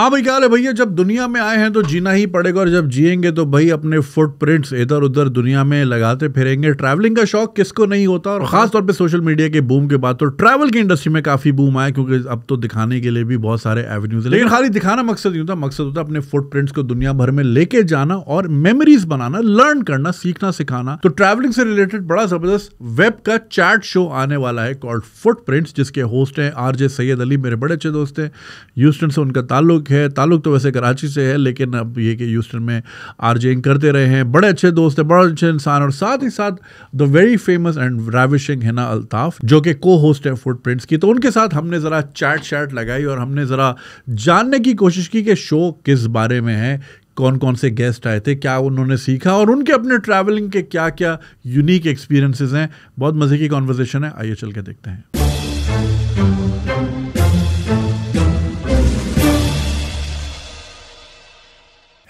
हाँ भाई, क्या हाल है भैया? जब दुनिया में आए हैं तो जीना ही पड़ेगा, और जब जिएंगे तो भाई अपने फुटप्रिंट्स इधर उधर दुनिया में लगाते फिरेंगे। ट्रैवलिंग का शौक किसको नहीं होता, और खास तौर पे सोशल मीडिया के बूम के बाद तो ट्रैवल की इंडस्ट्री में काफी बूम आया, क्योंकि अब तो दिखाने के लिए भी बहुत सारे एवेन्यूज है। लेकिन खाली दिखाना मकसद नहीं होता, मकसद होता अपने फुटप्रिंट्स को दुनिया भर में लेके जाना और मेमोरीज बनाना, लर्न करना, सीखना सिखाना। तो ट्रैवलिंग से रिलेटेड बड़ा जबरदस्त वेब का चैट शो आने वाला है कॉल्ड फुटप्रिंट्स, जिसके होस्ट हैं आरजे सैयद अली, मेरे बड़े अच्छे दोस्त हैं। ह्यूस्टन से उनका ताल्लुक तो वैसे कराची से है, लेकिन अब ये कि ह्यूस्टन में आरजेइंग करते रहे हैं। बड़े अच्छे दोस्त हैं, बड़े अच्छे इंसान, और साथ ही साथ the very famous and ravishing Hina Altaf, जो कि को होस्ट है फुटप्रिंट्स की। तो उनके साथ हमने ज़रा चैट लगाई और हमने ज़रा जानने की कोशिश की कि शो किस बारे में है, कौन कौन से गेस्ट आए थे, क्या उन्होंने सीखा, और उनके अपने ट्रैवलिंग के क्या क्या यूनिक एक्सपीरियंसेस हैं। बहुत मज़े की कॉन्वर्सेशन है, आइए चल के देखते हैं।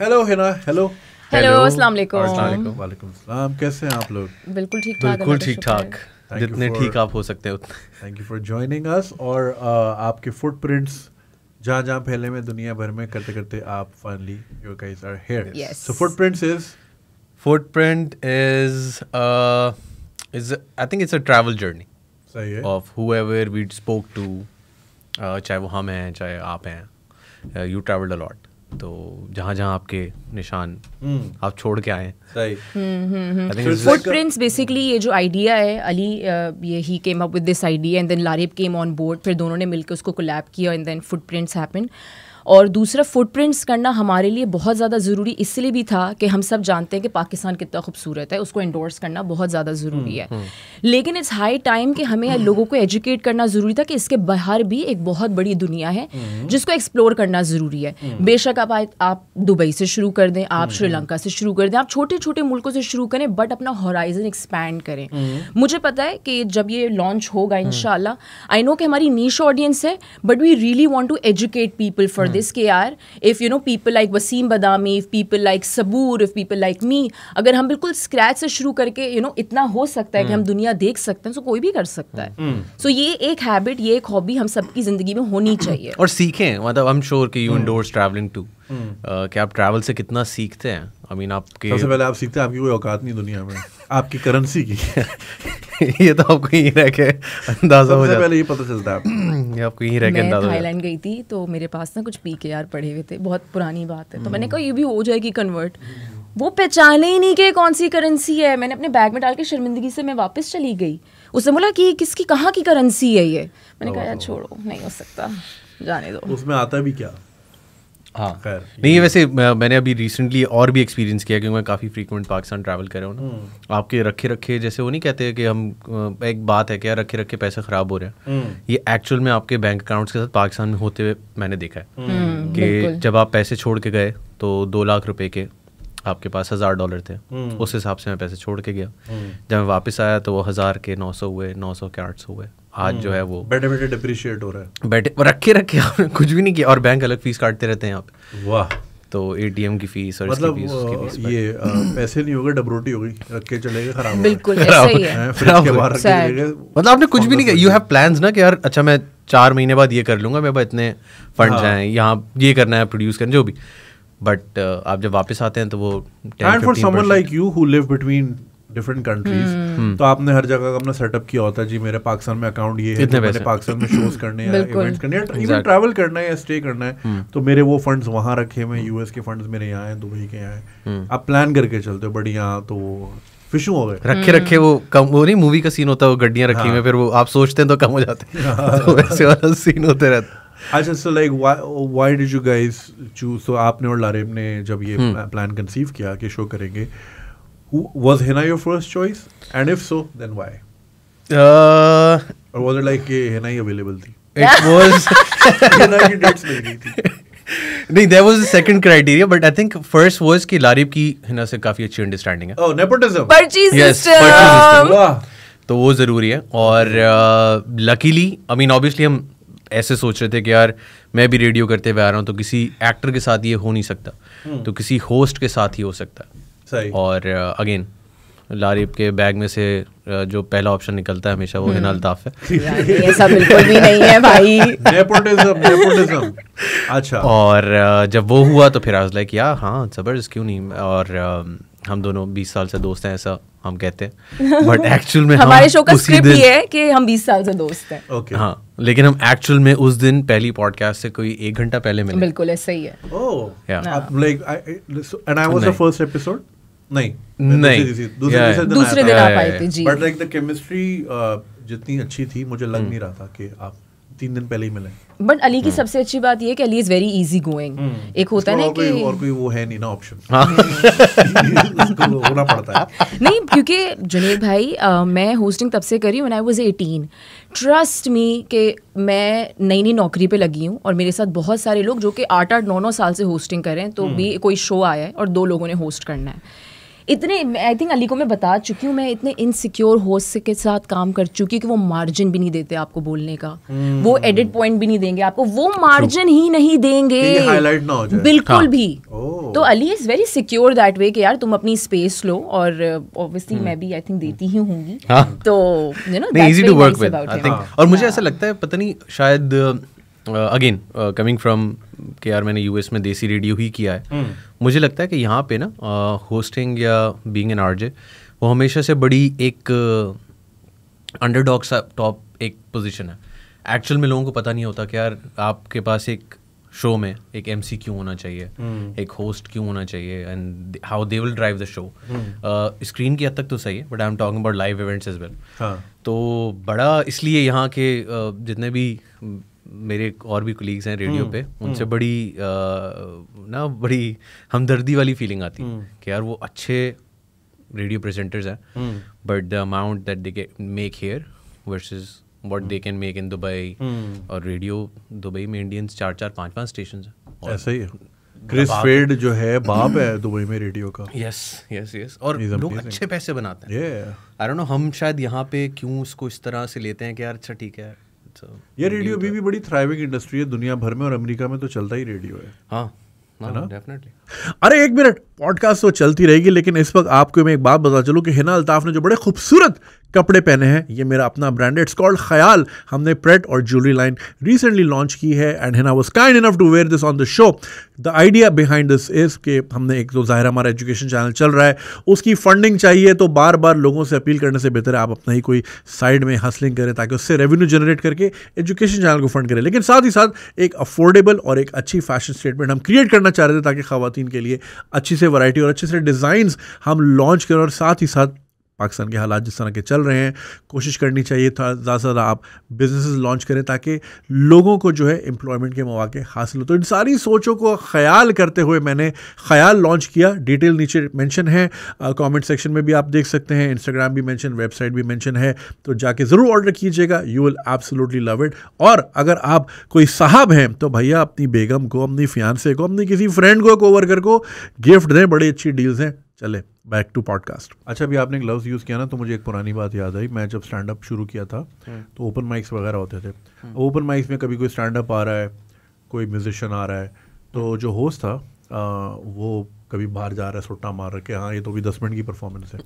हेलो हिना। हेलो अस्सलाम वालेकुम। वालेकुम सलाम। कैसे हैं आप लोग? बिल्कुल ठीक ठाक, बिल्कुल ठीक ठाक, जितने ठीक आप हो सकते हो उतने। Thank you for joining us. और आपके फुटप्रिंट्स जहाँ जहाँ फैले में दुनिया भर में करते करते आप finally you guys are here. So footprint is I think it's a travel journey सही है of whoever we spoke to, चाहे वो हम हैं चाहे आप हैं, you traveled a lot, तो जहाँ जहाँ आपके निशान आप छोड़ के आए हैं। सही। फुटप्रिंट्स बेसिकली ये जो आइडिया है, अली ये ही came up with this idea and then Laarib came on board, फिर दोनों ने मिलकर उसको कोलैब किया एंड देन फुटप्रिंट्स हैपेंड। और दूसरा, फुटप्रिंट्स करना हमारे लिए बहुत ज़्यादा ज़रूरी इसलिए भी था कि हम सब जानते हैं कि पाकिस्तान कितना खूबसूरत है, उसको एंडोर्स करना बहुत ज़्यादा ज़रूरी है। लेकिन इट्स हाई टाइम कि हमें लोगों को एजुकेट करना ज़रूरी था कि इसके बाहर भी एक बहुत बड़ी दुनिया है जिसको एक्सप्लोर करना ज़रूरी है। बेशक आप दुबई से शुरू कर दें, आप श्रीलंका से शुरू कर दें, आप छोटे छोटे मुल्कों से शुरू करें, बट अपना हॉराइजन एक्सपैंड करें। मुझे पता है कि जब ये लॉन्च होगा इंशाल्लाह, आई नो कि हमारी नीश ऑडियंस है, but we really want to educate people for this के यार, if you know people like Waseem Badami, if people like Saboor, if people like me, अगर हम बिल्कुल स्क्रैच से शुरू करके इतना हो सकता है कि हम दुनिया देख सकते हैं, तो कोई भी कर सकता है। सो ये एक हैबिट, ये एक हॉबी हम सबकी जिंदगी में होनी चाहिए और सीखें। मतलब आई एम श्योर कि यू एंडोर्स ट्रैवलिंग टू, कि आप ट्रैवल से कितना सीखते हैं। आई मीन आपके सबसे पहले आप सीखते हैं आपकी कोई औकात नहीं दुनिया में, आपकी करेंसी की। ये तो आपको यहीं रह के अंदाजा हो जाता है, पहले ये पता चलता है ये आपको यहीं रह के अंदाजा। मैं थाईलैंड गई थी तो मेरे पास ना कुछ PKR पड़े हुए थे, बहुत पुरानी बात है, तो मैंने कहा ये भी हो जाएगी कन्वर्ट। वो पहचाने ही नहीं कि कौन सी करेंसी है। मैंने अपने बैग में डाल के शर्मिंदगी से मैं वापस चली गई। उसने बोला कि किसकी कहाँ की करेंसी है ये। मैंने कहा यार छोड़ो, नहीं हो सकता, जाने दो। उसमें आता भी क्या? हाँ नहीं, वैसे मैंने अभी रिसेंटली और भी एक्सपीरियंस किया, क्योंकि मैं काफ़ी फ्रीक्वेंट पाकिस्तान ट्रैवल कर रहा हूँ ना। आपके रखे रखे जैसे वो नहीं कहते कि हम एक बात है कि यार रखे रखे पैसे ख़राब हो रहे हैं, ये एक्चुअल में आपके बैंक अकाउंट्स के साथ पाकिस्तान में होते हुए मैंने देखा है कि जब आप पैसे छोड़ के गए तो 2 लाख रुपए के आपके पास $1000 थे, उस हिसाब से मैं पैसे छोड़ के गया। जब मैं वापस आया तो वो 1000 के 900 हुए, 900 के 800 हुए। आज जो है वो बैठे बैठे डिप्रिशिएट हो रहा है, बैठे रखे रखे आपने कुछ भी नहीं किया, और बैंक अलग फीस काटते रहते हैं यहाँ पे। वाह। तो ATM की फीस और मतलब इसकी फीस, उसकी फीस, ये पैसे नहीं हो गए, डबरोटी हो गई, रख के चले गए, खराब। बिल्कुल ऐसा ही है, फ्रिज के बाहर रख के चले गए। मतलब आपने कुछ भी नहीं किया। यू हैव प्लान्स ना कि यार अच्छा मैं 4 महीने बाद ये कर लूंगा, मेरे पास इतने फंड्स हैं, यहाँ ये करना है, प्रोड्यूस करना, जो भी। बट आप जब वापस आते हैं तो वो and for someone like you who live between different countries, तो आपने हर जगह अपना सेटअप किया होता है, जी मेरे पाकिस्तान में अकाउंट ये है, तो मैंने पाकिस्तान में शोज करने हैं, इवेंट्स करने हैं, इवन ट्रैवल करना है या स्टे करना है, तो मेरे वो फंड्स वहाँ रखे हुए हैं, यूएस के फंड्स मेरे यहाँ हैं, दुबई के यहाँ हैं। आप प्लान करके चलते हो, बट यहाँ तो फिशू हो गए, रखे रखे वो कम, वो नहीं मूवी का सीन होता है, वो गड्डियाँ रखी हुई, फिर वो आप सोचते हैं तो कम हो जाते हैं, तो वैसे वाला सीन होते रहता है। अच्छा, so like why did you guys choose? तो आपने और लारिब ने जब ये प्लान कंसीव किया कि शो करेंगे, was Hina your first choice, and if so then why? Or was it like कि Hina ही available थी? It was Hina की dates मिल गई थी। नहीं, there was a second criteria, but I think first was कि लारिब की हिना से काफी अच्छी अंडरस्टैंडिंग है। Oh, nepotism. Purchase system. वाह। तो वो जरूरी है। और लकीली आई मीन ऑब्वियसली हम ऐसे सोच रहे थे कि यार मैं भी रेडियो करते हुए आ रहा हूँ, तो किसी एक्टर के साथ ये हो नहीं सकता, तो किसी होस्ट के साथ ही हो सकता है। सही। और अगेन लारिब के बैग में से जो पहला ऑप्शन निकलता है हमेशा वो हिना अल्ताफ है। ऐसा बिल्कुल भी नहीं है भाई। नेपोटिज्म। अच्छा, और जब वो हुआ तो फिर आई वाज लाइक या हाँ जबरदस्त क्यों नहीं। और हम दोनों 20 साल से दोस्त हैं ऐसा हम कहते हैं, बट एक्चुअल में हमारे शो का स्क्रिप्ट ये है कि हम 20 साल से दोस्त हैं। ओके, हाँ, लेकिन हम एक्चुअल में उस दिन पहली पॉडकास्ट से कोई 1 घंटा पहले मिले। बिल्कुल ऐसा ही है। Like and I was the first episode. नहीं, दूसरे दिन आप आए थे जी। बट लाइक द केमिस्ट्री जितनी अच्छी थी मुझे लग नहीं रहा था कि आप 3 दिन पहले ही मिले। बट अली की सबसे अच्छी बात ये है कि Ali is very easy going. एक होता है ना कि और कोई वो है नहीं ना ऑप्शन, होना पड़ता है। नहीं, क्योंकि जुनेद भाई मैं होस्टिंग तब से करी when I was 18। Trust me कि मैं नई नई नौकरी पे लगी हूँ और मेरे साथ बहुत सारे लोग जो कि 8-8 9-9 साल से होस्टिंग कर रहे हैं, तो भी कोई शो आया है और 2 लोगों ने होस्ट करना है। इतने आई थिंक अली को मैं बता चुकी हूँ, मैं इतने इनसिक्योर होस्ट के साथ काम कर चुकी हूँ कि वो मार्जिन भी नहीं देते आपको बोलने का, वो एडिट पॉइंट भी नहीं देंगे आपको, वो मार्जिन ही नहीं देंगे हाईलाइट ना हो जाए बिल्कुल भी। तो Ali is very secure that way कि यार तुम अपनी स्पेस लो, और ऑब्वियसली मैं भी आई थिंक देती ही होंगी, तो you know easy to work with I think. और मुझे ऐसा लगता है पता नहीं शायद अगेन कमिंग फ्रॉम कि यार मैंने यूएस में देसी रेडियो ही किया है, मुझे लगता है कि यहाँ पे ना होस्टिंग या बीइंग एन आरजे वो हमेशा से बड़ी एक अंडरडॉग सा टॉप एक पोजीशन है। एक्चुअल में लोगों को पता नहीं होता कि यार आपके पास एक शो में एक एमसी क्यों होना चाहिए, एक होस्ट क्यों होना चाहिए, and how they will drive the show. Screen की हद तक तो सही है, but I am talking about live events as well. तो बड़ा इसलिए यहाँ के जितने भी मेरे और भी कोलीग्स हैं रेडियो पे, उनसे बड़ी बड़ी हमदर्दी वाली फीलिंग आती है कि यार वो अच्छे रेडियो प्रेजेंटर्स हैं, but the amount that they make here versus what they can make in Dubai. और रेडियो दुबई में इंडियंस 4-4, 5-5 स्टेशन हैं। ऐसा ही है। क्रिस फेड जो है बाप है दुबई में रेडियो का। यस और लोग अच्छे पैसे बनाते हैं। आई डोंट नो हम शायद यहाँ पे क्यों इसको इस तरह से लेते हैं कि यार अच्छा ठीक है। ये रेडियो अभी भी बड़ी थ्राइविंग इंडस्ट्री है दुनिया भर में, और अमेरिका में तो चलता ही रेडियो है। हाँ डेफिनेटली। अरे 1 मिनट, पॉडकास्ट तो चलती रहेगी, लेकिन इस वक्त आपको मैं एक बात बता चलूं कि हिना अल्ताफ ने जो बड़े खूबसूरत कपड़े पहने हैं, ये मेरा अपना ब्रांड है, इट्स कॉल्ड ख्याल। हमने प्रेट और ज्वेलरी लाइन रिसेंटली लॉन्च की है, and Hina was kind enough to wear this on the show. The idea behind this is कि हमने एक तो ज़ाहिर हमारा एजुकेशन चैनल चल रहा है, उसकी फंडिंग चाहिए, तो बार बार लोगों से अपील करने से बेहतर है आप अपना ही कोई साइड में हसलिंग करें ताकि उससे रेवेन्यू जनरेट करके एजुकेशन चैनल को फंड करें। लेकिन साथ ही साथ एक अफोर्डेबल और एक अच्छी फैशन स्टेटमेंट हम क्रिएट करना चाह रहे थे ताकि ख़वातीन के लिए अच्छी से वैरायटी और अच्छे से डिज़ाइंस हम लॉन्च करें। और साथ ही साथ पाकिस्तान के हालात जिस तरह के चल रहे हैं, कोशिश करनी चाहिए ज़्यादा से ज़्यादा आप बिजनेसेस लॉन्च करें ताकि लोगों को जो है एम्प्लॉयमेंट के मौके हासिल हो। तो इन सारी सोचों को ख्याल करते हुए मैंने ख्याल लॉन्च किया। डिटेल नीचे मेंशन है, कमेंट सेक्शन में भी आप देख सकते हैं, इंस्टाग्राम भी मेंशन, वेबसाइट भी मेंशन है, तो जाके ज़रूर ऑर्डर कीजिएगा। You will absolutely love it. और अगर आप कोई साहब हैं तो भैया अपनी बेगम को, अपनी फियांसे को, अपनी किसी फ्रेंड को, कोवर्कर को गिफ्ट दें, बड़ी अच्छी डील्स हैं। चले बैक टू पॉडकास्ट। अच्छा, अभी आपने ग्लव्स यूज़ किया ना, तो मुझे एक पुरानी बात याद आई। मैं जब स्टैंड अप शुरू किया था तो ओपन माइक्स वगैरह होते थे। ओपन माइक्स में कभी कोई स्टैंड अप आ रहा है, कोई म्यूजिशियन आ रहा है, तो जो होस्ट था वो कभी बाहर जा रहा है सुट्टा मार के, हाँ ये तो भी 10 मिनट की परफॉर्मेंस है।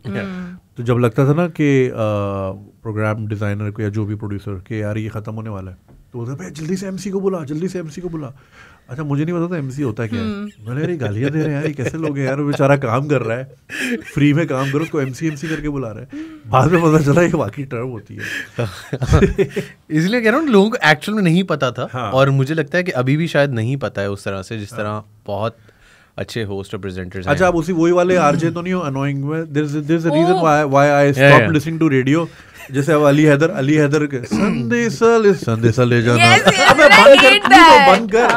तो जब लगता था ना कि प्रोग्राम डिज़ाइनर को या जो भी प्रोड्यूसर के यार ये ख़त्म होने वाला है, तो बोलता भाई जल्दी से एमसी को बुला, जल्दी से एमसी को बुला। अच्छा, मुझे नहीं पता था एमसी होता क्या है। मैंने यार गालियाँ दे रहे हैं यार, ये कैसे लोग हैं यार, वो बेचारा काम कर रहा है, फ्री में काम करो, उसको एमसी करके बुला रहा है। बाद में पता चला ये वाकई टर्म होती है। इसलिए कह रहा हूँ लोगों को एक्चुअल में नहीं पता था। हाँ। और मुझे लगता है कि अभी भी शायद नहीं पता है उस तरह से जिस तरह बहुत अच्छे होस्ट और प्रेजेंटर्स। अच्छा, आप उसी वही वाले आरजे तो नहीं हो अनोइंग में? There is a reason why I stopped listening to radio. जैसे अब अली हैदर के संदेशा ले जाना, अबे बंद कर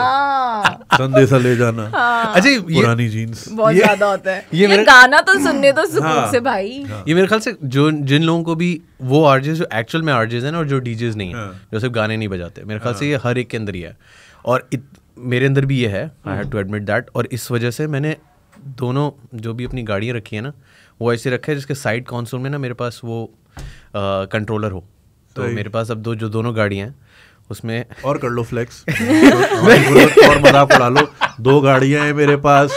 संदेशा ले जाना। अच्छा, पुरानी जीन्स बहुत ज्यादा होता है ये गाना तो सुनने तो सुकून से भाई। ये मेरे ख्याल से जो जिन लोगों को भी वो आरजेस जो एक्चुअल में आरजेस हैं और जो डीजेस नहीं है, जो सिर्फ गाने नहीं बजाते, मेरे ख्याल से ये हर एक के अंदर ही है, और मेरे अंदर भी ये है। I have to admit that. और इस वजह से मैंने दोनों जो भी अपनी गाड़ियाँ रखी है ना, वो ऐसे रखा है जिसके साइड कंसोल में ना मेरे पास वो कंट्रोलर हो। तो मेरे पास अब जो दोनों गाड़ियाँ हैं उसमें और कर लो फ्लेक्स और मजाक उड़ा लो, 2 गाड़ियाँ हैं मेरे पास,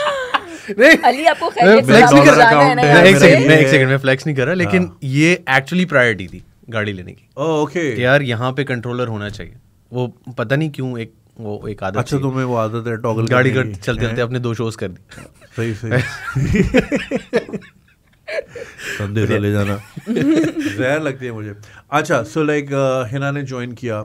अली आपको खैरियत से फ्लेक्स नहीं कर जाना है ना यहाँ एक से? सेकंड मैं फ्लेक्स नहीं कर रहा, लेकिन ये एक्चुअली प्रायोरिटी थी गाड़ी लेने की। ओके यार यहाँ पे कंट्रोलर होना चाहिए, वो पता नहीं क्यों एक आदत। अच्छा तुम्हें वो आदत है टॉगल गाड़ी कर चलते चलते अपने 2 शोज कर दी। सही सही संदेश ले जाना जहर लगती है मुझे। अच्छा सो लाइक हिना ने ज्वाइन किया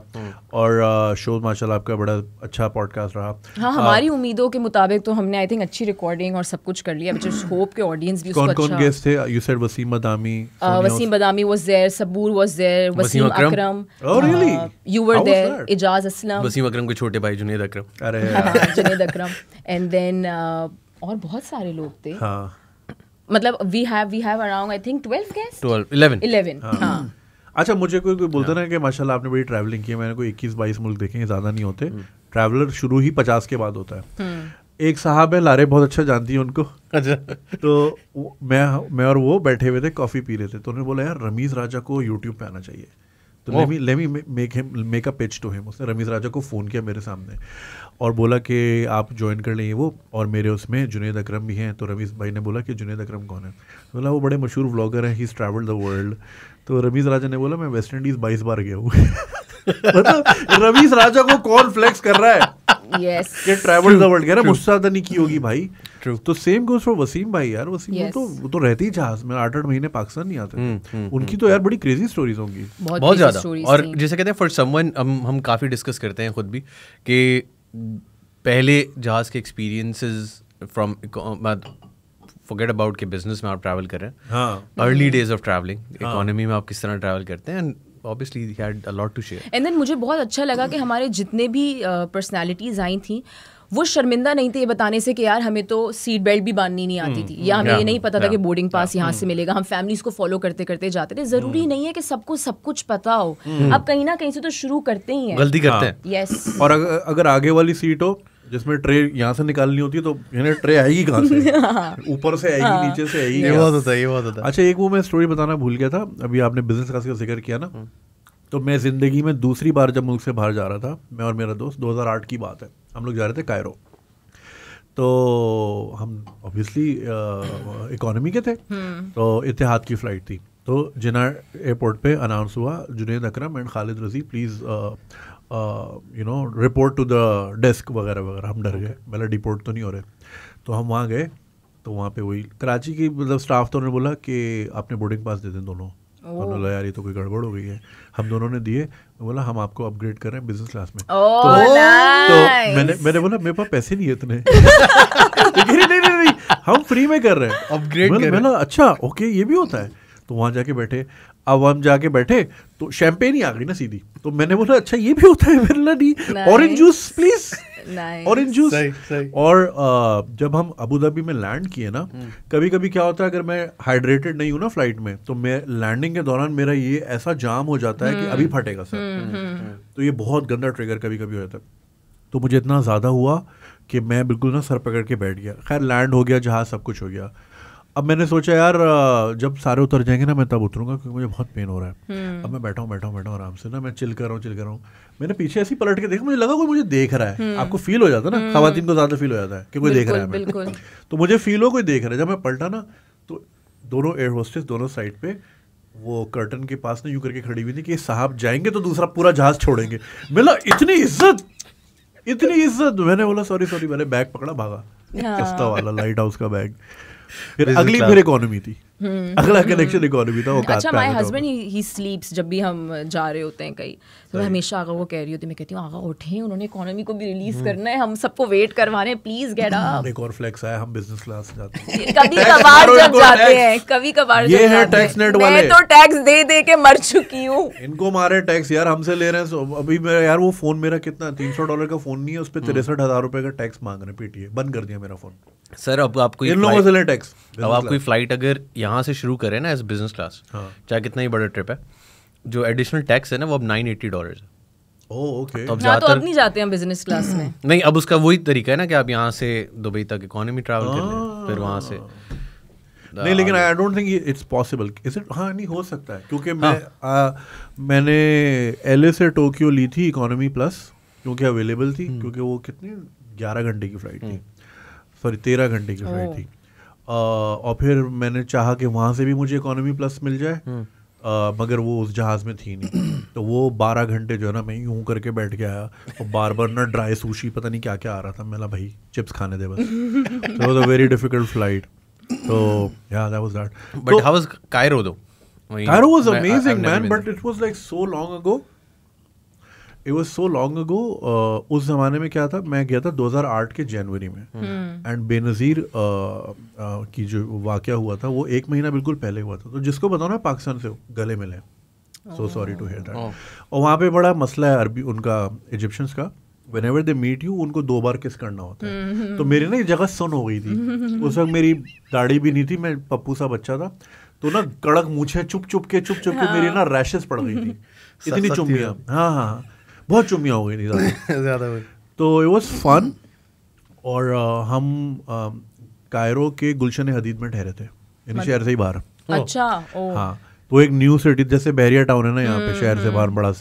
और शो माशाल्लाह आपका बड़ा अच्छा पॉडकास्ट रहा। हाँ, हमारी उम्मीदों के मुताबिक तो हमने आई थिंक अच्छी रिकॉर्डिंग और सब कुछ कर लिया, व्हिच इज होप के ऑडियंस भी उसको कौन अच्छा। कौन गेस्ट थे? You said Waseem Badami, Waseem Badami was there, Saboor was there, Wasim Akram, Oh, really? You were How was there, that? Ijaz Aslam, Wasim Akram के छोटे भाई जुनैद अकरम। अरे जुनैद अकरम, एंड देन और बहुत सारे लोग थे। हाँ मतलब we have around I think 12 guest, 11। हाँ। अच्छा मुझे कोई बोलता ना कि माशाल्लाह आपने बड़ी ट्रैवलिंग की है, मैंने कोई 21-22 मुल्क देखे हैं, ज़्यादा नहीं होते। ट्रैवलर शुरू ही 50 के बाद होता है। एक साहब है लारे, बहुत अच्छा जानती है उनको। अच्छा तो मैं और वो बैठे हुए थे, कॉफ़ी पी रहे थे, तो उन्होंने बोला यार रमीज़ राजा को यूट्यूब पे आना चाहिए, तो let me make a pitch to him. उसने रमीज़ राजा को फ़ोन किया मेरे सामने और बोला कि आप ज्वाइन कर लें वो, और मेरे उसमें जुनैद अकरम भी हैं। तो रमीज़ भाई ने बोला कि जुनैद अकरम कौन है? बोला वो बड़े मशहूर व्लॉगर हैं, he is travelled the world. तो रमीज़ राजा ने बोला मैं वेस्ट इंडीज़ 22 बार गया हूँ। मतलब रमीज़ राजा को कौन फ्लेक्स कर रहा है यस कि ट्रैवल द वर्ल्ड, कह रहा मुझसे ज़्यादा नहीं की होगी भाई। True. तो सेम गोज फॉर वसीम भाई यार। वसीम Yes. वो तो रहती ही जहाज में 8-8 महीने पाकिस्तान नहीं आते। उनकी तो यार बड़ी क्रेजी स्टोरीज होंगी, बहुत ज़्यादा। और जैसे कहते हैं फॉर समवन, हम काफ़ी डिस्कस करते हैं खुद भी कि पहले जहाज़ के एक्सपीरियंसेस फ्रॉम फॉरगेट अबाउट के बिजनेस में आप ट्रैवल कर रहे हैं, हाँ early days of travelling, economy में आप किस तरह ट्रैवल करते हैं, एंड obviously he had a lot to share. And then मुझे बहुत अच्छा लगा कि हमारे जितने भी पर्सनालिटीज़ आई थी वो शर्मिंदा नहीं थे ये बताने से कि यार हमें तो सीट बेल्ट भी बांधनी नहीं आती थी, या हमें ये नहीं पता था कि बोर्डिंग पास यहाँ से मिलेगा। हम फैमिलीज को फॉलो करते करते जाते थे। जरूरी नहीं है कि सबको सब कुछ पता हो, अब कहीं ना कहीं से तो शुरू करते ही हैं, गलती करते हैं। यस। और अगर आगे वाली सीट हो जिसमें ट्रे यहाँ से निकालनी होती है तो यानी ट्रे आएगी कहाँ से? ऊपर से आएगी, नीचे से आएगी। ये बहुत होता है, ये बहुत होता है। अच्छा एक वो मैं स्टोरी बताना भूल गया था, अभी आपने बिजनेस क्लास का जिक्र किया ना, तो मैं ज़िंदगी में दूसरी बार जब मुल्क से बाहर जा रहा था, मैं और मेरा दोस्त, 2008 की बात है, हम लोग जा रहे थे कायरो। तो हम ऑब्वियसली इकोनॉमी के थे, तो इत्तेहाद की फ़्लाइट थी। तो जिना एयरपोर्ट पे अनाउंस हुआ जुनैद अकरम and Khalid Razi please you know report to the desk वगैरह वगैरह। हम डर गए, मतलब डिपोर्ट तो नहीं हो रहे। तो हम वहाँ गए, तो वहाँ पे वही कराची की मतलब स्टाफ, तो उन्होंने बोला कि आपने बोर्डिंग पास दे दें दोनों। हमने बोला यार ये तो कोई गड़बड़ हो गई है। हम दोनों ने दिए, बोला हम आपको अपग्रेड कर रहे हैं बिजनेस क्लास में। तो मैंने बोला मेरे पास पैसे नहीं है इतने। नहीं हम फ्री में कर रहे हैं, अपग्रेड कर रहे हैं। अच्छा ओके ये भी होता है। तो वहाँ जाके बैठे, अब हम जाके बैठे तो शैम्पेन ही आ गई ना सीधी। तो मैंने बोला अच्छा ये भी होता है? मैंने बोला नहीं, orange juice please, orange juice. और जब हम अबू धाबी में लैंड किए ना, कभी कभी क्या होता है अगर मैं हाइड्रेटेड नहीं हूँ ना फ्लाइट में, तो मैं लैंडिंग के दौरान मेरा ये ऐसा जाम हो जाता है कि अभी फटेगा सर। तो ये बहुत गंदा ट्रिगर कभी कभी हो जाता है। तो मुझे इतना ज़्यादा हुआ कि मैं बिल्कुल ना सर पकड़ के बैठ गया। खैर लैंड हो गया, जहाज़ सब कुछ हो गया। अब मैंने सोचा यार जब सारे उतर जाएंगे ना मैं तब उतरूंगा, क्योंकि मुझे बहुत पेन हो रहा है। अब मैं बैठा हूँ आराम से ना, मैं चिल कर रहा हूँ। मैंने पीछे ऐसे पलट के देखा, मुझे लगा कोई मुझे देख रहा है। आपको फील हो जाता है ना, खवातीन को ज़्यादा फील हो जाता है कि कोई देख रहा है हमें। तो मुझे फील हो कोई देख रहा है। जब मैं पलटा ना तो दोनों एयर होस्टेस दोनों साइड पे वो कर्टन के पास ना यूँ करके खड़ी हुई थी कि साहब जाएंगे तो दूसरा पूरा जहाज छोड़ेंगे। मिला इतनी इज्जत। मैंने बोला सॉरी, मैंने बैग पकड़ा, भागा। सस्ता वाला लाइट हाउस का बैग। फिर इकोनॉमी थी, अगला कनेक्शन इकोनॉमी था। अच्छा माय हस्बैंड ही स्लीप्स जब भी हम जा रहे होते हैं कहीं, तो मैं हमेशा आगा को कह रही होती, मैं कहती हूँ आगा उठे, उन्होंने इकोनॉमी को भी रिलीज करना है, हम सबको वेट करवा रहे हैं, प्लीज गेट अप। एक और फ्लेक्स आया, हम बिजनेस क्लास जाते हैं कभी कभार जब जाते हैं, कभी कभार ये है टैक्स नेट वाले। मैं तो टैक्स दे दे के मर चुकी हूँ। इनको मारे टैक्स यार, हमसे ले रहे हैं। अभी मेरा यार वो फोन मेरा कितना $300 का फोन नहीं है, उस पर 63,000 रुपए का टैक्स मांग रहे, पीटीए बंद कर दिया मेरा फोन। सर अब आप कोई इन लोगों से ले टैक्स। अब आप कोई फ्लाइट अगर यहाँ से शुरू करें ना एज बिजनेस क्लास, चाहे कितना ही बड़ा ट्रिप है, जो एडिशनल टैक्स है ना वो अब $980 है। ओके। तो अब नहीं जाते हम बिजनेस क्लास में। नहीं, अब उसका वही तरीका है ना कि आप यहाँ से दुबई तक इकोनॉमी ट्रैवल कर लें, फिर वहाँ से नहीं, लेकिन I don't think it's possible. Is it? हाँ नहीं हो सकता है, क्योंकि मैंने LA से टोक्यो ली थी इकोनॉमी प्लस, क्योंकि अवेलेबल थी, क्योंकि वो कितनी 11 घंटे की फ्लाइट थी। सॉरी 13 घंटे की फ्लाइट थी। और फिर मैंने चाहा कि वहाँ से भी मुझे इकोनॉमी प्लस मिल जाए, मगर वो उस जहाज़ में थी नहीं। तो वो 12 घंटे जो है ना मैं यूं करके बैठ के आया और बार बार ना ड्राई सुशी पता नहीं क्या क्या आ रहा था। मैं भाई चिप्स खाने दे बस। तो was a very difficult flight. तो या that was that. But how was Cairo दो? Cairo was amazing, man, but it was like so long ago. It was so long ago. उस ज़माने में क्या था, मैं गया था 2008 के जनवरी में, एंड बेनज़ीर की जो वाक़या हुआ था वो 1 महीना बिल्कुल पहले हुआ था। तो जिसको बताओ ना पाकिस्तान से गले मिले, so sorry to hear that. और वहाँ पे बड़ा मसला है अरबी उनका, इजिप्शियंस का, whenever they meet you उनको 2 बार किस करना होता है। तो मेरी ना ये जगह सुन हो गई थी उस वक्त, मेरी दाढ़ी भी नहीं थी, मैं पप्पू सा बच्चा था, तो ना कड़क मूछें चुप चुप के मेरी ना रैशेस पड़ गई थी, इतनी चुम्बियाँ, हाँ बहुत चुम्बियाँ हो गई थी ज़्यादा। तो इट वाज फन। और हम कायरो के गुलशन हदीद में ठहरे थे, यानी शहर से ही बाहर। अच्छा। हाँ, तो एक न्यू सिटी जैसे बहरिया टाउन है ना यहाँ पे, शहर से बाहर बड़ा,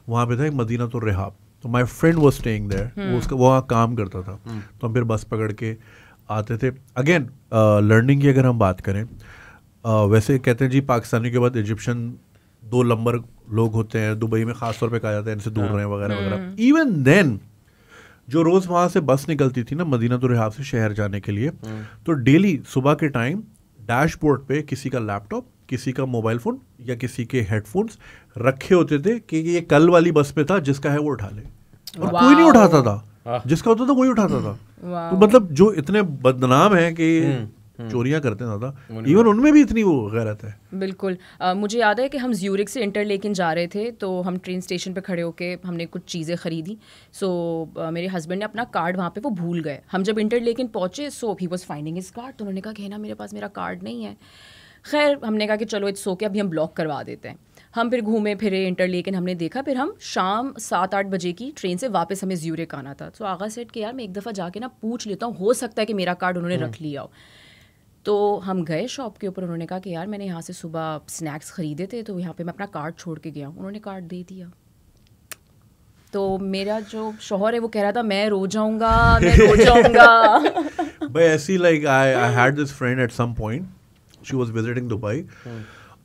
वहाँ पे था एक मदीना तो रिहाब। तो my friend was staying there, वो उसका वहाँ काम करता था। तो हम फिर बस पकड़ के आते थे। अगेन लर्निंग की अगर हम बात करें, वैसे कहते हैं जी पाकिस्तानी के बाद इजिप्शियन 2 नंबर लोग होते हैं दुबई में, खास तौर पे कहा जाता है इनसे दूर रहे वगैरह वगैरह। इवन देन जो रोज़ वहाँ से बस निकलती थी ना मदीना तो रिहाब से शहर जाने के लिए, तो डेली सुबह के टाइम डैशबोर्ड पे किसी का लैपटॉप, किसी का मोबाइल फ़ोन या किसी के हेडफोन्स रखे होते थे कि ये कल वाली बस पे था, जिसका है वो उठा ले। और कोई नहीं उठाता था, जिसका होता था वही उठाता था। तो मतलब जो इतने बदनाम है कि चोरियां करते हैं ज़्यादा, इवन उनमें भी इतनी वो गैरत है। बिल्कुल। मुझे याद है कि हम ज्यूरिक से इंटरलेकन जा रहे थे, तो हम ट्रेन स्टेशन पे खड़े होके हमने कुछ चीज़ें ख़रीदी। सो मेरे हस्बैंड ने अपना कार्ड वहाँ पे वो भूल गए। हम जब इंटरलेकन पहुँचे, so he was finding his card, तो उन्होंने कहा कि ना मेरे पास मेरा कार्ड नहीं है। खैर हमने कहा कि चलो इट्स ओके, अभी हम ब्लॉक करवा देते हैं। हम फिर घूमे फिरे इंटरलेकन हमने देखा, फिर हम शाम 7-8 बजे की ट्रेन से वापस हमें ज्यूरिक आना था। तो आगा सेट कि यार मैं एक दफ़ा जाके ना पूछ लेता हूँ, हो सकता है कि मेरा कार्ड उन्होंने रख लिया हो। तो हम गए शॉप के ऊपर, उन्होंने कहा कि यार मैंने यहाँ से सुबह स्नैक्स ख़रीदे थे, तो यहाँ पे मैं अपना कार्ड छोड़ के गया हूँ। उन्होंने कार्ड दे दिया। तो मेरा जो शौहर है वो कह रहा था मैं रो जाऊँगा, मैं रो जाऊँगा। भाई ऐसी like I had this friend at some point, she was visiting Dubai.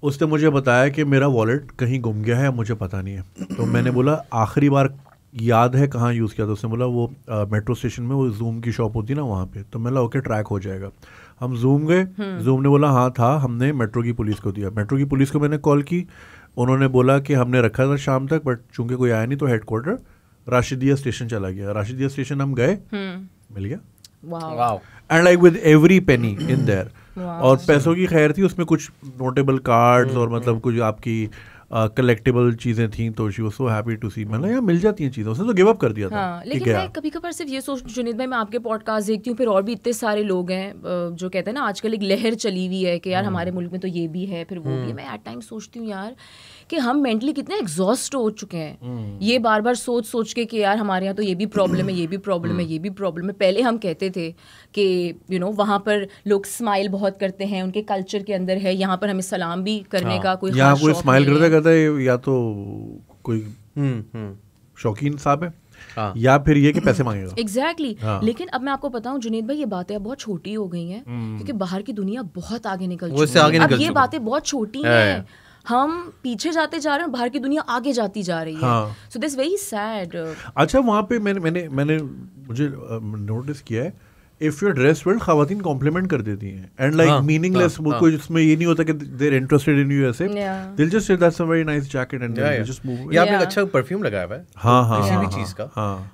उसने मुझे बताया कि मेरा वॉलेट कहीं गुम गया है, मुझे पता नहीं है। तो मैंने बोला आखिरी बार याद है कहाँ यूज़ किया था? उसने बोला वो मेट्रो स्टेशन में वो जूम की शॉप होती है ना वहाँ पे। तो मैं बोला ओके ट्रैक हो जाएगा। हम जूम गए, जूम ने बोला हाँ था, हमने मेट्रो की पुलिस को दिया। मेट्रो की पुलिस को मैंने कॉल की, उन्होंने बोला कि हमने रखा था शाम तक, बट चूंकि कोई आया नहीं तो हेडक्वार्टर राशिदिया स्टेशन चला गया। राशिदिया स्टेशन हम गए, मिल गया। Wow. And like with every penny in their. और पैसों की खैर थी, उसमें कुछ नोटेबल कार्ड्स और मतलब कुछ आपकी कलेक्टेबल चीज़ें थी। तो she was so happy to see, मतलब यार मिल जाती हैं चीज़ें। उसने तो गिव अप कर दिया था। हाँ, लेकिन मैं कभी कभार सिर्फ ये सोच, जुनीद भाई मैं आपके पॉडकास्ट देखती हूँ, फिर और भी इतने सारे लोग हैं जो कहते हैं ना आजकल एक लहर चली हुई है कि यार हमारे मुल्क में तो ये भी है, फिर वो भी है। मैं एट टाइम सोचती हूँ यार कि हम मेंटली कितने एग्जॉस्ट हो चुके हैं, ये बार बार सोच सोच के कि यार हमारे यहाँ तो ये भी प्रॉब्लम है, ये भी प्रॉब्लम है, ये भी प्रॉब्लम है। पहले हम कहते थे कि यू नो वहाँ पर लोग स्माइल बहुत करते हैं, उनके कल्चर के अंदर है, यहाँ पर हमें सलाम भी करने का कोई यहाँ कोई स्माइल करता है या तो कोई शौकीन साहब है, या फिर ये कि पैसे मांगेगा। एग्जैक्टली। लेकिन अब मैं आपको बताऊं जुनीद भाई, ये बातें अब बहुत छोटी हो गई हैं क्योंकि बाहर की दुनिया बहुत आगे निकल चुकी है। अब ये बातें बहुत छोटी हैं, हम पीछे जाते जा रहे हैं, बाहर की दुनिया आगे जाती जा रही है। So this very sad. अच्छा, वहाँ पे मैंने मुझे नोटिस किया है, इफ यू ड्रेस वेल खवातीन कॉम्प्लीमेंट कर देती हैं, एंड लाइक मीनिंगलेस, कोई इसमें ये नहीं होता कि they are interested in you ऐसे, they will just say that's a very nice jacket and they just move. ये आपने अच्छा परफ्यूम लगाया हुआ है किसी भी चीज का।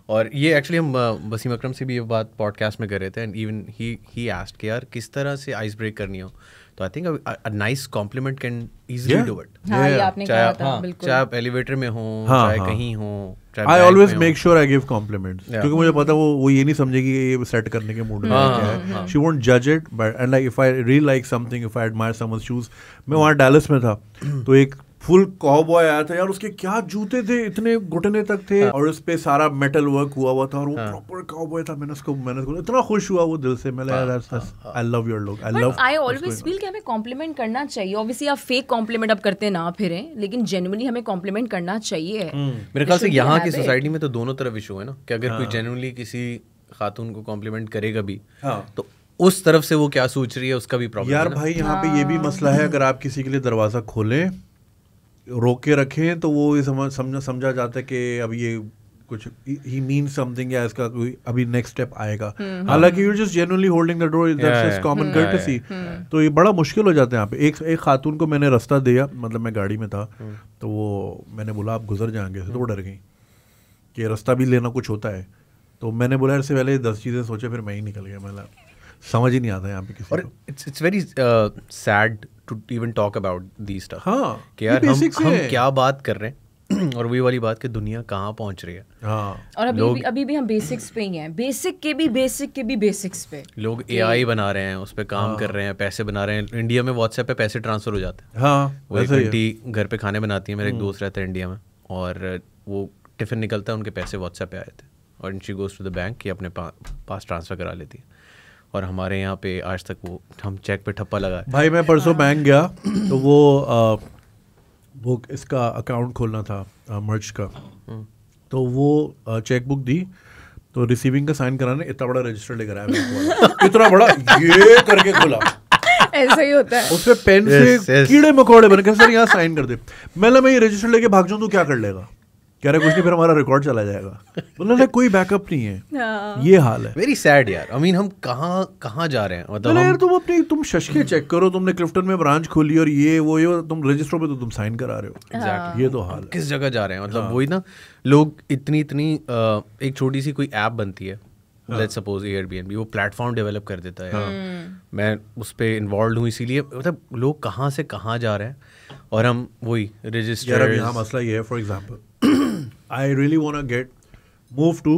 और ये एक्चुअली हम वसीम अकरम से भी ये बात पॉडकास्ट में कर रहे थे, एंड इवन ही आस्क्ड कि यार किस तरह से आइस ब्रेक करनी हो। तो I think a nice compliment can easily do it. चाहे आप एलिवेटर में हो, चाहे कहीं हो। I always make sure I give compliments, क्योंकि मुझे पता वो ये नहीं समझेगी ये सेट करने के मूड में है। She won't judge it, but and like if I really like something, if I admire someone's shoes, मैं वहाँ डैलस में था, तो एक फुल कॉबॉय आया था यार, उसके क्या जूते थे, इतने घुटने तक थे, और उस पे सारा मेटल वर्क हुआ था, और वो प्रॉपर कॉबॉय था। मैंने उसको इतना खुश हुआ वो दिल से। मैं I love your look, I always feel कि हमें कॉम्प्लीमेंट करना चाहिए। ऑब्वियसली आप फेक कॉम्प्लीमेंट अब करते ना फिरें, लेकिन जेन्युइनली हमें कॉम्प्लीमेंट करना चाहिए। मेरे ख्याल से यहाँ की सोसाइटी में तो दोनों तरफ इशू है ना, कि अगर कोई जेन्युइनली किसी खातून को कॉम्प्लीमेंट करेगा भी, हाँ, तो उस तरफ से वो क्या सोच रही है उसका भी प्रॉब्लम यार है ना? भाई यहाँ पे ये भी मसला है, अगर आप किसी के लिए दरवाजा खोलें, रोक के रखें, तो वो ये समझा जाता है कि अब ये कुछ ही मीन समथिंग या इसका कोई अभी नेक्स्ट स्टेप आएगा, हालांकि you just genuinely holding the door, that's common courtesy. तो ये बड़ा मुश्किल हो जाता है यहाँ पे। एक खातून को मैंने रास्ता दिया, मतलब मैं गाड़ी में था, तो वो मैंने बोला आप गुजर जाएंगे, तो वो डर गई कि रास्ता भी लेना कुछ होता है। तो मैंने बोला इससे पहले 10 चीज़ें सोचे, फिर मैं ही निकल गया। मतलब समझ ही नहीं आता यहाँ पे किसी को। It's very sad to even talk about these stuff. हाँ, कि यार हम क्या बात कर रहे हैं और वही वाली बात कि दुनिया कहाँ पहुंच रही है। हाँ, और अभी भी हम बेसिक्स पे ही हैं, बेसिक के भी बेसिक्स पे। लोग AI बना रहे हैं, उस पर काम कर रहे हैं, पैसे बना रहे हैं। इंडिया में व्हाट्सएप पे पैसे ट्रांसफर हो जाते हैं। हाँ, वो एक आंटी घर पे खाने बनाती है, मेरा एक दोस्त रहता है इंडिया में, और वो टिफिन निकलता है, उनके पैसे व्हाट्सएप पे आए थे, और she goes to the bank कि अपने पास ट्रांसफर करा लेती है। और हमारे यहाँ पे आज तक वो हम चेक पे ठप्पा लगा है। भाई मैं परसों बैंक गया, तो वो इसका अकाउंट खोलना था मर्च का, तो वो चेकबुक दी, तो रिसीविंग का साइन कराने इतना बड़ा रजिस्टर लेकर आया, इतना बड़ा ये करके खोला, ऐसा ही होता है। उसपे पेन से कीड़े मकोड़े बन के, सर यहाँ साइन कर दे। मैं ये रजिस्टर लेके भाग जाऊँ तो क्या कर लेगा? कह रहे कुछ नहीं, फिर हमारा रिकॉर्ड चला जाएगा। मतलब कोई बैकअप नहीं है, ये हाल है। वेरी सैड यार। आई मीन हम कहाँ जा रहे हैं? मतलब यार तुम शशके चेक करो, तुमने क्लिफ्टन में ब्रांच खोली और ये तुम रजिस्टर पे तो तुम साइन करा रहे हो। एग्जैक्टली, ये तो हाल है। किस जगह जा रहे हैं? मतलब वही ना, लोग इतनी एक छोटी सी कोई ऐप बनती है, लेट्स सपोज एयरबीएनबी, वो प्लेटफॉर्म डेवलप कर देता है। मैं उस पर इन्वॉल्व हूँ, इसीलिए मतलब लोग कहाँ से कहाँ जा रहे हैं, और हम वही रजिस्टर। यहाँ मसला ये है, for example I really want to move to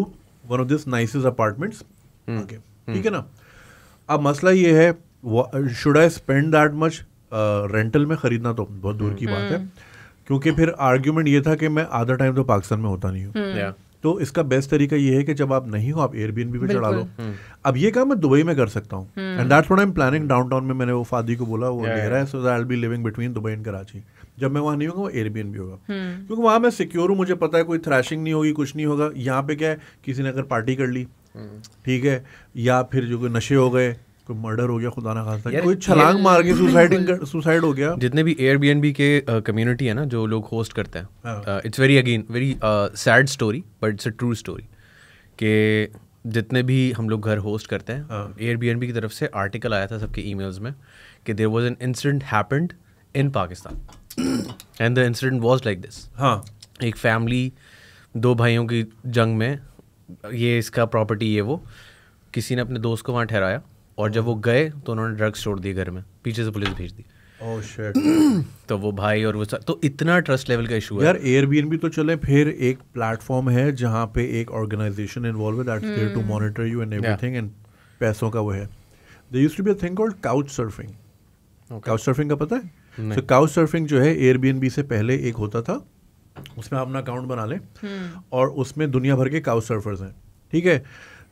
one of this nicest apartments. Okay, ठीक है ना? अब मसला ये है, should I spend that much rental में खरीदना तो बहुत दूर की बात है, क्योंकि फिर आर्ग्यूमेंट ये था कि मैं आधा टाइम तो पाकिस्तान में होता नहीं हूँ। तो इसका बेस्ट तरीका ये है कि जब आप नहीं हो, आप एयरबीएनबी पे चढ़ा लो। अब ये काम मैं दुबई में कर सकता हूँ, and that's what I am planning. Downtown में मैंने वो फादी को बोला, वो ले रहा है, so that I will be living between Dubai and Karachi. जब मैं वहाँ नहीं होगा, वो एयरबीएनबी होगा, क्योंकि वहाँ मैं सिक्योर हूँ, मुझे पता है कोई थ्रैशिंग नहीं होगी, कुछ नहीं होगा। यहाँ पे क्या है, किसी ने अगर पार्टी कर ली, ठीक है, या फिर जो कोई नशे हो गए, कोई मर्डर हो गया, खुदा ना खास्ता, कोई छलांग मार के सुसाइड हो गया। जितने भी एयरबीएनबी के कम्युनिटी है ना, जो लोग होस्ट करते हैं, it's very sad story, but it's a true story, कि जितने भी हम लोग घर होस्ट करते हैं, एयरबीएनबी की तरफ से आर्टिकल आया था सबके ईमेल्स में कि there was an incident happened in Pakistan, and the incident was like this. हाँ, एक फैमिली, 2 भाइयों की जंग में, ये इसका प्रॉपर्टी, ये वो, किसी ने अपने दोस्त को वहाँ ठहराया, और जब वो गए तो उन्होंने ड्रग्स छोड़ दिए घर में, पीछे से पुलिस भेज दी। Oh shit. तो वो भाई और वो तो इतना ट्रस्ट लेवल का इशू है यार। एयरबीएनबी तो चले, फिर एक प्लेटफॉर्म है जहाँ पे एक ऑर्गेनाइजेशन इन्वॉल्व है, that's there to monitor you and everything, एंड पैसों का वो है। There used to be a thing called couch surfing. Couch surfing का पता है? तो काउच सर्फिंग जो है, एयरबीएनबी से पहले एक होता था, उसमें अपना अकाउंट बना ले, और उसमें दुनिया भर के काउच सर्फर्स हैं, ठीक है,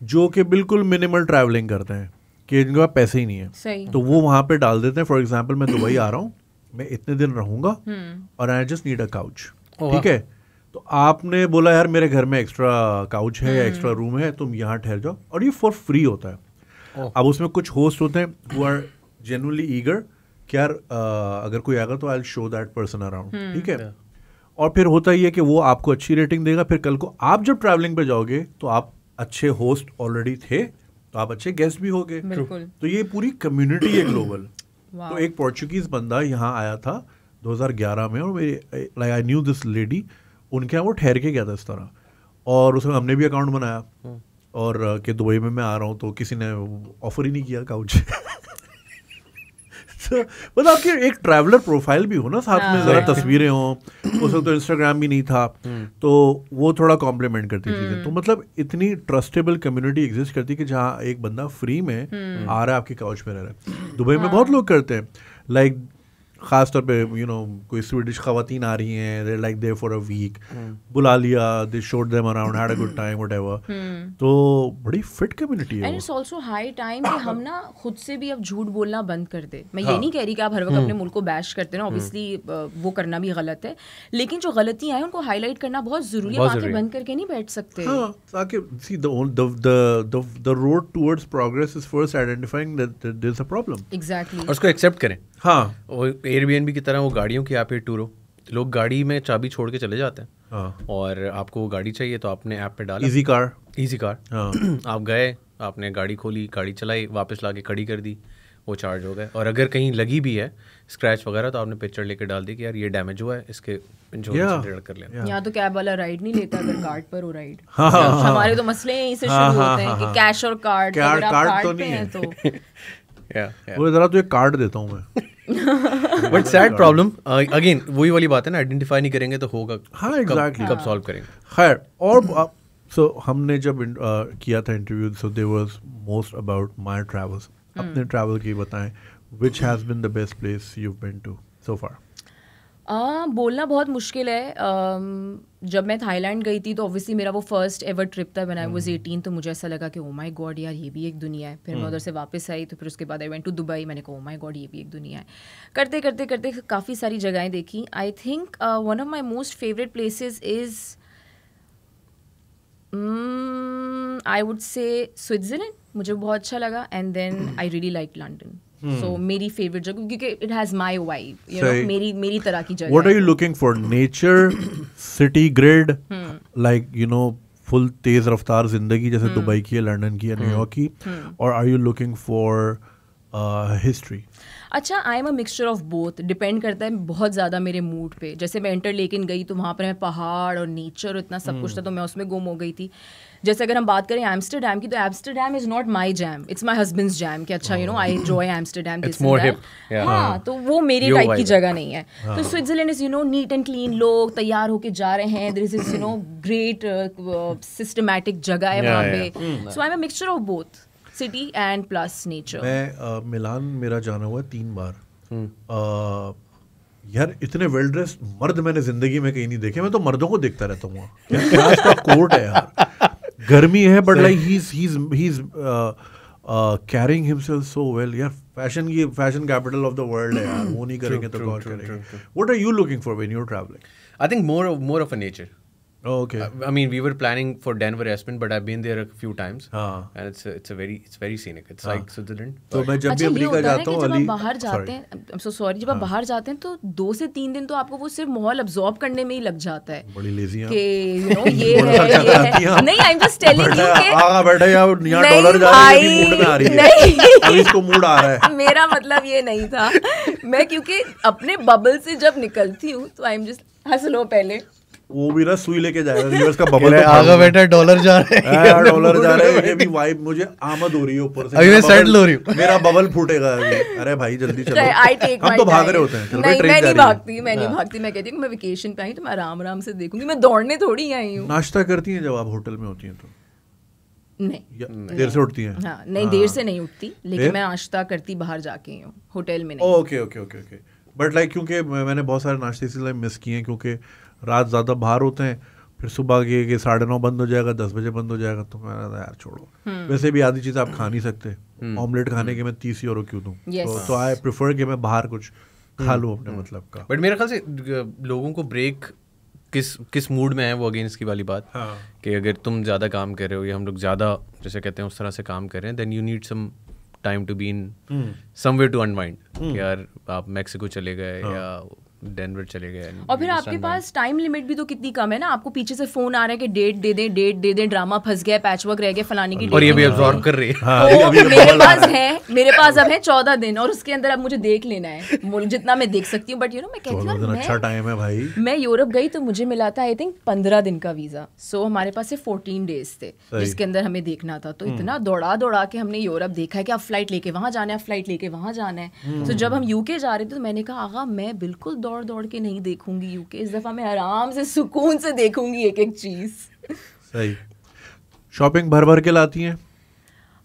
जो कि बिल्कुल मिनिमल ट्रैवलिंग करते हैं, कि जिनके पास पैसे ही नहीं है, तो वो वहाँ पे डाल देते हैं। फॉर एग्जाम्पल, मैं दुबई आ रहा हूँ, मैं इतने दिन रहूँगा, और I just need a couch, ठीक है। तो आपने बोला यार मेरे घर में एक्स्ट्रा काउच है या एक्स्ट्रा रूम है, तुम यहाँ ठहर जाओ, और ये फॉर फ्री होता है। अब उसमें कुछ होस्ट होते हैं वो आर जेन्युइनली ईगर कि यार अगर कोई आएगा तो I will show that person around, ठीक है। और फिर होता ही है कि वो आपको अच्छी रेटिंग देगा, फिर कल को आप जब ट्रैवलिंग पे जाओगे तो आप अच्छे होस्ट ऑलरेडी थे, तो आप अच्छे गेस्ट भी हो गए। तो ये पूरी कम्युनिटी है ग्लोबल। तो एक पोर्चुगीज बंदा यहाँ आया था 2011 में, और मेरे like I knew this lady, उनके यहाँ वो ठहर के गया था इस तरह, और उसमें हमने भी अकाउंट बनाया, और कि दुबई में मैं आ रहा हूँ, तो किसी ने ऑफर ही नहीं किया काउच। मतलब आपकी एक ट्रैवलर प्रोफाइल भी हो ना साथ में, जरा तस्वीरें हों, उस वक्त तो इंस्टाग्राम भी नहीं था, तो वो थोड़ा कॉम्प्लीमेंट करती चीजें। तो मतलब इतनी ट्रस्टेबल कम्युनिटी एग्जिस्ट करती है कि जहाँ एक बंदा फ्री में आ रहा है, आपकी काउच में रह रहा है। दुबई में बहुत लोग करते हैं, लाइक खास तौर पे कोई स्वीडिश खवातीन आ रही हैं, they like there for a week, बुला लिया, they showed them around, had a good time, whatever. तो बड़ी फिट कम्युनिटी है। And it's also high time कि हम ना खुद से भी अब झूठ बोलना बंद कर दे। मैं ये नहीं कह रही कि आप हर वक्त अपने मुल्क को बैश करते ना, ऑब्वियसली वो करना भी गलत है, लेकिन जो गलतियां हैं उनको हाईलाइट करना बहुत जरूरी है। आंखें बंद करके नहीं बैठ सकते। ताकि see the road towards progress is first identifying that there is a problem. Exactly. उसको एक्सेप्ट करें। हाँ, वो एयरबीएनबी की तरह वो गाड़ियों की ऐप है टूरो, लोग गाड़ी में चाबी छोड़ के चले जाते हैं। हाँ। और आपको वो गाड़ी चाहिए तो आपने ऐप पे डाला इजी कार। हाँ। आप गए, आपने गाड़ी खोली, गाड़ी चलाई, वापस लाके खड़ी कर दी, वो चार्ज हो गए। और अगर कहीं लगी भी है स्क्रैच वगैरह तो आपने पिक्चर लेके डाल दी कि यार ये डैमेज हुआ है, इसके इंश्योरेंस से कर लेना। यहाँ तो कैब वाला राइड नहीं लेता अगर कार्ड पर हो राइड। हाँ। हमारे तो मसले यहीं से शुरू होते हैं कि कैश और कार्ड तो नहीं है तो वो जरा तो एक कार्ड देता हूँ मैं। बट सैड प्रॉब्लम अगेन वही वाली बात है ना, आइडेंटिफाई नहीं करेंगे तो होगा। हाँ, एग्जैक्टली। कब सॉल्व करेंगे? खैर, और सो हमने जब किया था interview, so there was most about my travels. अपने ट्रैवल की बताएं, which has been the best place you have been to so far? बोलना बहुत मुश्किल है। जब मैं थाईलैंड गई थी तो ऑब्वियसली मेरा वो फर्स्ट एवर ट्रिप था व्हेन आई वाज 18, तो मुझे ऐसा लगा कि ओ माय गॉड यार ये भी एक दुनिया है। फिर मैं उधर से वापस आई तो फिर उसके बाद आई वेंट टू दुबई, मैंने कहा ओ माय गॉड ये भी एक दुनिया है। करते करते करते काफ़ी सारी जगहें देखी। I think one of my most favourite places is I would say Switzerland, मुझे बहुत अच्छा लगा। And then I really like London. So मेरी फेवरेट जगह क्योंकि it has my vibe, you know, मेरी तरह की जगह। What are you looking for? Nature, city grid, like full तेज रफ्तार जिंदगी जैसे दुबई की है, लंदन की है, न्यूयॉर्क की, और are you looking for history? अच्छा, I am a mixture of both, depend करता है बहुत ज़्यादा मेरे मूड पे। जैसे मैं इंटरलेकन गई तो वहाँ पर मैं पहाड़ और नेचर और इतना सब कुछ था तो मैं उसमें गुम हो गई थी। जैसे अगर हम बात करें एम्स्टरडैम की, तो Amsterdam is not my jam, it's my husband's jam कि अच्छा I enjoy Amsterdam, this and that. हाँ, तो वो मेरी टाइप की जगह नहीं है। तो Switzerland is neat and clean, लोग तैयार होके जा रहे हैं, देयर इज ग्रेट सिस्टमैटिक जगह है वहाँ पे। So I am a mixture of both, city and plus nature. मैं मिलान मेरा जाना हुआ 3 बार। यार इतने वेल ड्रेस्ड मर्द मैंने जिंदगी में कहीं नहीं देखे। मैं तो मर्दों को देखता रहता हूँ। क्या इसका कोट है यार, गर्मी है but like he is carrying himself so well. यार fashion capital of the world है यार, वो नहीं करेंगे तो कौन करेंगे? What are you looking for when you are travelling? I think more of a nature. Okay. I mean, we were planning for Denver Aspen, but I've been there a few times, हाँ. and it's very scenic. It's like Switzerland. तो मैं जब भी America जाता हूँ, जब आप बाहर जाते हैं, I'm so sorry, जब आप बाहर जाते हैं तो 2 से 3 दिन तो आपको वो सिर्फ माहौल अब्सॉर्ब करने में ही लग जाता है। बड़ी लेजी कि you know ये है नहीं, I'm just telling you कि आगा बैठा यहाँ डॉलर जा रहा है, मूड में आ रही है, अब इसको मूड आ रहा है। मेरा मतलब ये नहीं था। मैं क्योंकि अपने बबल से जब निकलती हूँ तो I'm just हंस लो पहले, वो भी ना सुई लेके जाएगा, यूएस का बबल तो आगे बैठा डॉलर जा रहा है, डॉलर जा रहा है। ये भी वाइब मुझे आमद हो रही है ऊपर से। अभी मैं सेटल हो रही हूँ, मेरा बबल फूटेगा अभी। अरे भाई जल्दी चलो, हम तो भाग रहे होते हैं। नहीं, मैं नहीं भागती, मैं कहती हूँ मैं वेकेशन पे आई तो मैं आराम आराम से देखूंगी, मैं दौड़ने थोड़ी आई हूँ। नाश्ता करती हैं जब आप होटल में होती हैं तो? नहीं, देर से उठती हैं? हाँ, नहीं देर से नहीं उठती, लेकिन मैं नाश्ता करती बाहर जाके हूँ, होटल में नहीं। ओके। बट लाइक क्योंकि मैंने बहुत सारे नाश्ते इसलिए मिस किए हैं क्योंकि रात ज़्यादा बाहर होते हैं, फिर सुबह के 9:30 बंद हो जाएगा, 10 बजे बंद हो जाएगा, तो मैं यार छोड़ो। वैसे भी आधी चीज़ आप खा नहीं सकते। ऑमलेट खाने के मैं 30 यूरो क्यों दूँ? तो आई प्रेफर कि मैं बाहर कुछ खा लूँ अपने मतलब का। बट मेरे ख्याल से लोगों को ब्रेक किस मूड में है वो अगेन इसकी वाली बात, कि अगर तुम ज़्यादा काम कर रहे हो या हम लोग ज़्यादा जैसे कहते हैं उस तरह से काम कर रहे हैं, then you need some time to be in somewhere to unwind. यार आप मैक्सिको चले गए या डेनवर चले गए, और फिर आपके पास टाइम लिमिट भी तो कितनी कम है ना। आपको पीछे से फोन आ रहा है कि डेट दे दे, ड्रामा फंस गया, पैचवर्क रह गया, फलाने की, और ये भी अब्सॉर्ब कर रही है। मेरे पास अब है 14 दिन और उसके अंदर अब मुझे देख लेना है जितना मैं देख सकती हूँ। बट यू नो मैं कहती हूँ अच्छा टाइम है भाई। मैं यूरोप गई तो मुझे मिला था आई थिंक 15 दिन का वीजा। सो हमारे पास 14 डेज थे जिसके अंदर हमें देखना था। तो इतना दौड़ा के हमने यूरोप देखा है कि आप फ्लाइट लेके वहां जाना है, फ्लाइट लेके वहां जाना है। तो जब हम यूके जा रहे थे तो मैंने कहा आगा मैं बिल्कुल दौड़ के नहीं देखूंगी यूके, इस दफा मैं आराम से सुकून से देखूंगी एक चीज। सही। शॉपिंग भर के लाती हैं?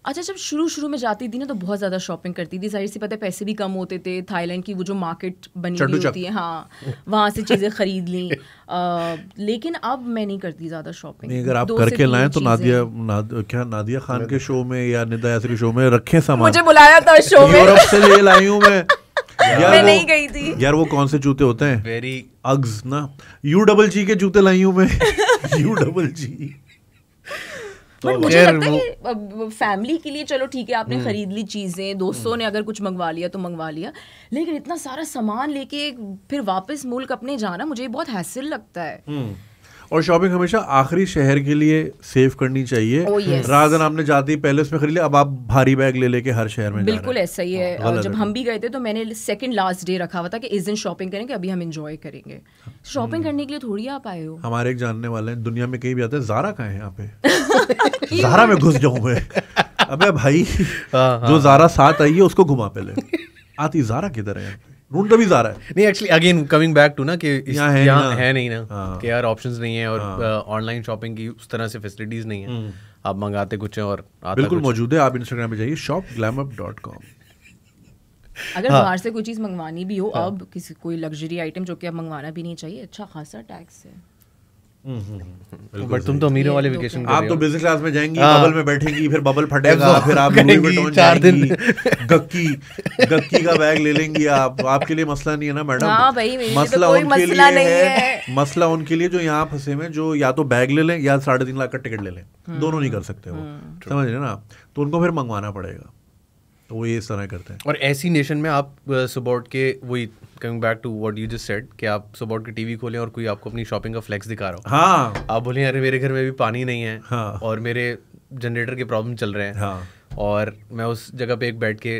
अच्छा, जब शुरू में जाती थी ना तो बहुत ज़्यादा शॉपिंग करती थी, सारी सी पता है पैसे भी कम होते थे, थाईलैंड की वो जो मार्केट बनी हुई होती है, हाँ, वहाँ से चीज़ें खरीद ली। लेकिन अब मैं नहीं करती ज़्यादा शॉपिंग। नहीं, अगर आप करके लाएं तो नादिया खान के शो में या निदा यासिर के शो में रखें सामान। मुझे बुलाया था शो में, यूरोप से ले लाई हूँ मैं। मैं नहीं गई थी यार। वो कौन से जूते होते हैं, वेरी अग्स ना, UGG के जूते लाई हूँ मैं। UGG। बट मुझे लगता है कि फैमिली के लिए चलो ठीक है, आपने खरीद ली चीजें, दोस्तों ने अगर कुछ मंगवा लिया तो मंगवा लिया, लेकिन इतना सारा सामान लेके फिर वापस मुल्क अपने जाना मुझे बहुत हैसल लगता है। और शॉपिंग हमेशा आखिरी शहर के लिए सेव करनी चाहिए। रात दिन आपने जाते ही पहले उसमें खरीद लिया, अब आप भारी बैग ले लेके हर शहर में बिल्कुल ऐसा ही है। जब हम भी गए थे तो मैंने सेकंड लास्ट डे रखा हुआ था कि इस दिन शॉपिंग करेंगे, अभी हम एंजॉय करेंगे। शॉपिंग करने के लिए थोड़ी आप आए हो। हमारे एक जानने वाले हैं, दुनिया में कहीं भी आते हैं, ज़ारा कहाँ है यहाँ पे। ज़ारा में घुस जाऊँ मैं। अबे भाई, जो ज़ारा साथ आई है उसको घुमा पहले। आती ज़ारा किधर है, ढूंढ भी ज़ारा है। नहीं, actually again coming back to ना कि यहाँ है नहीं ना, कि यार ऑप्शंस नहीं है, और ऑनलाइन शॉपिंग की उस तरह से फैसिलिटीज नहीं है। आप मंगाते कुछ है और आता बिल्कुल मौजूद है। आप इंस्टाग्राम पे जाइए shopglamup.com। अगर बाहर से कोई चीज़ मंगवानी भी हो, अब किसी कोई लग्जरी आइटम जो कि अब मंगवाना भी नहीं चाहिए, अच्छा खासा टैक्स है। बट तुम तो अमीरों वाले वेकेशन कर रहे हो। आप तो बिजनेस क्लास में जाएंगी, बबल में बैठेंगी, फिर बबल फटेगा, फिर आप लुई विटॉन 4 दिन गक्की का बैग ले लेंगी आप। आपके लिए मसला नहीं है ना मैडम। हाँ भाई, मसला उनके लिए है, मसला उनके लिए जो यहाँ फंसे हुए, जो या तो बैग ले लें या 3.5 लाख का टिकट ले लें, दोनों नहीं कर सकते वो, समझ रहे ना। तो उनको फिर मंगवाना पड़ेगा, तो वो ये इस तरह करते हैं। और ऐसी नेशन में आप सपोर्ट के वही coming back to what you just said कि आप सपोर्ट की टीवी खोलें और कोई आपको अपनी शॉपिंग का फ्लेक्स दिखा रहा हो। हाँ, आप बोलें अरे मेरे घर में भी पानी नहीं है, हाँ, और मेरे जनरेटर के प्रॉब्लम चल रहे हैं, हाँ, और मैं उस जगह पे एक बैठ के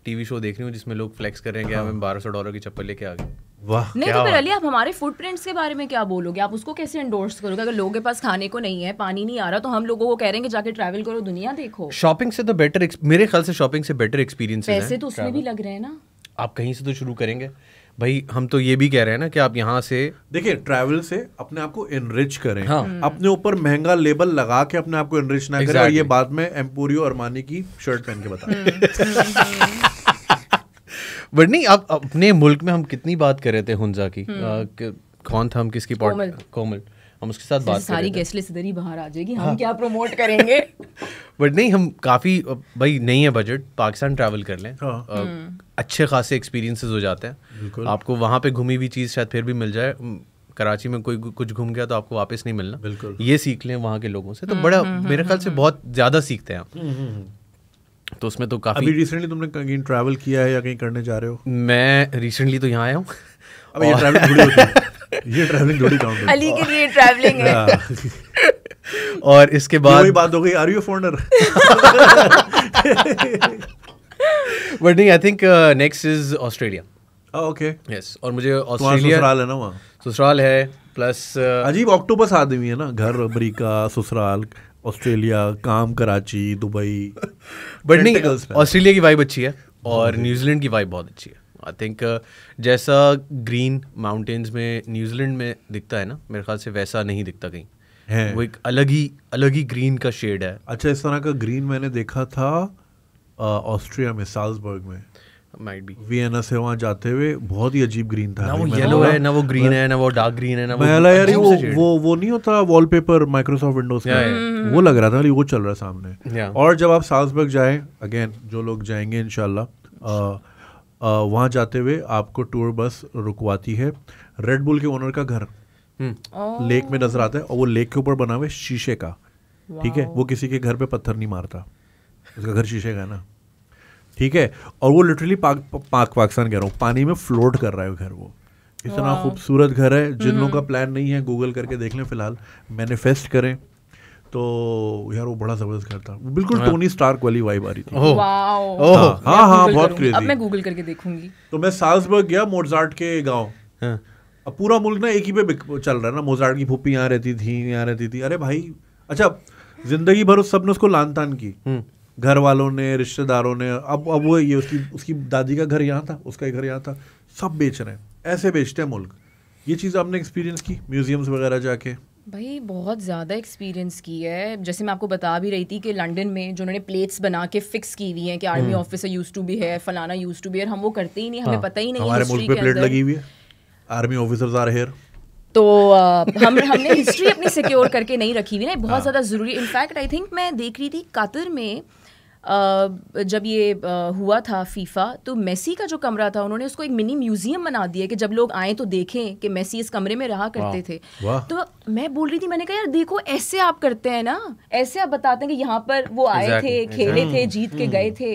टीवी शो देख रही हूँ जिसमें लोग फ्लेक्स कर रहे हैं कि मैं $1200 की चप्पल लेके आ गई। वाह, नहीं तो फिर अली, आप हमारे फुटप्रिंट्स के बारे में क्या बोलोगे? आप उसको कैसे एंडोर्स करोगे? अगर लोगों के पास खाने को नहीं है, पानी नहीं आ रहा, तो हम लोगों को कह रहे हैं कि जाके ट्रैवल करो, दुनिया देखो। शॉपिंग से तो बेटर, मेरे ख्याल से शॉपिंग से बेटर एक्सपीरियंस है। पैसे तो उसमें भी लग रहे हैं ना। आप कहीं से तो शुरू करेंगे भाई। हम तो ये भी कह रहे हैं ना कि आप यहाँ से देखिए, ट्रैवल से अपने आप को एनरिच करें। हाँ। अपने ऊपर महंगा लेबल लगा के अपने आप को एनरिच ना करें। और ये बात में एम्पोरियो अरमानी की शर्ट पहन के बता। बट नहीं, आप अपने मुल्क में हम कितनी बात कर रहे थे हुंजा की, कौन था, हम किसकी कोमल, हम उसके साथ बात सारी गेस्ट लिस्ट इधर ही बाहर आ जाएगी, हम क्या प्रमोट करेंगे। बट नहीं, हम काफ़ी भाई नहीं है बजट, पाकिस्तान ट्रैवल कर लें, अच्छे खासे एक्सपीरियंसेस हो जाते हैं। आपको वहाँ पे घूमी हुई चीज़ शायद फिर भी मिल जाए, कराची में कोई कुछ घूम गया तो आपको वापस नहीं मिलना। ये सीख लें वहाँ के लोगों से, तो बड़ा मेरे ख्याल से बहुत ज़्यादा सीखते हैं आप। तो उसमें तो काफी। अभी रिसेंटली तुमने कहीं ट्रैवल किया है या कहीं करने जा रहे हो? मैं रिसेंटली तो यहाँ आया हूँ। अब ये ट्रैवलिंग थोड़ी होती है, ये ट्रैवलिंग थोड़ी काउंट होती है। अली के लिए ट्रैवलिंग है। और इसके बाद वही बात हो गई, आर यू फॉरनर? बट नहीं, I think next is Australia. Okay, yes. और मुझे ऑस्ट्रेलिया ससुराल है ना, वहाँ ससुराल है, प्लस अजीब ऑक्टोपस आदमी है ना, घर अमेरिका, ससुराल ऑस्ट्रेलिया, काम कराची, दुबई। बट नहीं, ऑस्ट्रेलिया की वाइब अच्छी है और न्यूजीलैंड की वाइब बहुत अच्छी है। आई थिंक जैसा ग्रीन माउंटेन्स में न्यूजीलैंड में दिखता है ना, मेरे ख्याल से वैसा नहीं दिखता कहीं है। वो एक अलग ही ग्रीन का शेड है। अच्छा, इस तरह का ग्रीन मैंने देखा था ऑस्ट्रिया में, साल्जबर्ग में, माइट बी वियना से वहाँ जाते हुए, बहुत ही अजीब ग्रीन था। ना वो येलो है, ना वो ग्रीन है, ना वो डार्क ग्रीन है, ना वो यार वो नहीं होता वॉलपेपर माइक्रोसॉफ्ट विंडोज का, वो लग रहा था, वो चल रहा है सामने। और जब आप साल्जबर्ग जाएं, अगेन जो लोग जाएंगे इंशाल्लाह, वहाँ जाते हुए आपको टूर बस रुकवाती है। रेड बुल के ओनर का घर लेक में नजर आता है, और वो लेक के ऊपर बना हुआ है शीशे का, ठीक है। वो किसी के घर पे पत्थर नहीं मारता, उसका घर शीशे का है ना, ठीक है। और वो लिटरली पाकिस्तान कह रहा हूँ, पानी में फ्लोट कर रहा है घर। वो इतना खूबसूरत घर है। जिन लोगों का प्लान नहीं है, गूगल करके देख लें, फिलहाल मैनिफेस्ट करें। तो यार वो बड़ा जबरदस्त घर था, बिल्कुल टोनी स्टार्क वाली वाइब आ रही थी। हाँ, बहुत क्रेजी। अब मैं गूगल करके देखूंगी। तो मैं साल्जबर्ग गया, मोजार्ट के गाँव। अब पूरा मुल्क ना एक ही पे चल रहा है ना, मोजार्ट की फूफी यहाँ रहती थी, अरे भाई। अच्छा, जिंदगी भर उस सब ने उसको लान तान की, घर वालों ने, रिश्तेदारों ने। अब वो ये उसकी दादी का घर यहाँ था, उसका घर यहाँ था, सब बेच रहे हैं। ऐसे बेचते हैं मुल्क। ये चीज़ आपने एक्सपीरियंस की म्यूजियम्स वगैरह जाके? भाई बहुत ज़्यादा एक्सपीरियंस की है। जैसे मैं आपको बता भी रही थी कि लंदन में जो उन्होंने प्लेट्स बना के फिक्स की हुई हैं कि army officer used to be है, फलाना यूज्ड टू बी है, हम वो करते ही नहीं, हमें पता ही नहीं हमारे मुल्क पे प्लेट लगी हुई है, आर्मी ऑफिसर्स आर हियर। तो हमने हिस्ट्री अपनी सिक्योर करके नहीं रखी हुई ना, बहुत ज़्यादा ज़रूरी। इनफैक्ट आई थिंक मैं देख रही थी कतर में जब ये हुआ था फीफा, तो मेसी का जो कमरा था उन्होंने उसको एक मिनी म्यूजियम बना दिया कि जब लोग आए तो देखें कि मेसी इस कमरे में रहा करते थे। तो मैं बोल रही थी, मैंने कहा यार देखो ऐसे आप करते हैं ना, ऐसे आप बताते हैं कि यहाँ पर वो आए थे, खेले थे, जीत के गए थे।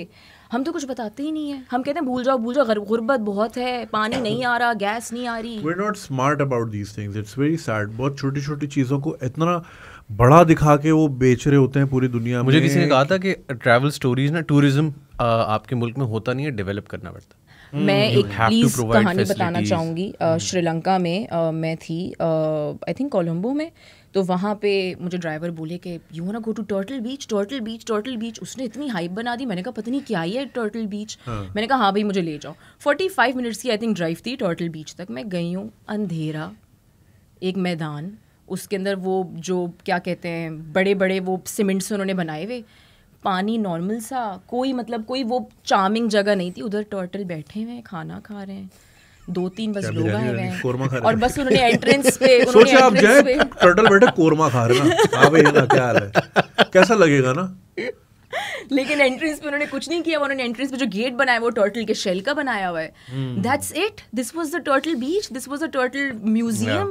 हम तो कुछ बताते ही नहीं है, हम कहते हैं भूल जाओ, गुर्बत बहुत है, पानी नहीं आ रहा, गैस नहीं आ रही। We're not smart about these things. It's very sad. बहुत छोटी छोटी चीज़ों को इतना बड़ा दिखा के वो बेच रहे होते हैं पूरी दुनिया में। मुझे किसी ने कहा था कि ट्रैवल स्टोरीज ना, टूरिज्म आपके मुल्क में होता नहीं है, डेवलप करना पड़ता है। मैं एक प्लीज कहानी बताना चाहूँगी। श्रीलंका में मैं थी, आई थिंक कोलंबो में। तो वहाँ पे मुझे ड्राइवर बोले कि you want to go to Turtle Beach, Turtle Beach, Turtle Beach. उसने इतनी हाइप बना दी, मैंने कहा पता नहीं क्या ही है टर्टल बीच। मैंने कहा हाँ भाई मुझे ले जाओ। 45 मिनट्स की आई थिंक ड्राइव थी टर्टल बीच तक। मैं गई हूँ, अंधेरा, एक मैदान, उसके अंदर वो जो क्या कहते हैं बड़े बड़े वो सीमेंट से उन्होंने बनाए हुए, पानी नॉर्मल सा, कोई मतलब कोई वो चार्मिंग जगह नहीं थी। उधर टर्टल बैठे हुए हैं, खाना खा रहे हैं, 2-3 बस लोग आए हुए हैं और बस उन्होंने एंट्रेंस पे सोचे आप जाए टर्टल बैठे कोरमा खा रहे ना, हाँ भाई ना क्या हाल है, कैसा लगेगा ना। लेकिन एंट्रेंस पे उन्होंने कुछ नहीं किया, उन्होंने एंट्रेंस पे जो गेट बनाया वो टर्टल के शेल का बनाया हुआ है। That's it, this was the turtle beach, this was the turtle museum.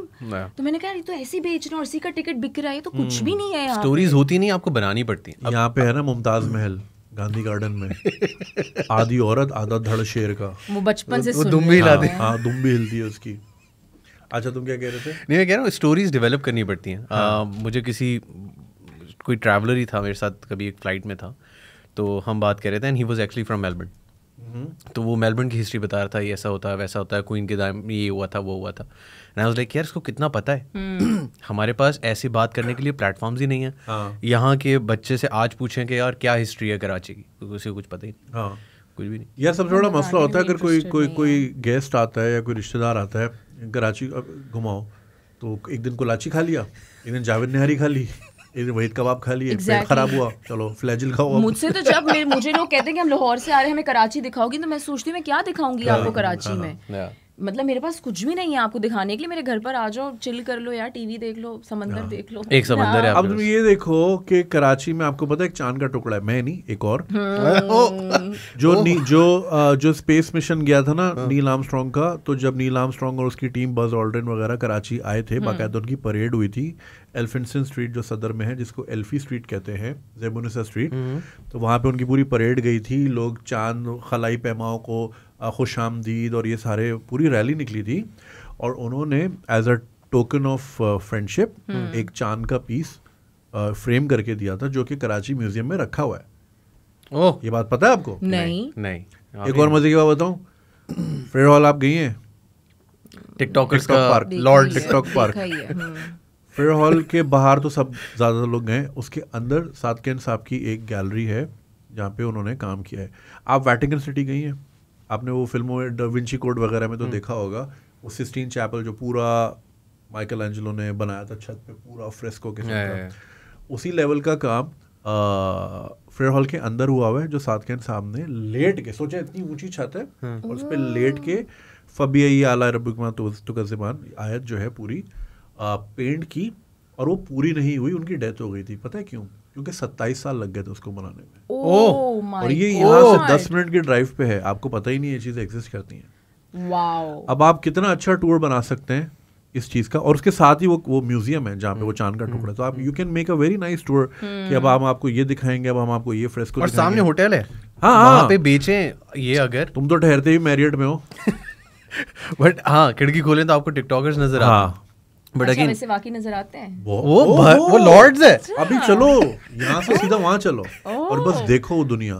तो मैंने कहा ये तो ऐसे बेच रहे हैं और इसी का टिकट बिक रहा है, तो कुछ भी नहीं है। स्टोरीज होती नहीं, आपको बनानी पड़ती है। यहाँ पे है ना मुमताज महल गांधी गार्डन में, आधी औरत आधा धड़ शेर का, वो बचपन से वो दुम भी हिला दे। हाँ दुम भी हिलती है उसकी। अच्छा तुम क्या कह रहे थे? नहीं मैं कह रहा हूँ स्टोरीज डेवलप करनी पड़ती हैं। मुझे कोई ट्रैवलर ही था मेरे साथ, कभी एक फ्लाइट में था, तो हम बात कर रहे थे and he was actually from Melbourne. तो वो मेलबर्न की हिस्ट्री बता रहा था, ये ऐसा होता है वैसा होता है, क्वीन के टाइम ये हुआ था वो हुआ था। एंड आई वाज लाइक यार इसको कितना पता है। हमारे पास ऐसी बात करने के लिए प्लेटफॉर्म्स ही नहीं है। यहाँ के बच्चे से आज पूछें कि यार क्या हिस्ट्री है कराची की, तो उसे कुछ पता ही नहीं, कुछ भी नहीं। यार सबसे बड़ा मसला होता है अगर कोई गेस्ट आता है या कोई रिश्तेदार आता है कराची घुमाओ, तो एक दिन कोलाची खा लिया, एक दिन जावेद निहारी खा ली, एक दिन वहीद कबाब खा लिए, पेट खराब हुआ, चलो फ्लैजिल खाओ। मुझसे तो जब मुझे लोग कहते हैं कि हम लाहौर से आ रहे हैं, हमें कराची दिखाओगी, तो मैं सोचती हूँ मैं क्या दिखाऊंगी आपको कराची में। मतलब मेरे पास कुछ भी नहीं है आपको दिखाने के लिए। मेरे घर पर आ जाओ, चिल कर लो यार, टीवी देख लो, समंदर देख लो। एक समंदर है। अब तुम ये देखो कि कराची में आपको पता है एक चांद का टुकड़ा है, मैं नहीं एक और जो स्पेस मिशन गया था ना नील आर्मस्ट्रॉन्ग का, तो जब नील आर्मस्ट्रॉन्ग और उसकी टीम बज ऑल्ड्रिन वगैरह कराची आए थे, बाकायदा उनकी परेड हुई थी एल्फिंसन स्ट्रीट जो सदर में है, जिसको एल्फी स्ट्रीट कहते हैं, ज़ेबुनिसा स्ट्रीट। तो वहाँ पे उनकी पूरी परेड गई थी, लोग चांद खलाई पैमाओं को खुश आमदीद और ये सारे पूरी रैली निकली थी, और उन्होंने as a token of friendship एक चांद का पीस फ्रेम करके दिया था, जो कि कराची म्यूजियम में रखा हुआ है। ओह ये बात पता है आपको? नहीं। एक और मजे की बात बताऊं, फ्रेड हॉल आप गई हैं? टिकटॉकर्स का park, lord TikTok park. Fred Hall के बाहर तो सब ज़्यादा लोग गए, उसके अंदर सादकेन साहब की एक गैलरी है जहाँ पे उन्होंने काम किया है। आप वेटिकन सिटी गई हैं? आपने वो फिल्मों में दा विंची कोड वगैरह में तो देखा होगा, वो सिस्टीन चैपल जो पूरा माइकल एंजेलो ने बनाया था छत पे पूरा फ्रेस्को के साथ, उसी लेवल का काम फ्रेड हॉल के अंदर हुआ है, जो सादकेन साहब ने लेट के, सोचा इतनी ऊंची छत है और उस पर लेट के फबियाई आला रब्बिकुमा तुकज़्ज़िबान आयत जो है पूरी पेंट की, और वो पूरी नहीं हुई, उनकी डेथ हो गई थी। पता है क्यों? क्योंकि 27 साल लग गए थे उसको बनाने में। और ये यहाँ से 10 मिनट की ड्राइव पे है, आपको पता ही नहीं ये चीज़ें एग्जिस्ट करती हैं। वाओ। अब आप कितना अच्छा टूर बना सकते हैं इस चीज़ का, और उसके साथ ही वो म्यूजियम है जहाँ पे वो चांद का टुकड़ा, तो आप you can make a very nice tour कि अब हम आपको ये दिखाएंगे, अब हम आपको ये फ्रेस्को और सामने होटल है, हाँ वहाँ पे बेचें ये। अगर तुम तो ठहरते ही मैरियट में हो बट हाँ खिड़की खोलें तो आपको टिकटॉकर्स नजर आते हैं। बट अगेन वैसे वाकई नजर आते हैं वो लॉर्ड्स है। अभी चलो यहाँ से सीधा वहाँ चलो और बस देखो दुनिया।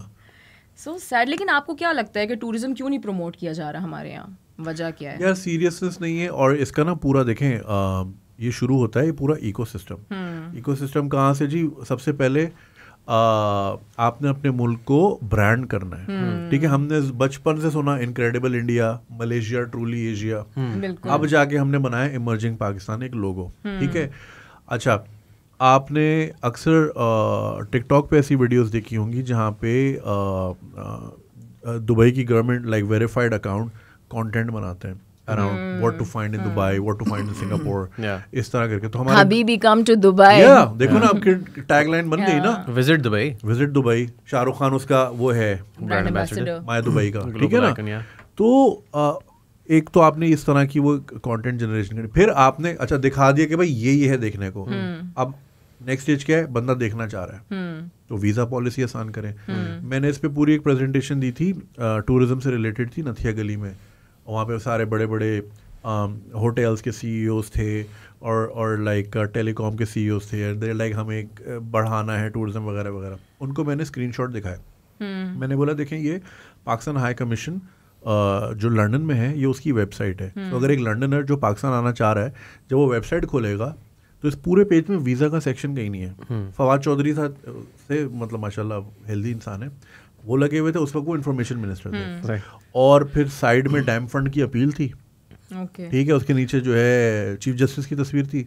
So sad. लेकिन आपको क्या लगता है कि टूरिज्म क्यों नहीं प्रमोट किया जा रहा हमारे यहाँ? वजह क्या है? यार सीरियसनेस नहीं है, और इसका ना पूरा देखें ये शुरू होता है ये पूरा इकोसिस्टम। इकोसिस्टम कहाँ से जी? सबसे पहले आपने अपने मुल्क को ब्रांड करना है, ठीक है। हमने बचपन से सुना incredible India, Malaysia truly Asia, अब जाके हमने बनाया इमर्जिंग पाकिस्तान एक लोगो, ठीक है। अच्छा, आपने अक्सर टिकटॉक पे ऐसी वीडियोस देखी होंगी जहाँ पे दुबई की government like verified account content बनाते हैं around what to find in Dubai, what to find in Singapore, इस तरह करके। तो हमारे हबीबी कम टू दुबई, देखो ना आपकी टैगलाइन बन गई ना, visit Dubai, visit Dubai. Shahrukh Khan उसका वो है ब्रांड एम्बेसडर माया दुबई का, ठीक है ना। तो एक तो आपने इस तरह की वो कंटेंट जनरेशन करी, फिर आपने अच्छा दिखा दिया कि भाई ये है देखने को। अब नेक्स्ट स्टेज क्या है, बंदा देखना चाह रहा है तो वीज़ा पॉलिसी आसान करें। मैंने इस पे पूरी एक प्रेजेंटेशन दी थी, टूरिज्म से रिलेटेड थी, नथिया गली में। वहाँ पे सारे बड़े बड़े होटल्स के सीईओज थे और लाइक टेलीकॉम के सीईओज थे, दे लाइक हमें बढ़ाना है टूरिज्म वगैरह वगैरह। उनको मैंने स्क्रीनशॉट दिखाया। मैंने बोला देखें ये पाकिस्तान हाई कमीशन जो लंदन में है, ये उसकी वेबसाइट है। तो अगर एक लंदनर जो पाकिस्तान आना चाह रहा है, जब वो वेबसाइट खोलेगा तो इस पूरे पेज में वीज़ा का सेक्शन कहीं नहीं है। फवाद चौधरी साहब से मतलब माशाल्लाह हेल्दी इंसान है, वो लगे हुए थे उस वक्त, वो इन्फॉर्मेशन मिनिस्टर थे। और फिर साइड में डैम फंड की अपील थी, ठीक है, उसके नीचे जो है चीफ जस्टिस की तस्वीर थी।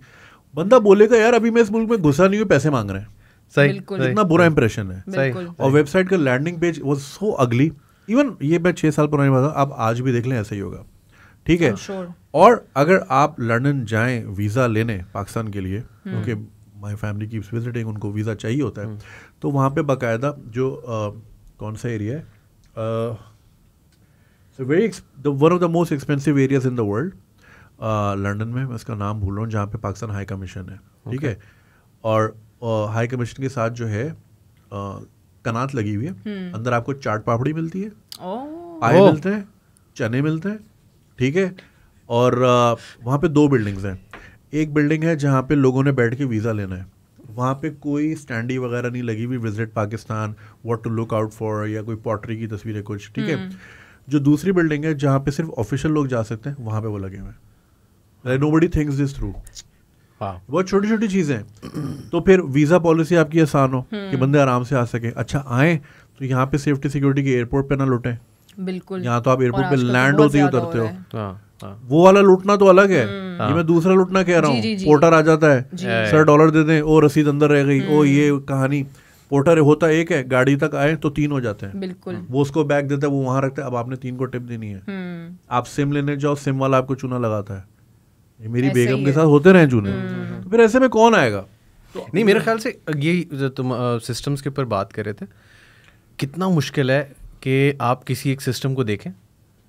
बंदा बोलेगा यार अभी मैं इस मुल्क में घुसा नहीं हूँ, पैसे मांग रहे हैं। सही, इतना बुरा इंप्रेशन है। और वेबसाइट का लैंडिंग पेज वाज सो अगली। इवन ये मैं 6 साल पुरानी बात है, आप आज भी देख लें ऐसा ही होगा, ठीक है। और अगर आप लंदन जाएं वीज़ा लेने पाकिस्तान के लिए, क्योंकि माय फैमिली कीप्स विजिटिंग, उनको वीज़ा चाहिए होता है, तो वहाँ पे बाकायदा जो कौन सा एरिया है, one of the most expensive areas in the world London में, मैं उसका नाम भूल रहा हूँ, जहाँ पे पाकिस्तान हाई कमीशन है, ठीक है। और हाई कमीशन के साथ जो है कनात लगी हुई है, अंदर आपको चाट पापड़ी मिलती है, पाए मिलते हैं, चने मिलते हैं, ठीक है। और वहाँ पे 2 बिल्डिंग्स हैं। एक बिल्डिंग है जहाँ पे लोगों ने बैठ के वीज़ा लेना है, वहाँ पे कोई स्टैंडी वगैरह नहीं लगी हुई, visit Pakistan, what to look out for, या कोई पॉटरी की तस्वीर है कुछ, ठीक है। जो दूसरी बिल्डिंग है जहाँ पे सिर्फ ऑफिशियल लोग जा सकते हैं, वहाँ पे वो लगे हुए हैं। Nobody thinks this through. बहुत छोटी छोटी चीज़ें हैं। तो फिर वीज़ा पॉलिसी आपकी आसान हो कि बंदे आराम से आ सके। अच्छा आए तो यहाँ पे सेफ्टी सिक्योरिटी के एयरपोर्ट पे ना लुटें, बिल्कुल। यहाँ तो आप एयरपोर्ट पे लैंड होते ही उतरते हो, वो वाला लूटना तो अलग है। ये मैं दूसरा लूटना कह रहा हूँ। पोर्टर आ जाता है, सर $1 दे दें, ओ रसीद अंदर रह गई, ओ ये कहानी। पोर्टर होता एक है, गाड़ी तक आए तो 3 हो जाते हैं, बिल्कुल। वो उसको बैग देता है, वो वहां रखता है, अब आपने 3 को टिप देनी है। आप सिम लेने जाओ, सिम वाला आपको चूना लगाता है। ये मेरी बेगम के साथ होते रहे चूने। तो फिर ऐसे में कौन आएगा? तो नहीं, मेरे ख्याल से ये जो तुम सिस्टम्स के ऊपर बात कर रहे थे, कितना मुश्किल है कि आप किसी एक सिस्टम को देखें,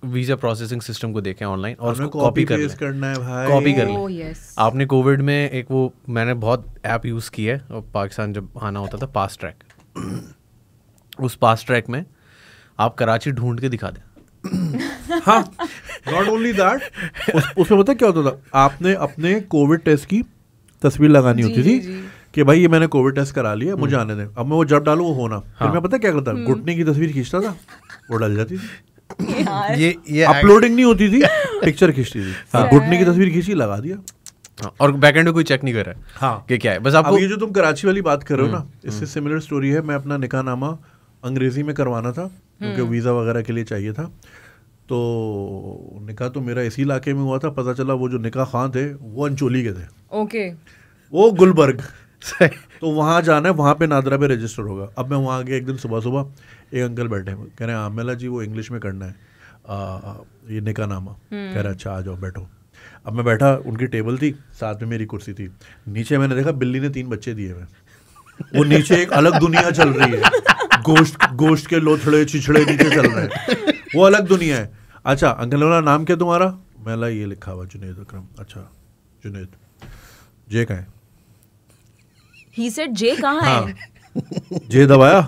वीज़ा प्रोसेसिंग सिस्टम को देखें ऑनलाइन, और उसको कॉपी करना है भाई, कॉपी कर लें। आपने कोविड में एक वो, मैंने बहुत ऐप यूज़ की है, और पाकिस्तान जब आना होता था, फास्ट ट्रैक। उस फास्ट ट्रैक में आप कराची ढूंढ के दिखा दें। हाँ, नॉट ओनली दैट, उसमें पता क्या होता था, आपने अपने कोविड टेस्ट की तस्वीर लगानी होती थी कि भाई ये मैंने कोविड टेस्ट करा लिया, मुझे आने दें। अब मैं वो जब डालू वो होना, फिर मैं पता क्या करता, घुटने की तस्वीर खींचता था, वो डल जाती थी। ये अपलोडिंग नहीं होती थी, पिक्चर खींचती थी, घुटने की तस्वीर खींची, लगा दिया, और बैकएंड में कोई चेक नहीं कर रहा है। हाँ, कि क्या है, बस आपको। ये जो तुम कराची वाली बात कर रहे हो ना, इससे सिमिलर स्टोरी है। मैं अपना निकाह नामा अंग्रेजी में करवाना था, क्योंकि वीज़ा वगैरह के लिए चाहिए था। तो निकाह तो मेरा इसी इलाके में हुआ था। पता चला वो जो निकाह खान थे वो अंचोली के थे, ओके, वो गुलबर्ग। तो वहाँ जाना है, वहाँ पे नादरा पे रजिस्टर होगा। अब मैं वहाँ गया एक दिन सुबह सुबह, एक अंकल बैठे हैं, कह रहे हैं आमेला जी वो इंग्लिश में करना है ये निकाह नामा। कह रहे अच्छा आ जाओ बैठो। अब मैं बैठा, उनकी टेबल थी, साथ में मेरी कुर्सी थी। नीचे मैंने देखा बिल्ली ने 3 बच्चे दिए हुए, वो नीचे एक अलग दुनिया चल रही है, गोश्त के लोथड़े छिछड़े नीचे चल रहे हैं, वो अलग दुनिया है। अच्छा अंकल बोला नाम क्या तुम्हारा? मैं ये लिखा हुआ जुनैद अकरम। अच्छा जुनैद, जे कहाँ है? He said जे कहाँ है? जे दबाया,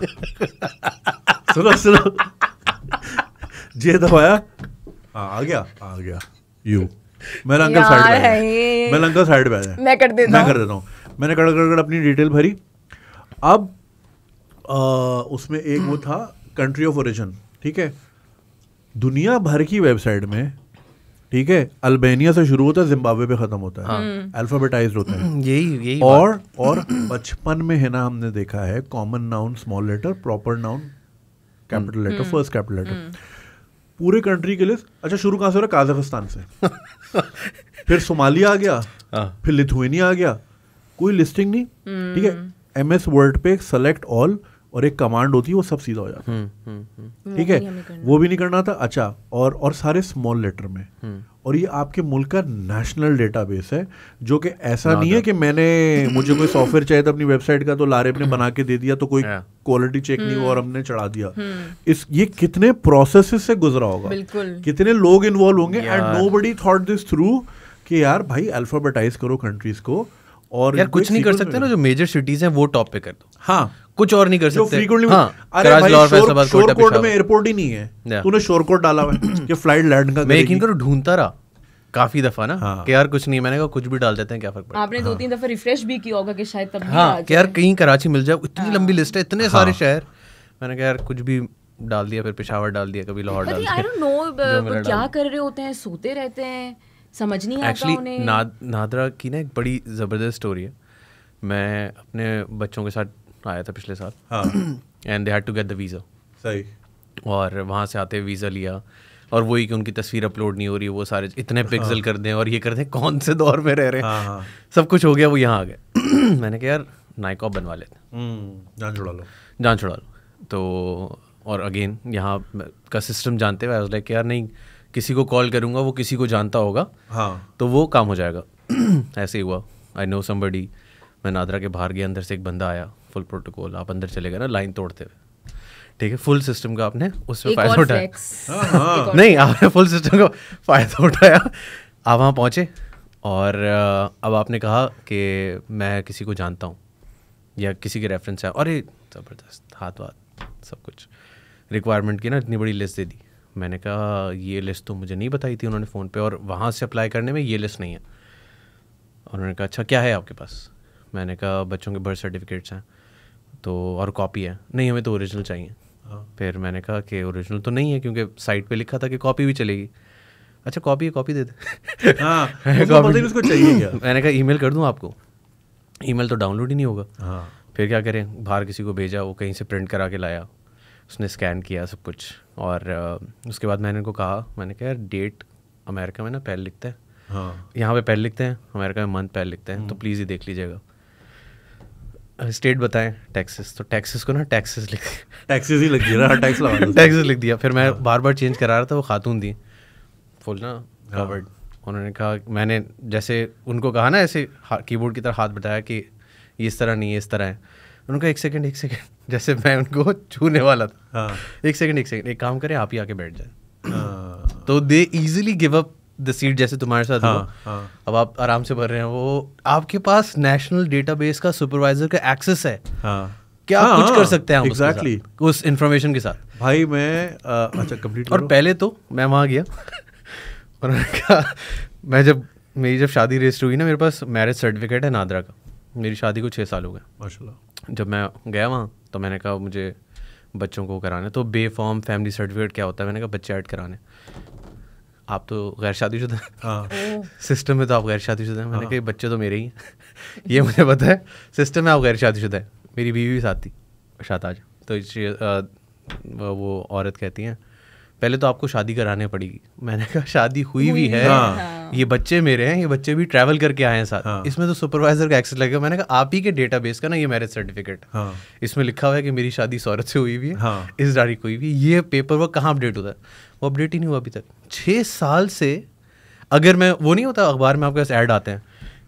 सुनो जे दबाया, आ गया यू। मेरा अंकल साइड पे, मेरा अंकल साइड पे आ जाए, मैं कर देता हूँ। मैंने कड़ अपनी डिटेल भरी। अब उसमें एक वो था कंट्री ऑफ ओरिजिन, ठीक है। दुनिया भर की वेबसाइट में, ठीक है, अल्बानिया से शुरू होता है, जिम्बाब्वे पे खत्म होता है, अल्फाबेटाइज्ड होता है, यही और बचपन में है ना, हमने देखा है common noun small letter, proper noun capital letter, first capital letter, पूरे कंट्री के लिए। अच्छा शुरू कहाँ से हो रहा है? काजाकिस्तान से, फिर सोमालिया आ गया, फिर लिथुआनिया आ गया, कोई लिस्टिंग नहीं, ठीक है। MS वर्ड पे सेलेक्ट ऑल और एक कमांड होती है, वो सब सीधा हो जाता है, ठीक है। वो भी नहीं करना था। अच्छा, और सारे स्मॉल लेटर में, और ये आपके मुल्क का नेशनल डेटाबेस है, जो कि ऐसा नहीं है कि मुझे कोई सॉफ्टवेयर चाहिए था अपनी वेबसाइट का तो लारेब ने बना के दे दिया तो कोई क्वालिटी चेक नहीं हुआ और हमने चढ़ा दिया। ये कितने प्रोसेसेस से गुजरा होगा, कितने लोग इन्वॉल्व होंगे, and nobody thought this through कि यार भाई अल्फाबेटाइज करो कंट्रीज को। और यार कुछ नहीं कर सकते ना, जो मेजर सिटीज हैं वो टॉप पे कर दो। हाँ, कुछ और नहीं कर सकते। अरे भाई शोर कोड में एयरपोर्ट ही नहीं है, तूने शोर कोड डाला हुआ है कि फ्लाइट लैंड का। मैं यकीन करो ढूंढता रहा काफी दफा ना कि यार कुछ नहीं, मैंने कहा कुछ भी डाल देते हैं, क्या फर्क पड़ता है। आपने 2-3 दफा रिफ्रेश भी किया होगा कि शायद तब हाँ कि यार कहीं कराची मिल जाए, इतनी लंबी लिस्ट है, इतने सारे शहर। मैंने कहा यार कुछ भी डाल दिया, फिर पेशावर डाल दिया, कभी लाहौर डाल दिया। आई डोंट नो क्या कर रहे होते हैं, सोते रहते हैं, समझ नहीं आता उन्हें। एक्चुअली नादरा की ना एक बड़ी ज़बरदस्त स्टोरी है। मैं अपने बच्चों के साथ आया था पिछले साल, and they had to get the visa. सही। और वहाँ से आते वीज़ा लिया, और वही कि उनकी तस्वीर अपलोड नहीं हो रही, वो सारे इतने पिक्सल कर दें और ये कर दें, कौन से दौर में रह रहे हैं। सब कुछ हो गया, वो यहाँ आ गए। मैंने कहा यार नाइकॉप बनवा लेते, जान छुड़ा लो। तो और अगेन यहाँ का सिस्टम जानते हुए लाइक यार नहीं, किसी को कॉल करूँगा वो किसी को जानता होगा, तो वो काम हो जाएगा। ऐसे ही हुआ। I know somebody. मैं नादरा के बाहर गया, अंदर से एक बंदा आया, फुल प्रोटोकॉल। आप अंदर चले गए ना लाइन तोड़ते हुए, ठीक है, फुल सिस्टम का आपने उसमें फायदा उठाया। नहीं, आपने फुल सिस्टम का फायदा उठाया। आप वहाँ पहुँचे और अब आपने कहा कि मैं किसी को जानता हूँ या किसी के रेफरेंस है। अरे ज़बरदस्त, हाथ सब कुछ रिक्वायरमेंट की ना इतनी बड़ी लिस्ट दे दी। मैंने कहा ये लिस्ट तो मुझे नहीं बताई थी उन्होंने फ़ोन पे, और वहाँ से अप्लाई करने में ये लिस्ट नहीं है। उन्होंने कहा अच्छा क्या है आपके पास? मैंने कहा बच्चों के बर्थ सर्टिफिकेट्स हैं तो, और कॉपी है। नहीं, हमें तो ओरिजिनल चाहिए। फिर मैंने कहा कि ओरिजिनल तो नहीं है क्योंकि साइट पे लिखा था कि कॉपी भी चलेगी। अच्छा कॉपी है, कॉपी दे दे। उसको चाहिए क्या? मैंने कहा ईमेल कर दूं आपको? ईमेल तो डाउनलोड ही नहीं होगा। फिर क्या करें, बाहर किसी को भेजा, वो कहीं से प्रिंट करा के लाया, उसने स्कैन किया सब कुछ। और उसके बाद मैंने उनको कहा, मैंने कहा यार डेट अमेरिका में ना पहले लिखते हैं, यहाँ पे पहले लिखते हैं, अमेरिका में मंथ पहले लिखते हैं, तो प्लीज़ ही देख लीजिएगा। स्टेट बताएं टेक्सास, तो टेक्सास को ना टैक्सेस ही लग गया, टैक्स लगा दो, टैक्सेस लिख दिया। फिर मैं बार बार चेंज करा रहा था, वो खातून थी फुल ना कवर्ड। उन्होंने कहा, मैंने जैसे उनको कहा ना ऐसे कीबोर्ड की तरह हाथ बताया कि ये इस तरह नहीं है, इस तरह है। उन्होंने कहा एक सेकंड, जैसे मैं उनको छूने वाला था। एक सेकंड, एक काम करें, आप ही आके बैठ जाए। तो they easily give up the seat, जैसे तुम्हारे साथ हुआ। अब आप आराम से भर रहे हैं, वो आपके पास नेशनल डेटाबेस का सुपरवाइजर का एक्सेस है। क्या कुछ कर सकते हैं एग्जैक्टली उस इंफॉर्मेशन के साथ। भाई मैं अच्छा कंप्लीट। और पहले तो मैं वहाँ गया और मेरी जब शादी रजिस्टर हुई ना, मेरे पास मैरिज सर्टिफिकेट है नादरा का। मेरी शादी को 6 साल हो गए माशाल्लाह। जब मैं गया वहाँ तो मैंने कहा मुझे बच्चों को कराने, तो बे फॉर्म फैमिली सर्टिफिकेट क्या होता है, मैंने कहा बच्चे ऐड कराने। आप तो गैर शादीशुदा हैं, सिस्टम में तो आप गैर शादीशुदा हैं। मैंने कहा बच्चे तो मेरे ही हैं। ये मुझे पता है, सिस्टम में आप गैर शादीशुदा है। मेरी बीवी भी साथ थी, साथ आज। तो वो औरत कहती हैं पहले तो आपको शादी कराने पड़ेगी। मैंने कहा शादी हुई भी है, ये बच्चे मेरे हैं, ये बच्चे भी ट्रैवल करके आए हैं साथ। इसमें तो सुपरवाइजर का एक्सेस लगेगा। मैंने कहा आप ही के डेटाबेस का ना ये मैरिज सर्टिफिकेट, इसमें लिखा हुआ है कि मेरी शादी इस औरत से हुई भी है, इस तारीख को हुई भी। ये पेपर वर्क कहाँ अपडेट होता है? वो अपडेट ही नहीं हुआ अभी तक 6 साल से। अगर मैं वो नहीं होता अखबार में आपके पास ऐड आते हैं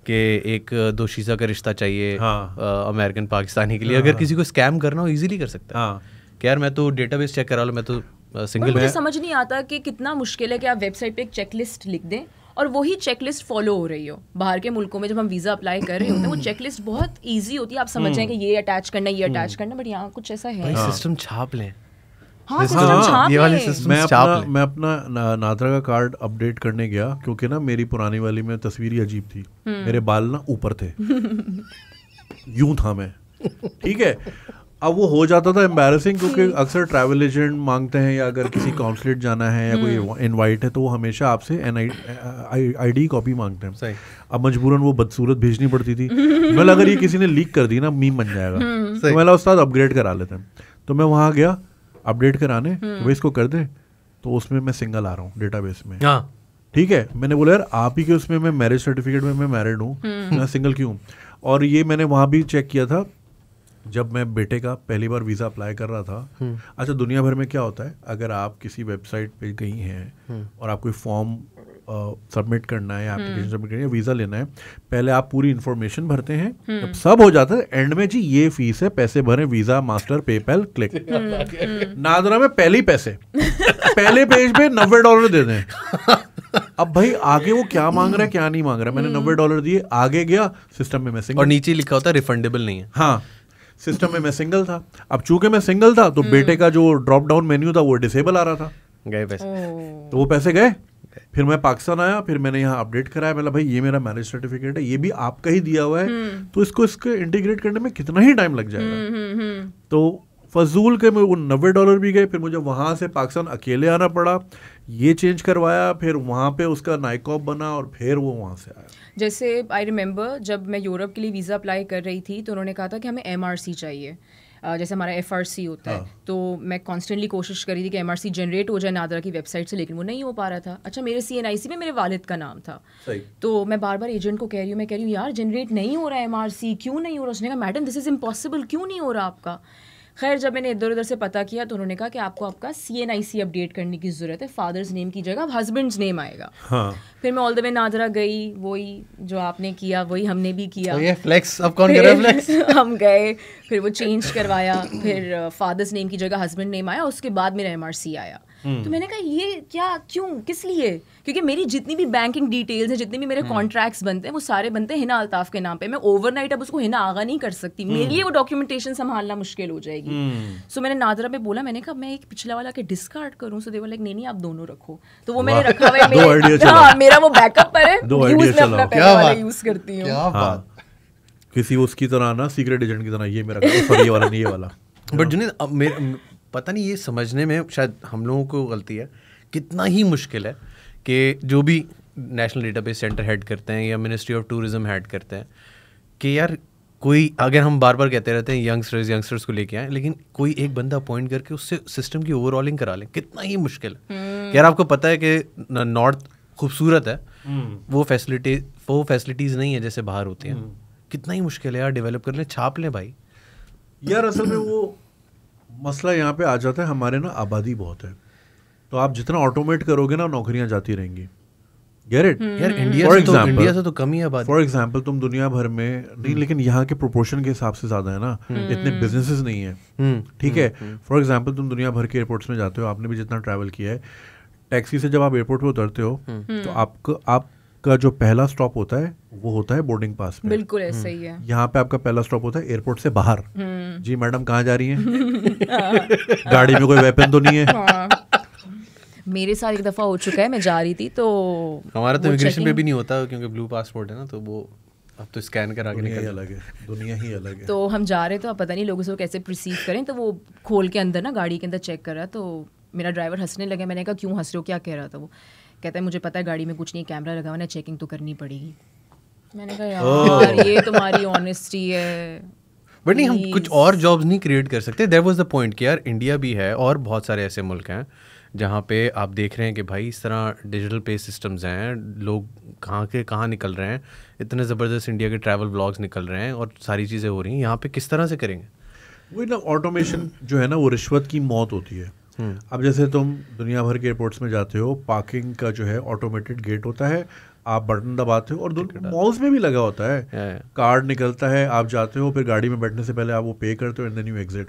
कि एक दोशीज़ा का रिश्ता चाहिए अमेरिकन पाकिस्तानी के लिए, अगर किसी को स्कैम करना हो ईजिली कर सकता है कि यार मैं तो डेटाबेस चेक करा लो, मैं तो सिंगल। मुझे समझ नहीं आता कि कितना मुश्किल है कि आप वेबसाइट पे एक चेकलिस्ट लिख दें और वही चेकलिस्ट फॉलो हो रही हो। बाहर के मुल्कों में जब हम वीज़ा अप्लाई कर रहे होते हैं, वो चेकलिस्ट बहुत ईजी होती है, आप समझ जाएं कि ये अटैच करना, ये अटैच करना, बट यहाँ कुछ ऐसा है। सिस्टम छाप लें। मैं अपना नादरा का कार्ड अपडेट करने गया क्योंकि ना मेरी पुरानी वाली में तस्वीर ही अजीब थी। मेरे बाल ना ऊपर थे, यूं था मैं, ठीक है। अब वो हो जाता था एम्बैरेसिंग क्योंकि अक्सर ट्रैवल एजेंट मांगते हैं, या अगर किसी कॉन्सुलेट जाना है या कोई इनवाइट है तो वो हमेशा आपसे ID कॉपी मांगते हैं। सही। अब मजबूरन वो बदसूरत भेजनी पड़ती थी। मतलब अगर ये किसी ने लीक कर दी ना, मीम बन जाएगा। तो मैं उस्ताद अपग्रेड करा लेते हैं। तो मैं वहाँ गया अपडेट कराने, तो भाई इसको कर दे। तो उसमें मैं सिंगल आ रहा हूँ डेटाबेस में। ठीक है, मैंने बोला यार आप ही के उसमें मैं मैरिज सर्टिफिकेट में मैं मैरिड हूँ, मैं सिंगल क्यों? और ये मैंने वहाँ भी चेक किया था जब मैं बेटे का पहली बार वीज़ा अप्लाई कर रहा था। अच्छा, दुनिया भर में क्या होता है, अगर आप किसी वेबसाइट पे गई हैं और आप कोई फॉर्म सबमिट करना है या एप्लीकेशन सबमिट करनी है, वीज़ा लेना है, पहले आप पूरी इन्फॉर्मेशन भरते हैं, जब सब हो जाता है एंड में जी ये फीस है, पैसे भरें, visa, master, PayPal, click. NADRA में पहले ही पैसे पहले पेज पे $90 दे दें। अब भाई आगे वो क्या मांग रहा है क्या नहीं मांग रहा है, मैंने $90 दिए, आगे गया सिस्टम में मैं सिंगल, और नीचे लिखा होता है रिफंडेबल नहीं है। हाँ, सिस्टम में मैं सिंगल था। अब चूंकि मैं सिंगल था तो बेटे का जो ड्रॉप डाउन मेन्यू था वो डिसेबल आ रहा था, गए पैसे, तो वो पैसे गए। फिर मैं पाकिस्तान आया, फिर मैंने यहाँ अपडेट कराया, मतलब भाई ये मेरा मैरिज सर्टिफिकेट है, ये भी आपका ही दिया हुआ है, तो इसको इंटीग्रेट करने में कितना ही टाइम लग जाएगा। तो फजूल के में वो $90 भी गए। फिर मुझे वहाँ से पाकिस्तान अकेले आना पड़ा, ये चेंज करवाया, फिर वहाँ पे उसका नाइकॉप बना और फिर वो वहाँ से आया। जैसे आई रिमेंबर जब मैं यूरोप के लिए वीज़ा अप्लाई कर रही थी तो उन्होंने कहा था कि हमें MRC चाहिए, जैसे हमारा FRC होता है। तो मैं कॉन्स्टेंटली कोशिश कर रही थी कि MRC जनरेट हो जाए नादरा की वेबसाइट से, लेकिन वो नहीं हो पा रहा था। अच्छा, मेरे CNIC में मेरे वालिद का नाम था, तो मैं बार बार एजेंट को कह रही हूँ यार जनरेट नहीं हो रहा है MRC, क्यों नहीं हो रहा? उसने कहा मैडम दिस इज़ इम्पॉसिबल, क्यों नहीं हो रहा आपका? खैर जब मैंने इधर उधर से पता किया तो उन्होंने कहा कि आपको आपका CNIC अपडेट करने की ज़रूरत है, फादर्स नेम की जगह अब हस्बैंड्स नेम आएगा। हाँ। फिर मैं ऑल द वे नादरा गई, वही जो आपने किया वही हमने भी किया। ये फ्लेक्स, अब कौन कर रहा है फ्लेक्स? हम गए, फिर वो चेंज करवाया, फिर फादर्स नेम की जगह हस्बैंड नेम आया, उसके बाद मेरा MRC आया। तो मैंने कहा ये क्या, क्यों, किस लिए? क्योंकि मेरी जितनी भी बैंकिंग डिटेल्स हैं, जितने भी मेरे कॉन्ट्रैक्ट्स बनते हैं, वो सारे बनते हैं हिना अल्ताफ के नाम पे। मैं ओवरनाइट अब उसको हिना आगा नहीं कर सकती, मेरे लिए वो डॉक्यूमेंटेशन संभालना मुश्किल हो जाएगी। सो मैंने नादरा पे बोला, मैंने कहा मैं एक पिछला वाला के डिस्कार्ड करूं? सो दे वर लाइक नहीं आप दोनों रखो। तो वो मैंने रखा हुआ है, मेरा वो बैकअप पर है, यूज में अपना पहले वाला यूज करती हूँ। किसी उसकी तरह ना, सीक्रेट एजेंट की तरह, ये मेरा ये वाला नहीं, ये वाला। बट जुनैद, पता नहीं ये समझने में शायद हम लोगों को गलती है, कितना ही मुश्किल है कि जो भी नेशनल डेटाबेस सेंटर हेड करते हैं या मिनिस्ट्री ऑफ टूरिज्म हेड करते हैं, कि यार कोई, अगर हम बार बार कहते रहते हैं यंगस्टर्स को लेके आए, लेकिन कोई एक बंदा अपॉइंट करके उससे सिस्टम की ओवरऑलिंग करा लें, कितना ही मुश्किल है। यार आपको पता है कि नॉर्थ खूबसूरत है, वो फैसिलिटीज़ नहीं है जैसे बाहर होती हैं, कितना ही मुश्किल है यार, डेवलप कर लें, छाप लें भाई। यार असल में वो मसला यहाँ पे आ जाता है, हमारे ना आबादी बहुत है, तो आप जितना ऑटोमेट करोगे ना नौकरियां जाती रहेंगी। Get it? यार इंडिया से तो कम ही आबादी। फॉर एग्जाम्पल तुम दुनिया भर में नहीं, लेकिन यहाँ के प्रोपोर्शन के हिसाब से ज्यादा है ना, इतने बिजनेसेस नहीं है, ठीक है। फॉर एग्जाम्पल तुम दुनिया भर के एयरपोर्ट्स में जाते हो, आपने भी जितना ट्रैवल किया है, टैक्सी से जब आप एयरपोर्ट पे उतरते हो तो आपका जो पहला स्टॉप होता है वो होता है बोर्डिंग पास पे। बिल्कुल ऐसा ही है। यहाँ पे आपका पहला स्टॉप होता है एयरपोर्ट से बाहर, जी मैडम कहाँ जा रही हैं? गाड़ी में कोई वेपन तो नहीं है? मेरे साथ एक दफ़ा हो चुका है, मैं जा रही थी तो हमारा तो इमिग्रेशन पे भी नहीं होता क्योंकि ब्लू पासपोर्ट है ना, तो वो अब तो स्कैन करा के निकल अलग है, दुनिया ही अलग है। तो हम जा रहे थे, अब पता नहीं लोगों से कैसे प्रिसीव करें, तो वो खोल के अंदर ना गाड़ी के अंदर चेक कर रहा, तो मेरा ड्राइवर हंसने लगा। मैंने कहा क्यों हंस रहे हो, क्या कह रहा था? वो कहता है मुझे पता है गाड़ी में कुछ नहीं, कैमरा लगा हुआ है, चेकिंग तो करनी पड़ेगी। मैंने कहा यार ये तुम्हारी ऑनेस्टी है। बट नहीं, हम कुछ और जॉब्स नहीं क्रिएट कर सकते? दैट वाज द पॉइंट कि यार इंडिया भी है और बहुत सारे ऐसे मुल्क हैं जहाँ पे आप देख रहे हैं कि भाई इस तरह डिजिटल पे सिस्टम्स हैं, लोग कहाँ के कहाँ निकल रहे हैं, इतने ज़बरदस्त इंडिया के ट्रैवल ब्लॉग्स निकल रहे हैं और सारी चीज़ें हो रही हैं, यहाँ पे किस तरह से करेंगे? वही ना, ऑटोमेशन जो है ना वो रिश्वत की मौत होती है। अब जैसे तुम दुनिया भर के एयरपोर्ट्स में जाते हो, पार्किंग का जो है ऑटोमेटेड गेट होता है, आप बटन दबाते हो, और मॉल्स में भी लगा होता है, कार्ड निकलता है, आप जाते हो, फिर गाड़ी में बैठने से पहले आप वो पे करते हो एंड देन यू एग्जिट।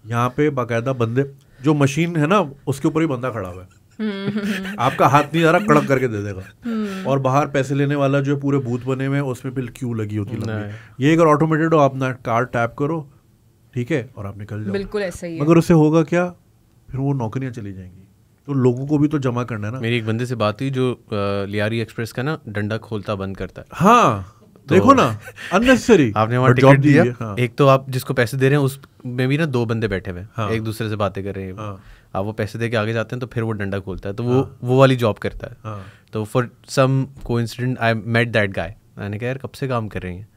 यहाँ पे बाकायदा बंदे, जो मशीन है ना उसके ऊपर ही बंदा खड़ा हुआ है, आपका हाथ नहीं जा रहा, कड़क करके दे देगा। और बाहर पैसे लेने वाला जो है पूरे बूथ बने हुए हैं, उसमें फिर क्यू लगी होती है। ये अगर ऑटोमेटेड हो, आप ना कार्ड टैप करो, ठीक है, और आप निकल जाओ। बिल्कुल ऐसा ही है। मगर उससे होगा क्या, फिर वो नौकरियां चली जाएंगी, तो लोगों को भी तो जमा करना है ना। मेरी एक बंदे से बात हुई जो लियारी एक्सप्रेस का ना डंडा खोलता बंद करता है। हाँ तो देखो ना, अननेसेसरी। आपने वहाँ टिकट दिया, हाँ। एक तो आप जिसको पैसे दे रहे हैं उसमें भी ना दो बंदे बैठे हुए, हाँ। एक दूसरे से बातें कर रहे हैं, हाँ। आप वो पैसे दे के आगे जाते हैं तो फिर वो डंडा खोलता है, तो वो वाली जॉब करता है, हाँ। तो for some coincident I met that guy. मैंने कहा यार कब से काम कर रही हैं?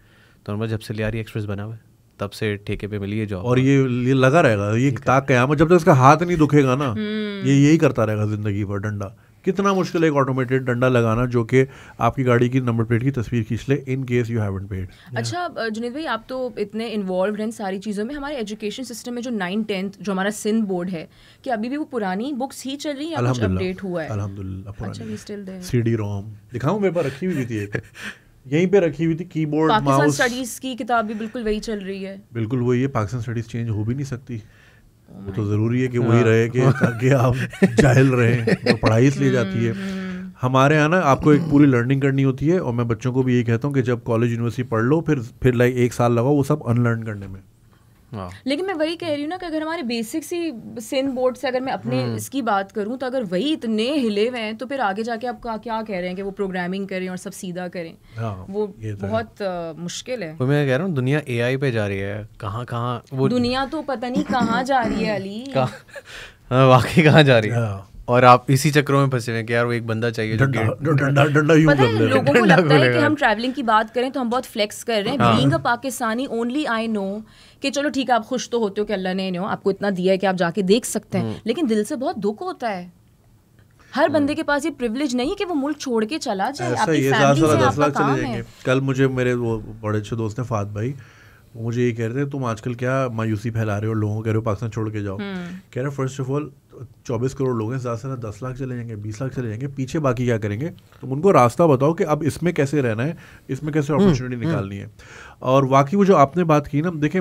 तो उन्होंने जब से लियारी एक्सप्रेस बना हुआ है तब से ठेके पे मिली है जॉब, और ये लगा रहेगा, ये ताक कयामत, जब तक इसका हाथ नहीं दुखेगा ना, ये यही करता रहेगा जिंदगी भर डंडा। कितना मुश्किल है एक ऑटोमेटेड डंडा लगाना जो कि आपकी गाड़ी की नंबर प्लेट की तस्वीर खींच ले in case you haven't paid. अच्छा जुनैद भाई, आप तो इतने इन्वॉल्व हैं सारी चीज़ों में, हमारे एजुकेशन सिस्टम में जो 9-10 जो हमारा सिंध बोर्ड है, कि अभी भी वो पुरानी बुक्स ही चल रही है या कुछ अपडेट हुआ है? अल्हम्दुलिल्लाह अच्छा, वी स्टिल देयर। CD रोम दिखाऊं, मेरे पास रखी हुई थी एक यहीं पे रखी हुई थी, कीबोर्ड पाकिस्तान माउस। स्टडीज की किताब भी बिल्कुल वही चल रही है। बिल्कुल वही है, पाकिस्तान स्टडीज चेंज हो भी नहीं सकती, वो तो ज़रूरी है कि वही रहे कि ताकि आप जाहिल रहें, तो पढ़ाई इसलिए जाती है। हमारे यहाँ ना आपको एक पूरी लर्निंग करनी होती है, और मैं बच्चों को भी यही कहता हूँ कि जब कॉलेज यूनिवर्सिटी पढ़ लो फिर लाइक 1 साल लगाओ वो सब अनलर्न करने में। लेकिन मैं वही कह रही हूँ ना कि अगर हमारे बेसिक्स ही सिंध बोर्ड से अगर मैं अपने इसकी बात करूँ तो अगर वही इतने हिले हुए हैं तो फिर आगे जाके आप क्या कह रहे हैं कि वो प्रोग्रामिंग करें और सब सीधा करें? वो बहुत मुश्किल है। तो मैं कह रहा हूँ दुनिया AI पे जा रही है, कहाँ वो दुनिया तो पता नहीं कहाँ जा रही है अली, वाकई कहाँ जा रही है, और आप इसी चक्रों में फंसे हुए हैं कि यार वो एक बंदा चाहिए जो डंडा यूं पता कर है ले। लोगों को लगता है कि हम ट्रैवलिंग की बात करें तो हम बहुत फ्लेक्स कर रहे हैं। Being a Pakistani only I know कि चलो ठीक है आप खुश तो होते हो कि अल्लाह ने आपको इतना दिया है कि आप जाके देख सकते हैं, लेकिन दिल से बहुत दुख होता है। हर बंदे के पास ये प्रिविलेज नहीं है कि वो मुल्क छोड़ के चला जाए, आपकी फैमिली से आपका काम है। कल मुझे मेरे वो बड़े अच्छे दोस्त हैं फात भाई, वो मुझे ये कह रहे थे तुम आजकल क्या मायूसी फैला रहे हो, लोगों को कह रहे हो पाकिस्तान छोड़ के जाओ। कह रहे फर्स्ट ऑफ ऑल 24 करोड़ लोग हैं, ज़्यादा से ज़्यादा 10 लाख चले जाएंगे, 20 लाख चले जाएंगे, पीछे बाकी क्या करेंगे? तुम उनको रास्ता बताओ कि अब इसमें कैसे रहना है, इसमें कैसे अपॉर्चुनिटी निकालनी है। और वाकई वो जो आपने बात की ना, देखें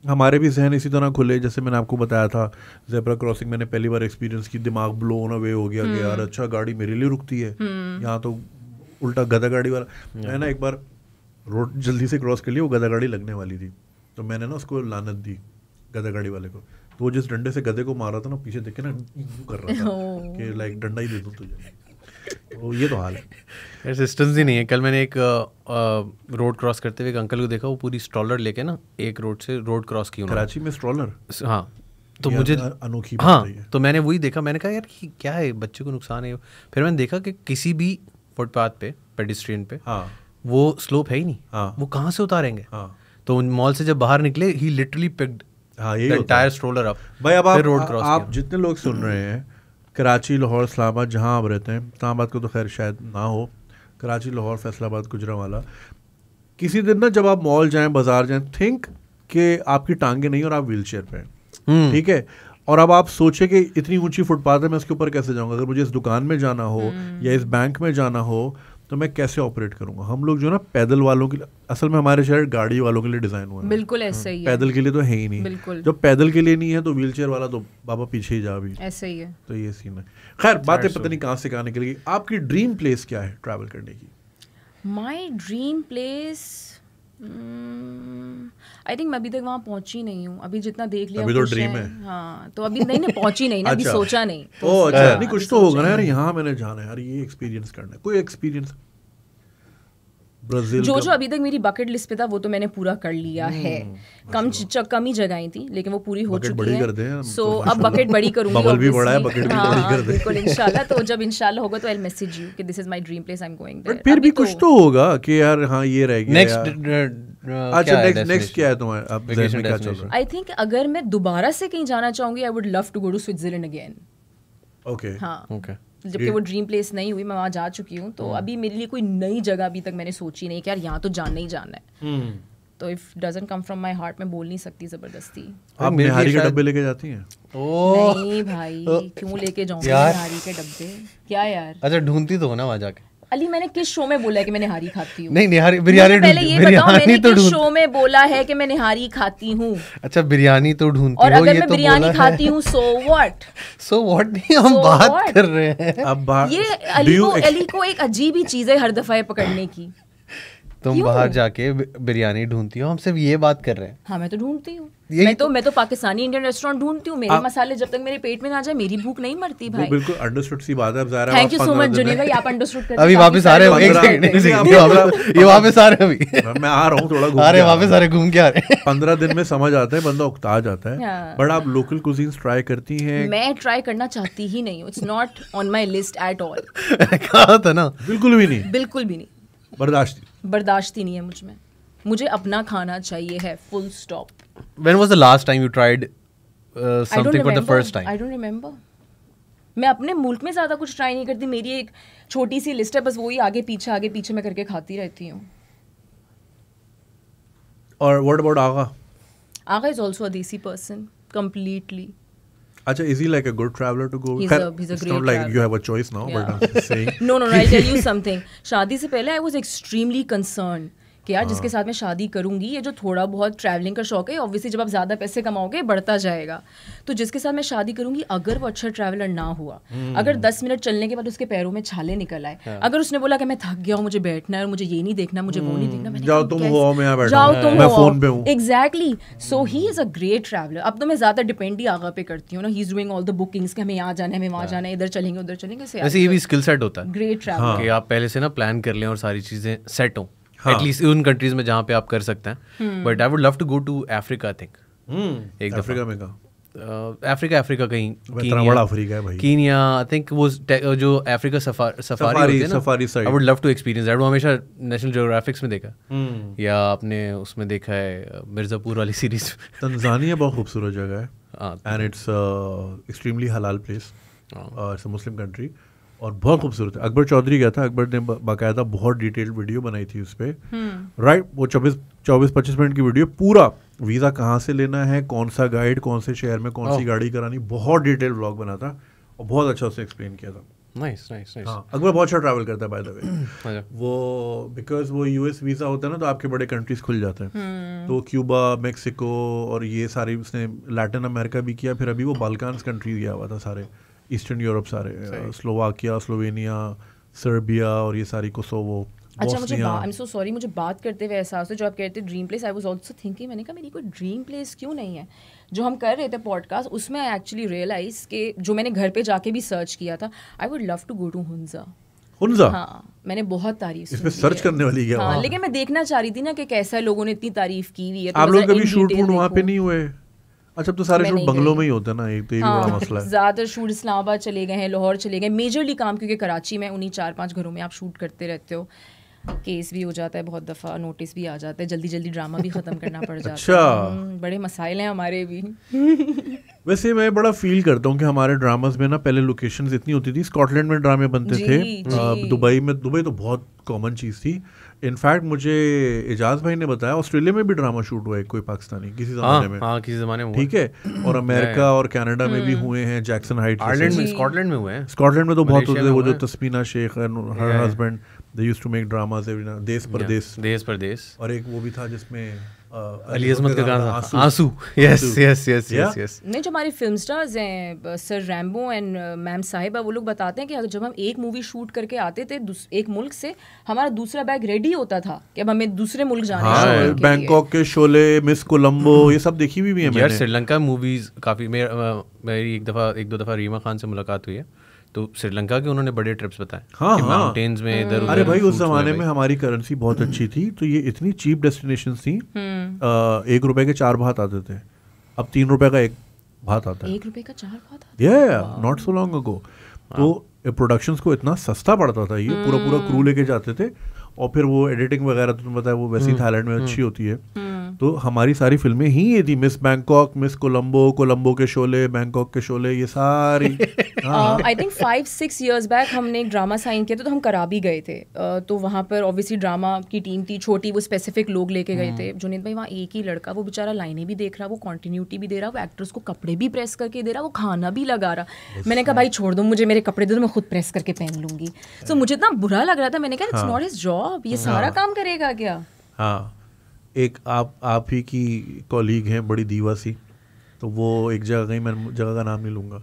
हमारे भी जहन इसी तरह खुले, जैसे मैंने आपको बताया था ज़ेब्रा क्रॉसिंग मैंने पहली बार एक्सपीरियंस की, दिमाग ब्लोन अवे हो गया कि यार अच्छा गाड़ी मेरे लिए रुकती है, यहाँ तो उल्टा गधा गाड़ी वाला। मैं ना एक बार रोड जल्दी से क्रॉस कर लिया, वो गधा गाड़ी लगने वाली थी, तो मैंने ना उसको लानत दी गधा गाड़ी वाले को, तो वो जिस डंडे से गधे को मारा था ना पीछे देख के ना यूं कर रहा था कि लाइक डंडा ही दे दूं तुझे। तो ये तो हाल है, सिस्टम्स ही नहीं है। कल मैंने एक रोड क्रॉस करते हुए एक अंकल को देखा, वो पूरी स्ट्रॉलर लेके ना एक रोड से रोड क्रॉस की उन्होंने। कराची में स्ट्रॉलर? हाँ, तो मुझे अनोखी हाँ, तो मैंने वही देखा, मैंने कहा यार क्या है, बच्चे को नुकसान है। फिर मैंने देखा कि किसी भी फुटपाथ पे पेडिस्ट्रियन पे वो स्लोप है ही नहीं, वो कहाँ से उतारेंगे। तो मॉल से जब बाहर निकले ही literally picked entire stroller up. भाई अब आप जितने लोग सुन रहे हैं कराची, लाहौर, इस्लामाबाद, जहाँ आप रहते हैं, इस्लामाबाद को तो खैर शायद ना हो, कराची, लाहौर, फैसलाबाद, गुजरांवाला, किसी दिन ना जब आप मॉल जाएं, बाजार जाएं, थिंक कि आपकी टांगे नहीं और आप व्हील चेयर पे हैं, ठीक है, और अब आप सोचें कि इतनी ऊंची फुटपाथ है, मैं उसके ऊपर कैसे जाऊंगा? अगर मुझे इस दुकान में जाना हो या इस बैंक में जाना हो तो मैं कैसे ऑपरेट करूंगा? हम लोग जो ना पैदल वालों के लिए, असल में हमारे शहर गाड़ी वालों के लिए डिजाइन हुआ है, बिल्कुल ऐसे ही है, पैदल के लिए तो है ही नहीं। बिल्कुल, जब पैदल के लिए नहीं है तो व्हीलचेयर वाला तो बाबा पीछे ही जा भी, ऐसे ही है। तो ये सीन है। खैर बातें पता नहीं कहाँ से कहाँ निकल गई। आपकी ड्रीम प्लेस क्या है ट्रैवल करने की? My dream place I think मैं अभी तक वहाँ पहुँची नहीं हूँ। अभी जितना देख लिया अभी तो ड्रीम है। हाँ, तो अभी नहीं पहुँची नहीं ना, अभी सोचा नहीं। ओह अच्छा, नहीं कुछ तो होगा ना यार, यहाँ मैंने जाना है यार, ये एक्सपीरियंस करना है, कोई एक्सपीरियंस। जो अभी तक मेरी बकेट लिस्ट पे था वो तो मैंने पूरा कर लिया है। कम ही जगहें थी लेकिन वो पूरी हो चुकी है। सो अब बकेट बड़ी करूंगी, बबल भी बड़ा है, बकेट भी बड़ी कर दे। बिल्कुल इंशाल्लाह। तो जब इंशाल्लाह होगा तो आई विल मैसेज यू कि this is my dream place, I am going there. फिर भी कुछ तो होगा कि यार हाँ ये रह गया। अच्छा नेक्स्ट क्या है तुम्हारा? अब जहन में क्या चल रहा है? आई थिंक अगर मैं दोबारा से कहीं जाना चाहूंगी, I would love to go to Switzerland again. Okay हाँ, जबकि वो ड्रीम प्लेस नहीं हुई, मैं वहाँ जा चुकी हूँ, तो अभी मेरे लिए कोई नई जगह अभी तक मैंने सोची नहीं कि यार यहाँ तो जाना ही जाना है। तो if doesn't come from my heart, मैं बोल नहीं सकती जबरदस्ती। आप निहारी के डब्बे लेके जाती हैं? नहीं भाई, क्यों लेके जाऊंगी निहारी के डब्बे? क्या यार? अच्छा ढूंढती तो हो ना वहाँ जाके। अली मैंने किस शो में बोला है कि मैं निहारी खाती हूँ? नहीं निहारी बिरयानी, पहले ये बताओ मैंने किस शो में बोला है कि मैं निहारी खाती हूँ? अच्छा बिरयानी तो ढूंढती हो, और अगर मैं बिरयानी खाती हूँ सो व्हाट? सो व्हाट नहीं, हम बात कर रहे हैं अब ये अली को एक अजीब ही चीज है हर दफा ये पकड़ने की। तुम बाहर जाके बिरयानी ढूंढती हो, हम सिर्फ ये बात कर रहे हैं। हाँ मैं तो ढूंढती हूँ, मैं तो पाकिस्तानी इंडियन रेस्टोरेंट ढूंढती हूँ। मेरे मसाले जब तक मेरे पेट में ना जाए मेरी भूख नहीं मरती भाई। बिल्कुल अंडरस्टूड सी बात है। Thank you so much Junaid भाई, आप अंडरस्टूड करते हैं। अभी वापस आ रहे हो? एक सेकंड ये वापस आ रहे हैं अभी। मैं आ रहा हूँ थोड़ा घूम, अरे वापस आ रहे, घूम के आ रहे हैं। 15 दिन में समझ आता है, बंदा उकता जाता है। बट आप लोकल कुजीन्स ट्राई करती हैं? मैं ट्राई करना चाहती ही नहीं हूँ, it's not on my list at all. कहा था ना, बिल्कुल भी नहीं, बिल्कुल भी नहीं, बर्दाश्त ही नहीं है मुझ में। मुझे अपना खाना चाहिए है, full stop. When was the last time you tried something for the first time? I don't remember. मैं अपने मुल्क में ज़्यादा कुछ ट्राई नहीं करती, मेरी एक छोटी सी लिस्ट है, बस वही आगे पीछे मैं करके खाती रहती हूँ. और what about Agha? Agha is also a desi person completely. Acha, is he like a good traveler to go? He's a it's great not like traveler. you have a choice now, Yeah. but I'm just saying. No, I'll tell you something. शादी से पहले I was extremely concerned कि यार जिसके साथ मैं शादी करूंगी, ये जो थोड़ा बहुत ट्रैवलिंग का शौक है, ऑब्वियसली जब आप ज़्यादा पैसे कमाओगे बढ़ता जाएगा. तो जिसके साथ मैं शादी करूंगी, अगर वो अच्छा ट्रैवलर ना हुआ, अगर 10 मिनट चलने के बाद उसके पैरों में छाले निकल आए, अगर उसने बोला कि मैं थक गया हूँ, मुझे बैठना है और मुझे ये नहीं देखना, मुझे वो नहीं देखना, मैंने जाओ तुम हो, मैं यहाँ बैठा जाओ तुम मैं फोन पे हूँ. Exactly. So he is a great traveller. अब तो मैं ज़्यादा डिपेंड ही आगा पे करती हूँ ना. He is doing all the bookings कि हमें यहाँ जाना है, हमें वहाँ जाना है, इधर चलेंगे उधर चलेंगे. वैसे ये भी स्किल सेट होता है, ग्रेट ट्रैवलर कि आप पहले से ना प्लान कर लें और सारी चीज़ें सेट हों, एटलीस्ट उन कंट्रीज में जहाँ पे आप कर सकते हैं. But I would love to go to Africa, I think. एक अफ्रीका में कहा? अफ्रीका कहीं, इतना बड़ा अफ्रीका है भाई. कीनिया, आई थिंक वो जो अफ्रीका सफारी होती है ना, safari side. I would love to experience that. वो हमेशा नेशनल ज्योग्राफिक्स में देखा, या आपने उसमें देखा है मिर्जापुर वाली सीरीज. तंजानिया बहुत खूबसूरत जगह है, एंड इट्स एक्सट्रीमली हलाल place, it's a Muslim country, और बहुत खूबसूरत है. अकबर चौधरी गया था, अकबर ने बाकायदा बहुत डिटेल्ड वीडियो बनाई थी उस पर, राइट. वो 24-25 मिनट की वीडियो, पूरा वीज़ा कहाँ से लेना है, कौन सा गाइड, कौन से शहर में कौन सी गाड़ी करानी, बहुत डिटेल व्लॉग बना था और बहुत अच्छा उससे एक्सप्लेन किया था. Nice nice nice. हाँ, अकबर बहुत अच्छा ट्रैवल करता है बाय द वे. वो बिकॉज वो यूएस वीज़ा होता है ना, तो आपके बड़े कंट्रीज खुल जाते हैं. तो क्यूबा, मेक्सिको और ये सारी, उसने लैटिन अमेरिका भी किया, फिर अभी वो बाल्कान्स कंट्रीज गया हुआ था सारे, ईस्टर्न यूरोप सारे, स्लोवाकिया, स्लोवेनिया, सर्बिया और ये सारी, कोसोवो. अच्छा, मुझे आई एम सो सॉरी, मुझे बात करते हुए एहसास है, जो आप कहते dream place, I was also thinking, मैंने कहा मेरी कोई ड्रीम प्लेस क्यों नहीं है. जो हम कर रहे थे पॉडकास्ट, उसमें आई एक्चुअली रियलाइज कि जो मैंने घर पे जाके भी सर्च किया था, I would love to go to Hunza. हाँ, मैने बहुत तारीफ सुनी. इसमें सर्च करने वाली क्या? हाँ, लेकिन मैं देखना चाह रही थी ना कि कैसा लोगों ने इतनी तारीफ की हुई है. आप लोग कभी शूट वहाँ पे नहीं हुए? अच्छा, तो सारे शूट बंगलों में ही होते हैं ना, एक तो ये भी बड़ा मसला है. ज़्यादातर शूट इस्लामाबाद चले गए हैं, लाहौर चले गए, मेजरली काम, क्योंकि कराची में उन्हीं 4-5 घरों में आप शूट करते रहते हो. केस भी हो जाता है बहुत दफ़ा, नोटिस भी आ जाता है, जल्दी ड्रामा भी ख़त्म करना पड़ जाता है. बड़े मसाइल हैं हमारे भी. वैसे मैं बड़ा फील करता हूँ कि हमारे ड्रामास में ना पहले लोकेशंस इतनी होती थी. स्कॉटलैंड में ड्रामे बनते थे, दुबई तो बहुत कॉमन चीज़ थी. इनफैक्ट मुझे एजाज भाई ने बताया ऑस्ट्रेलिया में भी ड्रामा शूट हुआ है कोई पाकिस्तानी किसी ज़माने में. हाँ, किसी ज़माने में. ठीक है. और अमेरिका और कनाडा में भी हुए हैं, जैक्सन हाइट. आयरलैंड में, स्कॉटलैंड में हुए हैं. स्कॉटलैंड में तो बहुत होते थे. वो जो Tasmina Sheikh and her husband, they used to make dramas every now. Desh Pardes. और एक वो भी था जिसमें अली अज़मत का गाना आंसू. यस. नहीं, जो हमारे फिल्म स्टार्स हैं, सर रैम्बो एंड मैम साहिबा, वो लोग बताते हैं कि जब हम एक मूवी शूट करके आते थे एक मुल्क से, हमारा दूसरा बैग रेडी होता था कि अब हमें दूसरे मुल्क जाना है. बैंकॉक के शोले, मिस कोलंबो, ये सब देखी हुई भी है मैंने. श्रीलंका मूवीज काफ़ी, मेरी एक दो दफ़ा रीमा खान से मुलाकात हुई है, तो श्रीलंका के उन्होंने बड़े ट्रिप्स बताए. हाँ, माउंटेन्स में इधर. अरे भाई, उस जमाने में हमारी करेंसी बहुत अच्छी थी, तो ये इतनी चीप डेस्टिनेशन थी. 1 रुपए के 4 भात आते थे. अब 3 रुपए का 1 भात आता है. 1 रुपए का 4 भात आता है. Not so long ago. तो प्रोडक्शंस को इतना सस्ता पड़ता था. ये पूरा क्रू लेके जाते थे, और फिर वो एडिटिंग वगैरह तो तुम्हें पता है वो वैसे ही थाईलैंड में अच्छी होती है. तो हमारी सारी फिल्में ही ये थी, मिस बैंकॉक, मिस कोलंबो के शोले, बैंकॉक के शोले, ये सारी. आई थिंक 5-6 years बैक हमने एक ड्रामा साइन किया था, तो हम करा भी गए थे. तो वहाँ पर ऑब्वियसली ड्रामा की टीम थी छोटी, वो स्पेसिफिक लोग लेके गए थे. जुनीद भाई, वहाँ एक ही लड़का, वो बेचारा लाइनें भी देख रहा, वो कॉन्टिन्यूटी भी दे रहा, वो एक्टर्स को कपड़े भी प्रेस करके दे रहा, वो खाना भी लगा रहा. मैंने कहा भाई छोड़ दो, मुझे मेरे कपड़े दो, मैं खुद प्रेस करके पहन लूंगी. सो मुझे इतना बुरा लग रहा था. मैंने कहा इट्स नॉट हिज जॉब, ये सारा काम करेगा क्या. हाँ, एक आप ही की कॉलीग हैं, बड़ी दीवा सी, तो वो एक जगह गई, मैं जगह का नाम नहीं लूँगा,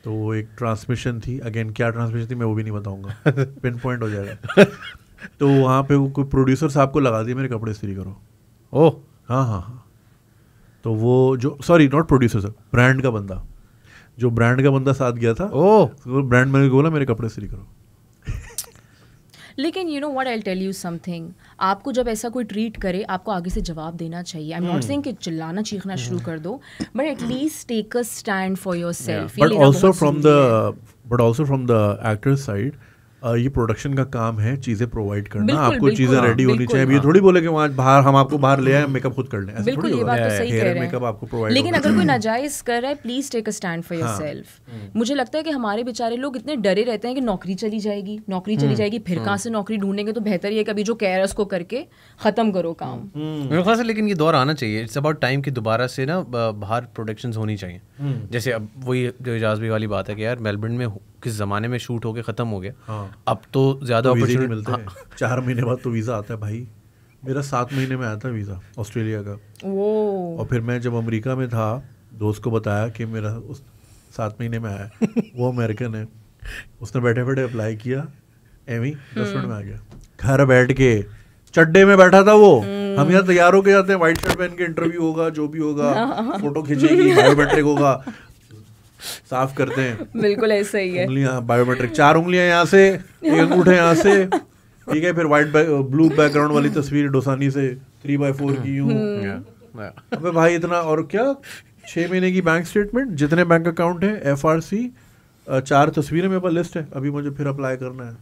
तो वो एक ट्रांसमिशन थी. अगेन क्या ट्रांसमिशन थी मैं वो भी नहीं बताऊँगा, पिन पॉइंट हो जाएगा. तो वहाँ पे वो कोई प्रोड्यूसर साहब को लगा दिया, मेरे कपड़े इस्त्री करो. ओह हाँ. तो वो जो, sorry not producer sir, brand का बंदा साथ गया था. तो ब्रांड मैनेजर को बोला मेरे कपड़े इस्त्री करो. लेकिन you know what, I will tell you something, आपको जब ऐसा कोई ट्रीट करे, आपको आगे से जवाब देना चाहिए. आई एम नॉट सेइंग कि चिल्लाना चीखना शुरू कर दो, but at least take a stand for yourself. But also from the actors side, ये प्रोडक्शन का काम है चीजें प्रोवाइड करना, बिल्कुल, आपको बिल्कुल, चीजें रेडी होनी बिल्कुल, चाहिए। ये थोड़ी बोले कि वहाँ बाहर हम आपको बाहर ले आए मेकअप खुद कर लें, ऐसा बिल्कुल थोड़ी ये बात होगा। तो सही हेयर कह एंड रहे मेकअप आपको हैं, प्रोवाइड लेकिन होगा। अगर कोई नाजायज कर रहा है please take a stand for yourself. मुझे लगता है कि हमारे बेचारे लोग इतने डरे रहते हैं कि नौकरी चली जाएगी, नौकरी चली जाएगी, फिर कहाँ से नौकरी ढूंढेंगे, तो बेहतर ये कभी जो कह रहा है उसको करके खत्म करो काम। मेरे ख्याल से लेकिन ये दौर आना चाहिए, इट्स अबाउट टाइम कि दोबारा से ना बाहर प्रोडक्शंस होनी चाहिए। जैसे अब वही जो एजाज भाई वाली बात है कि यार मेलबर्न में किस ज़माने में शूट होके ख़त्म हो गया, अब तो ज़्यादा अपॉर्चुनिटी मिलते हैं। 4 महीने बाद तो वीज़ा आता है भाई। मेरा 7 महीने में आया था वीज़ा ऑस्ट्रेलिया का। और फिर मैं जब अमेरिका में था दोस्त को बताया कि मेरा उस 7 महीने में आया वो अमेरिकन है, उसने बैठे बैठे अप्लाई किया, एमी 10 मिनट में आ गया। घर बैठ के चड्डे में बैठा था वो, हम यहाँ तैयार होके जाते हैं, व्हाइट शर्ट पहन के इंटरव्यू होगा, जो भी होगा, फोटो खींचेगी, बायोमेट्रिक होगा, साफ करते हैं। बिल्कुल ऐसा ही है। उंगलियां बायोमेट्रिक, 4 उंगलियां यहाँ से, एक अंगूठे यहाँ से, ठीक है, फिर व्हाइट ब्लू बैकग्राउंड वाली तस्वीर डोसानी से 3x4 की यूं। अबे भाई इतना, और क्या 6 महीने की बैंक स्टेटमेंट, जितने बैंक अकाउंट है, FRC, 4 तस्वीरें मेरे पास लिस्ट है, अभी मुझे फिर अप्लाई करना है।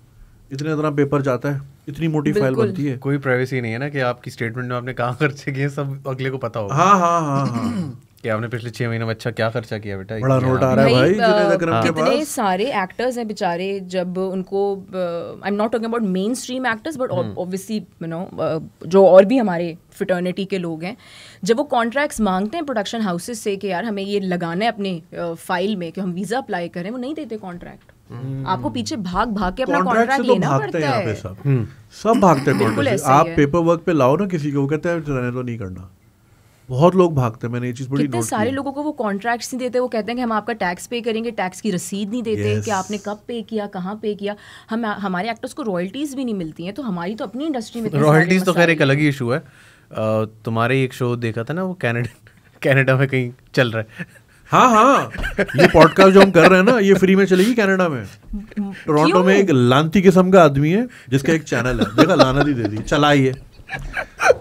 इतना पेपर जाता है, इतनी मोटी फाइल बनती है। कोई प्राइवेसी नहीं है ना कि आपकी स्टेटमेंट में आपने कहाँ खर्चे किए सब अगले को पता होगा। हाँ कि आपने पिछले 6 महीने में अच्छा क्या खर्चा किया बेटा, बड़ा नोट आ रहा है भाई जुनैद अकरम के पास। कितने सारे एक्टर्स हैं बेचारे, जब उनको, आई am not talking about main stream actors but obviously you know जो और भी हमारे फिटर्निटी के लोग हैं, जब वो कॉन्ट्रैक्ट्स मांगते हैं प्रोडक्शन हाउसेज से कि यार हमें ये लगाना है अपने फाइल में कि हम वीजा अप्लाई करें, वो नहीं देते कॉन्ट्रैक्ट। आपको पीछे भाग भाग के अपना कॉन्ट्रैक्ट लेना पड़ता है। सब भागते हैं कॉन्ट्रैक्ट से। आप पेपर वर्क पे लाओ ना किसी को, वो कहते हैं रहने तो नहीं करना। बहुत लोग भागते हैं, मैंने ये चीज बड़ी नोट की। सारे लोगों को वो कॉन्ट्रैक्ट्स नहीं देते, वो कहते हैं कि हम आपका टैक्स पे करेंगे, टैक्स की रसीद नहीं देते कि आपने कब पे किया, कहाँ पे किया। हम हमारे एक्टर्स को रॉयल्टीज भी नहीं मिलती हैं, तो हमारी तो अपनी इंडस्ट्री में रॉयल्टीज तो खैर एक अलग ही इशू है। तुम्हारे एक शो देखा था ना, वो कनाडा में कहीं चल रहा है। हाँ ये पॉडकास्ट जो हम कर रहे हैं ना, ये फ्री में चलेगी कनाडा में। टोरंटो में एक लानती किस्म का आदमी है जिसका एक चैनल है, देखा लानत ही दे दी, चलाइए,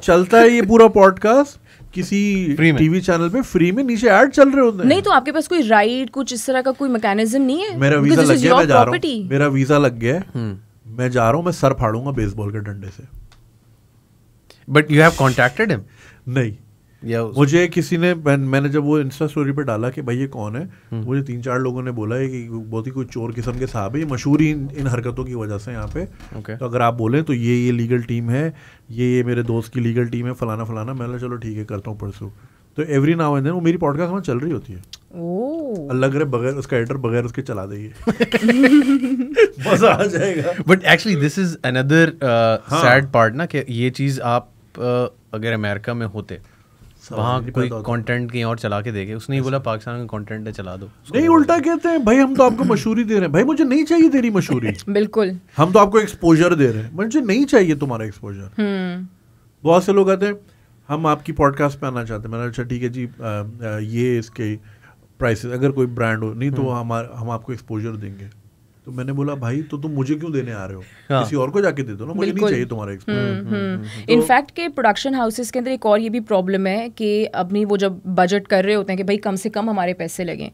चलता है ये पूरा पॉडकास्ट किसी टीवी चैनल पे फ्री में, नीचे ऐड चल रहे होते हैं। नहीं तो आपके पास कोई राइट, कुछ इस तरह का कोई मैकेनिज्म नहीं है? मेरा वीजा लग गया, मैं जा रहा हूँ, मेरा वीजा लग गया, मैं जा रहा हूँ, मैं सर फाड़ूंगा बेसबॉल के डंडे से। But you have contacted him? नहीं, मुझे किसी ने, मैंने जब वो इंस्टा स्टोरी पे डाला कि भाई ये कौन है, मुझे 3-4 लोगों ने बोला है कि बहुत ही कोई चोर किस्म के साहब है, ये मशहूर ही इन हरकतों की वजह से यहाँ पे। तो अगर आप बोलें तो ये लीगल टीम है, ये मेरे दोस्त की लीगल टीम है, फलाना फलाना। मैंने चलो ठीक है करता हूँ परसों। तो एवरी नाउ एंड देन वो मेरी पॉडकास्ट वहाँ चल रही होती है। अल्लाह करे बगैर उसका एडिटर बगैर उसके चला देगी, मजा आ जाएगा। But actually this is another sad part ना, कि ये चीज़ आप अगर अमेरिका में होते, वहाँ कोई कंटेंट कहीं और चला के देखे, उसने ही बोला पाकिस्तान का कंटेंट है चला दो। नहीं, उल्टा कहते हैं भाई हम तो आपको मशहूरी दे रहे हैं। भाई मुझे नहीं चाहिए तेरी मशहूरी। बिल्कुल, हम तो आपको एक्सपोजर दे रहे हैं, मुझे नहीं चाहिए तुम्हारा एक्सपोजर। बहुत से लोग आते हैं हम आपकी पॉडकास्ट पे आना चाहते हैं। मैंने अच्छा ठीक है जी, ये इसके प्राइसेस, अगर कोई ब्रांड हो, नहीं तो हम आपको एक्सपोजर देंगे। तो मैंने बोला भाई तो तुम मुझे क्यों देने आ रहे हो, किसी और को जाके दे दो ना, मुझे नहीं चाहिए तुम्हारा एक्सपोजर। इनफैक्ट के प्रोडक्शन हाउसेस के अंदर एक और ये भी प्रॉब्लम है कि अपनी वो जब बजट कर रहे होते हैं कि भाई कम से कम हमारे पैसे लगें,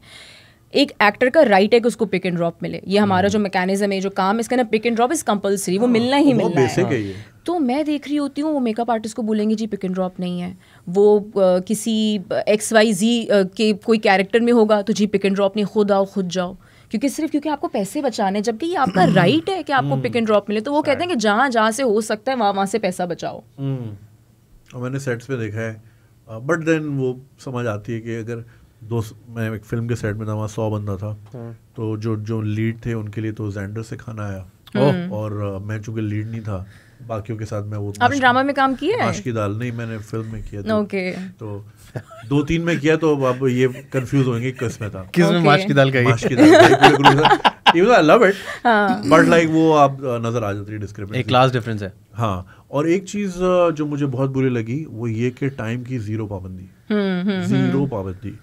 एक एक्टर का राइट है कि उसको पिक एंड ड्रॉप मिले। ये हमारा जो मैकेनिज्म है, जो काम इसका ना, pick and drop is compulsory, वो मिलना ही मिलना है। तो मैं देख रही होती हूँ वो मेकअप आर्टिस्ट को बोलेंगे जी पिक एंड ड्रॉप नहीं है, वो किसी XYZ के कोई कैरेक्टर में होगा तो जी पिक एंड ड्रॉप नहीं, खुद आओ खुद जाओ, क्योंकि आपको पैसे बचाने, जबकि ये आपका राइट है कि आपको पिक एंड ड्रॉप मिले। तो वो कहते हैं कि जहाँ से हो सकता है वहाँ से पैसा बचाओ। और मैंने सेट्स पे देखा है, बट देन वो समझ आती है कि अगर मैं एक फिल्म के सेट में था, वहाँ 100 बंदा था, तो जो लीड थे उनके लिए तो ज़ेंडर से खाना आया, और मैं चूंकि लीड नहीं था, बाकियों के साथ मैं वो, आपने ड्रामा में काम किया है? माश की दाल नहीं, मैंने फिल्म में किया था। ओके। तो 2-3 में किया, तो अब ये कंफ्यूज होंगे किस में था, किस में माश की दाल का। माश की दाल even I love it, but like वो आप नजर आ जाती है डिस्क्रिप्शन, एक क्लास डिफरेंस है। हाँ, और एक चीज जो मुझे बहुत बुरी लगी वो ये कि टाइम की जीरो पाबंदी, जीरो पाबंदी।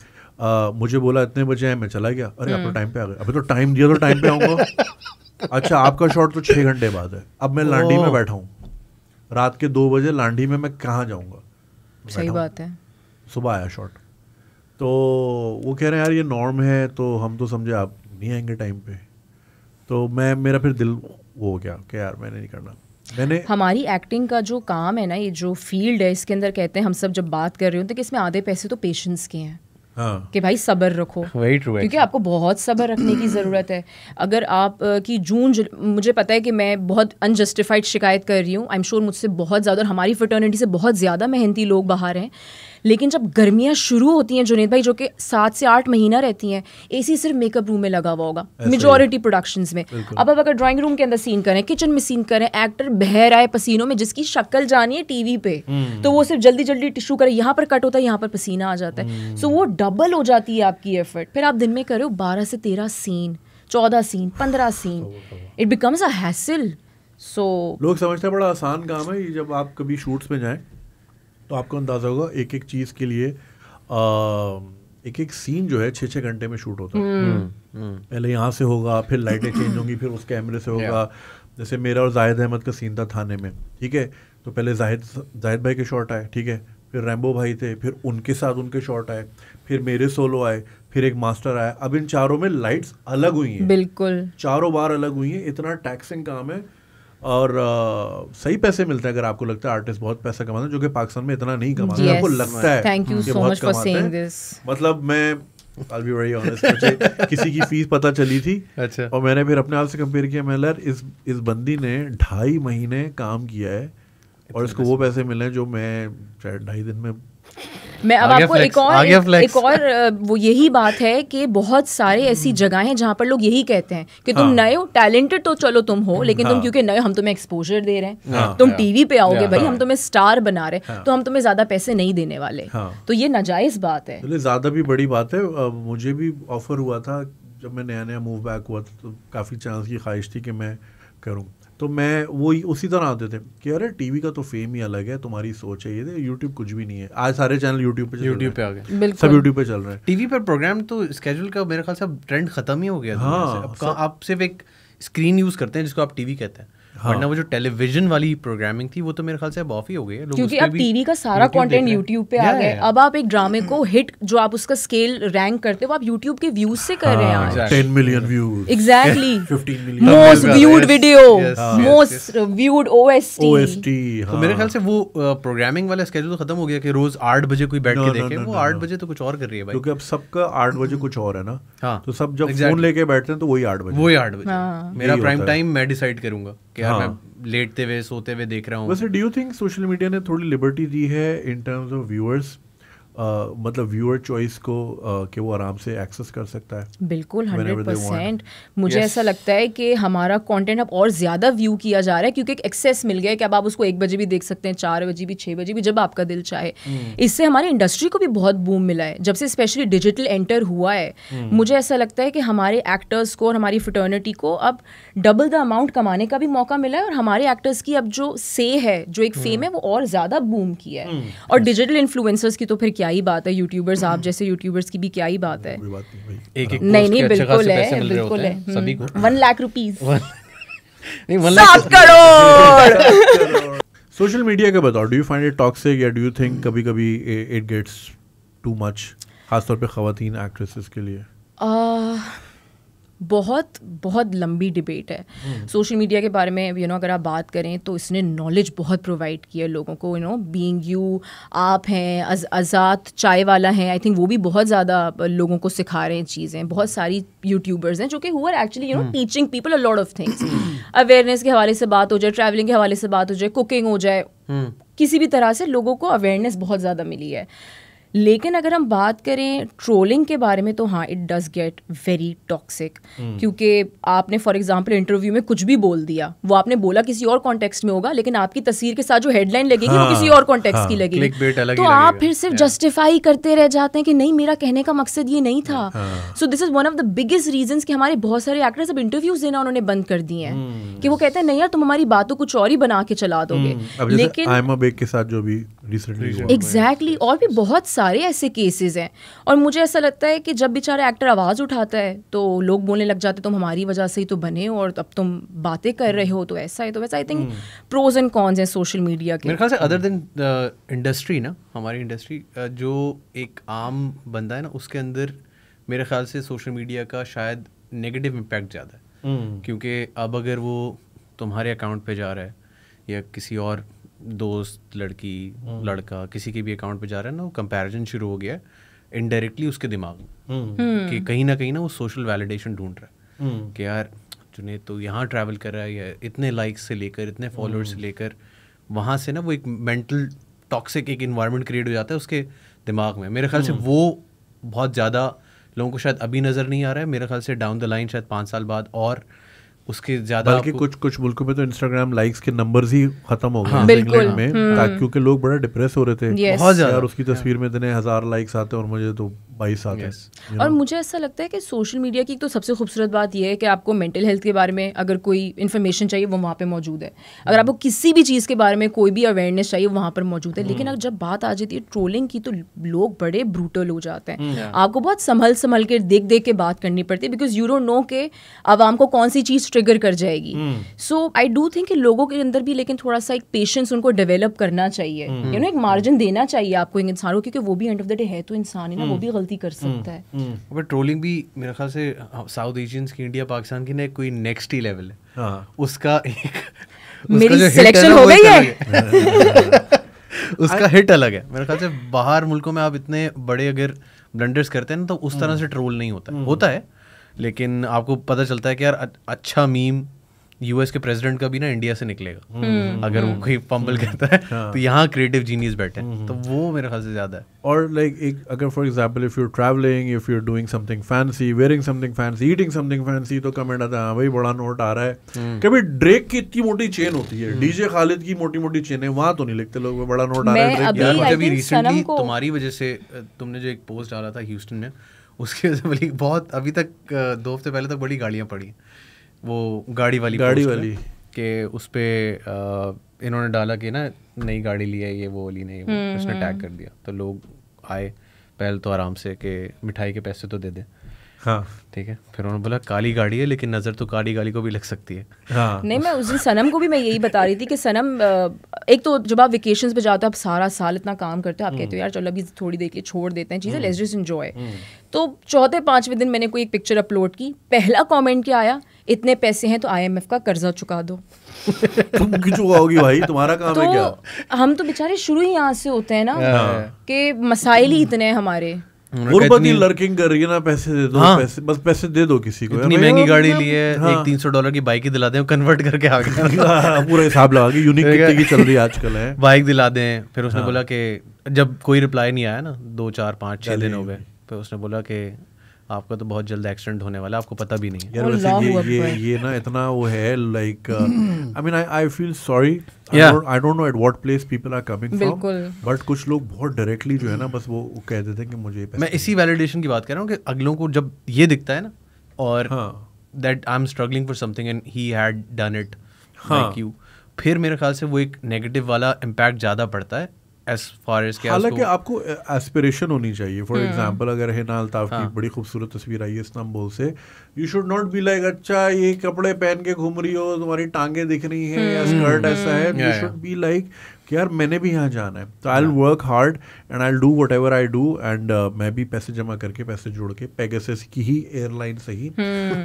मुझे बोला इतने बजे हैं, मैं चला गया, अरे आप तो टाइम पे आ गए, अभी तो टाइम दिया तो टाइम पे आऊंगा। अच्छा आपका शॉट तो 6 घंटे बाद है, अब मैं लांडी में बैठा हूँ, रात के 2 बजे लांडी में मैं कहाँ जाऊँगा? सही बात है। सुबह आया शॉट, तो वो कह रहे हैं यार ये नॉर्म है, तो हम तो समझे आप नहीं आएंगे टाइम पे। तो मेरा फिर दिल वो हो गया कि यार मैंने नहीं करना। मैंने हमारी एक्टिंग का जो काम है ना, ये जो फील्ड है, इसके अंदर कहते हैं हम सब जब बात कर रहे होते हैं कि इसमें आधे पैसे तो पेशेंस के हैं। हाँ कि भाई सब्र रखो, Very true, क्योंकि आपको बहुत सब्र रखने की ज़रूरत है। अगर आप की मुझे पता है कि मैं बहुत अनजस्टिफाइड शिकायत कर रही हूँ, आई एम श्योर मुझसे बहुत ज़्यादा और हमारी फ्रेटर्निटी से बहुत ज़्यादा मेहनती लोग बाहर हैं, लेकिन जब गर्मियाँ शुरू होती हैं जुनेद भाई, जो कि 7 से 8 महीना रहती हैं, एसी सिर्फ मेकअप रूम में लगा हुआ होगा मेजॉरिटी प्रोडक्शंस में। अब अगर ड्राइंग रूम के अंदर सीन करें, किचन में सीन करें, एक्टर बह रहा है पसीनों में, जिसकी शक्ल जानी है टीवी पे, तो वो सिर्फ जल्दी जल्दी टिश्यू करे, यहाँ पर कट होता है, यहाँ पर पसीना आ जाता है, सो वो डबल हो जाती है आपकी एफर्ट। फिर आप दिन में करो 12 से 13 scene, 14 scene, 15 scene, it becomes a hassle. So लोग समझते हैं बड़ा आसान काम है। जब आप कभी शूट्स में जाएं तो आपको अंदाजा होगा एक एक चीज़ के लिए एक एक सीन जो है 6-6 घंटे में शूट होता है। पहले यहाँ से होगा, फिर लाइटें चेंज होंगी, फिर उस कैमरे से होगा। जैसे मेरा और जाहिद अहमद का सीन था थाने में, ठीक है, तो पहले जाहिद भाई के शॉट आए, ठीक है, फिर रैम्बो भाई थे, फिर उनके साथ उनके शॉट आए, फिर मेरे सोलो आए, फिर एक मास्टर आया। अब इन चारों में लाइट्स अलग हुई हैं, बिल्कुल चारों बार अलग हुई हैं। इतना टैक्सिंग काम है और सही पैसे मिलते हैं। अगर आपको लगता है आर्टिस्ट बहुत पैसा कमाते हैं, जो कि पाकिस्तान में इतना नहीं कमाते, आपको लगता है थैंक यू कि सो बहुत मच फॉर कमाते सेइंग हैं। दिस। मतलब मैं I'll be very honest, मुझे किसी की फीस पता चली थी, अच्छा, और मैंने फिर अपने आप से कंपेयर किया। मैं यार इस बंदी ने 2.5 महीने काम किया है और इसको वो पैसे मिले जो मैं शायद 2.5 दिन में। मैं अब आपको एक और वो यही बात है कि बहुत सारे ऐसी जगह हैं जहाँ पर लोग यही कहते हैं कि तुम नए हो, टैलेंटेड तो चलो तुम हो, लेकिन तुम क्योंकि नए, हम तुम्हें एक्सपोजर दे रहे हैं, तुम टीवी पे आओगे भाई, हम तुम्हें स्टार बना रहे हैं, तो हम तुम्हें ज्यादा पैसे नहीं देने वाले। तो ये नाजायज बात है। चलिए ज्यादा भी बड़ी बात है। मुझे भी ऑफर हुआ था जब मैं नया मूव बैक हुआ था, तो काफ़ी चांस की ख्वाहिश थी कि मैं करूँ। तो मैं वो उसी तरह आते थे कि अरे टीवी का तो फेम ही अलग है, तुम्हारी सोच है ये, यूट्यूब कुछ भी नहीं है। आज सारे चैनल यूट्यूब पे आ गए, सब यूट्यूब पे चल रहे हैं। टीवी पर प्रोग्राम तो स्केड्यूल का मेरे ख्याल से अब ट्रेंड खत्म ही हो गया। हाँ, आप सिर्फ एक स्क्रीन यूज करते हैं जिसको आप टीवी कहते हैं। हाँ। वरना वो जो टेलीविजन वाली प्रोग्रामिंग थी वो तो मेरे ख्याल से अब ऑफ ही हो गई है, क्योंकि अब टीवी का सारा कंटेंट यूट्यूब पे आ गया है। अब आप एक ड्रामे को हिट, जो आप उसका स्केल रैंक करते हो, आप यूट्यूब के व्यूज से कर रहे हैं आज। 10 million views, exactly, 15 million most viewed video, most viewed OST. तो मेरे ख्याल से वो प्रोग्रामिंग वाला स्केड्यूल खत्म हो गया कि रोज 8 बजे कोई बैठ के देखे। वो 8 बजे तो कुछ और कर रही है भाई, क्योंकि अब सबका 8 बजे कुछ और है ना। हाँ, तो सब जब फोन लेके बैठते हैं तो वही 8 बजे। मेरा प्राइम टाइम मैं डिसाइड करूंगा कि यार मैं लेटते हुए सोते हुए देख रहा हूँ। वैसे do you think social media ने थोड़ी लिबर्टी दी है इन टर्म्स ऑफ व्यूअर्स, मतलब व्यूअर चॉइस को कि वो आराम से एक्सेस कर सकता है? बिल्कुल 100%। मुझे ऐसा लगता है कि हमारा कंटेंट अब और ज़्यादा व्यू किया जा रहा है, क्योंकि एक एक्सेस मिल गया है कि अब आप उसको 1 बजे भी देख सकते हैं, 4 बजे भी, 6 बजे भी, जब आपका दिल चाहे। इससे हमारी इंडस्ट्री को भी बहुत बूम मिला है जब से स्पेशली डिजिटल एंटर हुआ है। मुझे ऐसा लगता है कि हमारे एक्टर्स को और हमारी फ्रेटर्निटी को अब डबल द अमाउंट कमाने का भी मौका मिला है, और हमारे एक्टर्स की अब जो से है, जो एक फेम है, वो और ज़्यादा बूम किया है। और डिजिटल इन्फ्लुएंसर्स की तो फिर क्या ही बात है, यूट्यूबर्स, आप जैसे यूट्यूबर्स की भी क्या ही बात है। नहीं बिल्कुल है, बिल्कुल है। सभी को 1 lakh rupees, 7 crore. Social media का बताओ, do you find it toxic, या डू यू थिंक कभी कभी इट गेट्स टू मच, खासतौर पे खवातीन एक्ट्रेसेस के लिए? बहुत लंबी डिबेट है सोशल मीडिया के बारे में। अगर आप बात करें तो इसने नॉलेज बहुत प्रोवाइड की है लोगों को। बीइंग यू, आप हैं, आज़ाद चाय वाला हैं, आई थिंक वो भी बहुत ज़्यादा लोगों को सिखा रहे हैं चीज़ें। बहुत सारी यूट्यूबर्स हैं जो कि who are actually teaching people a lot of things. Awareness के हवाले से बात हो जाए, ट्रैवलिंग के हवाले से बात हो जाए, कुकिंग हो जाए, किसी भी तरह से लोगों को अवेयरनेस बहुत ज़्यादा मिली है। लेकिन अगर हम बात करें ट्रोलिंग के बारे में तो हाँ, it does get very toxic, क्योंकि आपने फॉर एग्जांपल इंटरव्यू में कुछ भी बोल दिया, वो आपने बोला किसी और कॉन्टेक्स्ट में होगा, लेकिन आपकी तस्वीर के साथ जो हेडलाइन लगेगी वो किसी और कॉन्टेक्स्ट की लगेगी, तो आप फिर सिर्फ जस्टिफाई करते रह जाते हैं कि नहीं, मेरा कहने का मकसद ये नहीं था। So this is one of the biggest reasons कि हमारे बहुत सारे एक्टर्स अब इंटरव्यूज देना उन्होंने बंद कर दिए हैं, कि वो कहते हैं नहीं यार, तुम हमारी बातों कुछ और ही बना के चला दोगे। लेकिन आयमा बेग के साथ जो भी रिसेंटली एग्जैक्टली, और भी बहुत सारे ऐसे केसेस हैं। और मुझे ऐसा लगता है कि जब बेचारा एक्टर आवाज़ उठाता है तो लोग बोलने लग जाते तुम हमारी वजह से ही तो बने हो, और अब तुम बातें कर रहे हो, तो ऐसा है तो वैसा। I think pros and cons हैं सोशल मीडिया के। मेरे ख्याल से अदर देन इंडस्ट्री ना, हमारी इंडस्ट्री जो एक आम बंदा है ना, उसके अंदर मेरे ख्याल से सोशल मीडिया का शायद नेगेटिव इम्पैक्ट ज़्यादा है। क्योंकि अब अगर वो तुम्हारे अकाउंट पे जा रहा है या किसी और दोस्त लड़की लड़का किसी के भी अकाउंट पे जा रहा है ना, वो कंपैरिजन शुरू हो गया इनडायरेक्टली उसके दिमाग में कि कहीं ना वो सोशल वैलिडेशन ढूंढ रहा है कि यार जुनैद तो यहाँ ट्रैवल कर रहा है, या इतने लाइक्स से लेकर इतने फॉलोअर्स से लेकर वहाँ से ना वो एक मेंटल टॉक्सिक एक इन्वायरमेंट क्रिएट हो जाता है उसके दिमाग में। मेरे ख्याल से वो बहुत ज़्यादा लोगों को शायद अभी नज़र नहीं आ रहा है, मेरे ख्याल से डाउन द लाइन शायद 5 साल बाद और उसके ज़्यादा, बल्कि कुछ मुल्कों में तो इंस्टाग्राम लाइक्स के नंबर्स ही खत्म हो गए हाँ, इंग्लैंड में, क्योंकि लोग बड़ा डिप्रेस हो रहे थे बहुत ज़्यादा, और उसकी तस्वीर में इतने 1000 लाइक्स आते हैं और मुझे तो 22 आते हैं। और मुझे ऐसा लगता है कि सोशल मीडिया की तो सबसे खूबसूरत बात यह है कि आपको मेंटल हेल्थ के बारे में अगर कोई इन्फॉर्मेशन चाहिए वो वहाँ पे मौजूद है, अगर आपको किसी भी चीज़ के बारे में कोई भी अवेयरनेस चाहिए वो वहाँ पर मौजूद है। लेकिन अगर जब बात आ जाती है ट्रोलिंग की तो लोग बड़े ब्रूटल हो जाते हैं, आपको बहुत संभल के देख के बात करनी पड़ती है, बिकॉज यू डोंट नो कि आवाम को कौन सी चीज़ ट्रिगर कर जाएगी। सो आई डू थिंक कि लोगों के अंदर भी लेकिन थोड़ा सा एक पेशेंस उनको डेवलप करना चाहिए, यू नो एक मार्जिन देना चाहिए आपको एक इंसान को, क्योंकि वो भी एंड ऑफ द डे है तो इंसान ही ना, वो भी गलती कर सकता है। बट ट्रोलिंग भी मेरे ख्याल से साउथ एशियंस की, इंडिया पाकिस्तान की ना कोई नेक्स्ट ही लेवल है। उसका एक मेरी सिलेक्शन हो गई है उसका हिट अलग है मेरे ख्याल से। बाहर मुल्कों में आप इतने बड़े अगर ब्लंडर्स करते हैं ना तो उस तरह से ट्रोल नहीं होता है, लेकिन आपको पता चलता है कि यार अच्छा मीम यूएस के प्रेसिडेंट का भी ना इंडिया से निकलेगा अगर वो कोई फंबल करता है तो यहाँ क्रिएटिव जीनियस बैठे हैं, तो वो मेरे ख्याल से ज़्यादा है। और लाइक एक अगर for example if you travelling, if you doing something fancy, wearing something fancy, eating something fancy, तो कमेंट आता है हाँ भाई बड़ा नोट आ रहा है। कभी ड्रेक की इतनी मोटी चेन होती है, डीजे खालिद की मोटी मोटी चेन है, वहाँ तो नहीं लिखते लोग बड़ा नोट आ रहा है ड्रेक। यार मुझे अभी रिसेंटली तुम्हारी वजह से, तुमने जो एक पोस्ट डाला था ह्यूस्टन में, उसकी वजह से बड़ी बहुत अभी तक 2 हफ्ते पहले तक बड़ी गाड़ियाँ पड़ी, वो गाड़ी वाली कि उस पर इन्होंने डाला कि ना नई गाड़ी ली है ये वो ली नहीं, उसने टैग कर दिया, तो लोग आए पहले तो आराम से कि मिठाई के पैसे तो दे दें, हाँ ठीक है, फिर उन्होंने बोला काली गाड़ी है लेकिन नज़र तो काली गाड़ी को भी लग सकती है। हाँ नहीं, मैं उस दिन सनम को भी मैं यही बता रही थी कि सनम एक तो जब आप वेकेशंस पे जाते हो आप सारा साल इतना काम करते हो, आप कहते हो यार चलो अभी थोड़ी देर के लिए छोड़ देते हैं चीज़ें, लेट्स जस्ट एंजॉय। तो 4-5वें दिन मैंने कोई एक पिक्चर अपलोड की, पहला कमेंट क्या आया, इतने पैसे हैं तो IMF का कर्जा चुका दो। तुम क्यों चुकाओगी भाई, तुम्हारा काम है क्या? हम तो बेचारे शुरू ही यहाँ से होते हैं ना कि मसाइल ही इतने हैं हमारे। गुरबत ही लर्किंग कर रही है ना, पैसे दे दो, हाँ। बस पैसे दे दो किसी को। इतनी महंगी गाड़ी ली है, हाँ। एक $300 की बाइक ही दिला दें, कन्वर्ट करके आ गया पूरा हिसाब लगा के, यूनिक कितने की चल रही है आजकल है, बाइक दिला दें। फिर उसने बोला कि जब कोई रिप्लाई नहीं आया ना 2, 4, 5, 6 दिन हो गए, फिर उसने बोला कि आपका तो बहुत जल्द एक्सीडेंट होने वाला, आपको पता भी नहीं है। यार वैसे ये ना इतना वो है like I mean I feel sorry, I don't know at what place people are coming from, but कुछ लोग बहुत डायरेक्टली जो है ना बस वो कह देते हैं कि मुझे मैं इसी वैलिडेशन की बात कर रहा हूँ कि अगलों को जब ये दिखता है ना और that I am struggling for something and he had done it like you, फिर मेरे ख्याल से वो एक नेगेटिव वाला इम्पैक्ट ज़्यादा पड़ता है as far as क्या। हालांकि आपको एस्पिरेशन होनी चाहिए। फॉर एग्जांपल अगर हिना अल्ताफ की बड़ी खूबसूरत तस्वीर आई है इस्तांबुल से, you should not be like अच्छा ये कपड़े पहन के घूम रही हो, तुम्हारी टांगे दिख रही हैं या स्कर्ट ऐसा है, यू शुड बी लाइक कि यार मैंने भी यहाँ जाना है, तो I will work hard and I will do what ever I do, and मैं भी पैसे जमा करके पैसे जोड़ के पेगासस की ही एयरलाइन से ही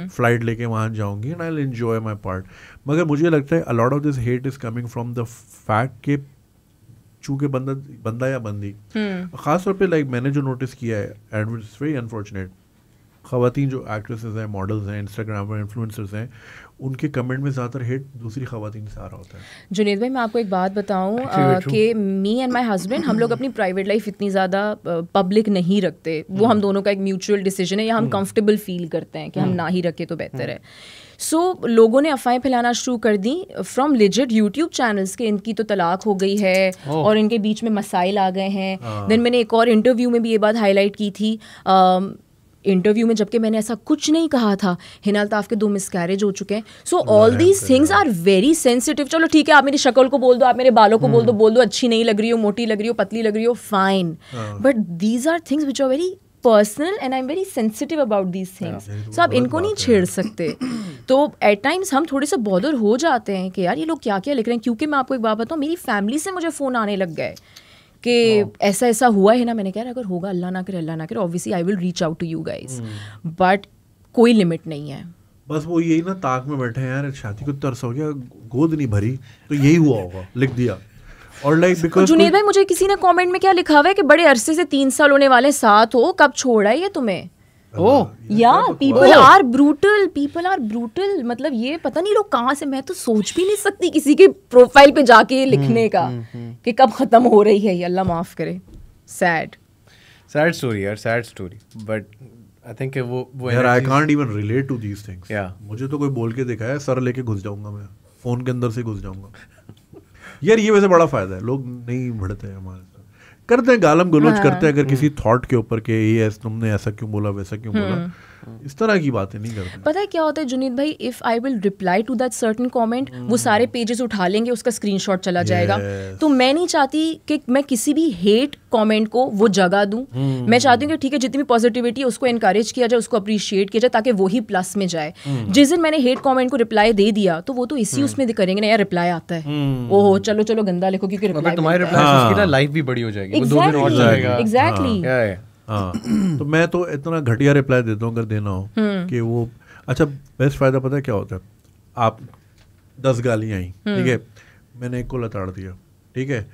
फ्लाइट लेके वहाँ जाऊँगी and I will enjoy my part. मगर मुझे लगता है अ lot of this hate is coming from the fact के चूँकि बंदा या बंदी ख़ास तौर पे लाइक मैंने जो नोटिस किया है एंड इट्स वेरी अनफॉर्चुनेट, ख़वातीन जो एक्ट्रेसेस हैं, मॉडल्स हैं, इंस्टाग्राम पर इन्फ्लुएंसर्स हैं, उनके कमेंट में ज़्यादातर हेट दूसरी ख़वातीन से आ रहा होता है। जुनैद भाई मैं आपको एक बात बताऊं कि मी एंड माय हस्बैंड हम लोग अपनी प्राइवेट लाइफ इतनी ज़्यादा पब्लिक नहीं रखते, वो हम दोनों का एक म्यूचुअल डिसीजन है, या हम कंफर्टेबल फील करते हैं कि हम ना ही रखें तो बेहतर है। सो लोगों ने अफवाहें फैलाना शुरू कर दी फ्रॉम लिजिट यूट्यूब चैनल्स के इनकी तो तलाक हो गई है और इनके बीच में मसाइल आ गए हैं। देन मैंने एक और इंटरव्यू में भी ये बात हाईलाइट की थी, इंटरव्यू में, जबकि मैंने ऐसा कुछ नहीं कहा था। हिना अल्ताफ के 2 मिसकैरेज हो चुके हैं। So all these things are very sensitive. चलो ठीक है, आप मेरी शक्ल को बोल दो, आप मेरे बालों को बोल दो अच्छी नहीं लग रही हो, मोटी लग रही हो, पतली लग रही हो, fine, but these are things which are very personal and I am very sensitive about these things. So आप इनको नहीं छेड़ सकते। तो एट टाइम्स हम थोड़े से बॉदर हो जाते हैं कि यार ये लोग क्या क्या लिख रहे हैं, क्योंकि मैं आपको एक बात बताऊँ, मेरी फैमिली से मुझे फ़ोन आने लग गए कि ऐसा ऐसा हुआ है ना। मैंने कहा अगर होगा अल्लाह ना करे obviously I will reach out to you guys, but कोई लिमिट नहीं है। बस वो यही ना, ताक में बैठे हैं यार, शादी को तरस हो गया, गोद नहीं भरी, तो यही हुआ होगा, लिख दिया। और लाइक बिकॉज जुनेद भाई, मुझे किसी ने कमेंट में क्या लिखा हुआ है कि बड़े अरसे से 3 साल होने वाले साथ हो, कब छोड़ा है ये तुम्हें? या पीपल आर ब्रूटल, मतलब ये पता नहीं लोग कहाँ से, मैं तो सोच भी नहीं सकती किसी के प्रोफाइल पे जाके लिखने का कि कब खत्म हो रही है ये, अल्लाह माफ करे। सैड स्टोरी यार, sad story, but I think वो यार I can't even relate to these things. या मुझे तो कोई बोल के दिखाया, सर लेके घुस जाऊंगा मैं, फोन के अंदर से घुस जाऊंगा। यार ये वैसे बड़ा फायदा है, लोग नहीं बढ़ते हैं हमारे साथ, करते हैं गालम गलोच करते हैं अगर किसी थॉट के ऊपर के ये तुमने ऐसा क्यों बोला, वैसा क्यों बोला, इस तरह की बातें नहीं करते। पता है क्या होता है जुनीद भाई, if I will reply to that certain comment, वो सारे पेजेस उठा लेंगे, उसका स्क्रीनशॉट चला जाएगा। तो मैं नहीं चाहती कि मैं किसी भी हेट कमेंट को वो जगह दूं। मैं चाहती हूँ कि ठीक है, जितनी भी पॉजिटिविटी है उसको एनकरेज किया जाए, उसको अप्रिशिएट किया जाए, ताकि वो ही प्लस में जाए। जिस दिन मैंने हेट कमेंट को रिप्लाई दे दिया तो वो तो इसी उसमें करेंगे ना, यार रिप्लाई आता है, ओहो चलो चलो गंदा लिखो, क्योंकि तुम्हारे रिप्लाई से ना लाइफ भी बड़ी हो जाएगी, वो 2 दिन और जाएगा। एग्जैक्टली। हाँ तो मैं तो इतना घटिया रिप्लाई देता हूँ अगर देना हो कि वो, अच्छा बेस्ट फायदा पता है क्या होता है, आप 10 गालियाँ आई, ठीक है, मैंने एक को लताड़ दिया, ठीक है,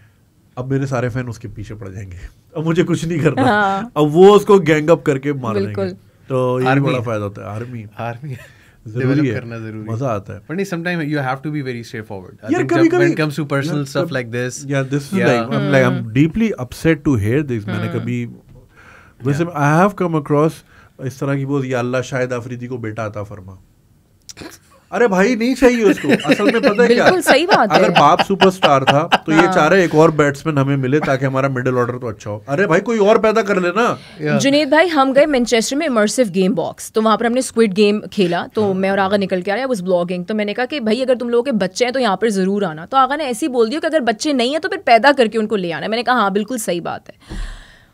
अब मेरे सारे फैन उसके पीछे पड़ जाएंगे, अब मुझे कुछ नहीं करना। अब वो उसको गैंग अप करके मार देंगे, तो ये बड़ा फायदा होता है। आर्मी जरूरी है, मजा आता है, but sometimes you have to be very straightforward. यार कभी-कभी when it comes to personal stuff like this, this is like I'm deeply upset to hear this। मैंने कभी वैसे आई हैव कम अक्रॉस इस तरह की बहुत, या अल्लाह शायद अफरीदी को बेटा अता फरमा। अरे भाई नहीं चाहिए उसको, असल में पता है क्या, सही बात है। अगर बाप सुपरस्टार था तो ये चाह रहे एक और बैट्समैन हमें मिले ताकि हमारा मिडिल ऑर्डर तो अच्छा हो। अरे भाई कोई और पैदा कर लेना। जुनेद भाई, हम गए मैनचेस्टर में इमर्सिव गेम बॉक्स, तो वहाँ पर हमने स्क्विड गेम खेला, तो मैं और आगा निकल के आ रहा है, उस ब्लॉगिंग, तो मैंने कहा कि भाई अगर तुम लोगों के बच्चे हैं तो यहाँ पर जरूर आना। तो आगा ने ऐसे ही बोल दिया कि अगर बच्चे नहीं है तो फिर पैदा करके उनको ले आना। मैंने कहा हाँ बिल्कुल सही बात है।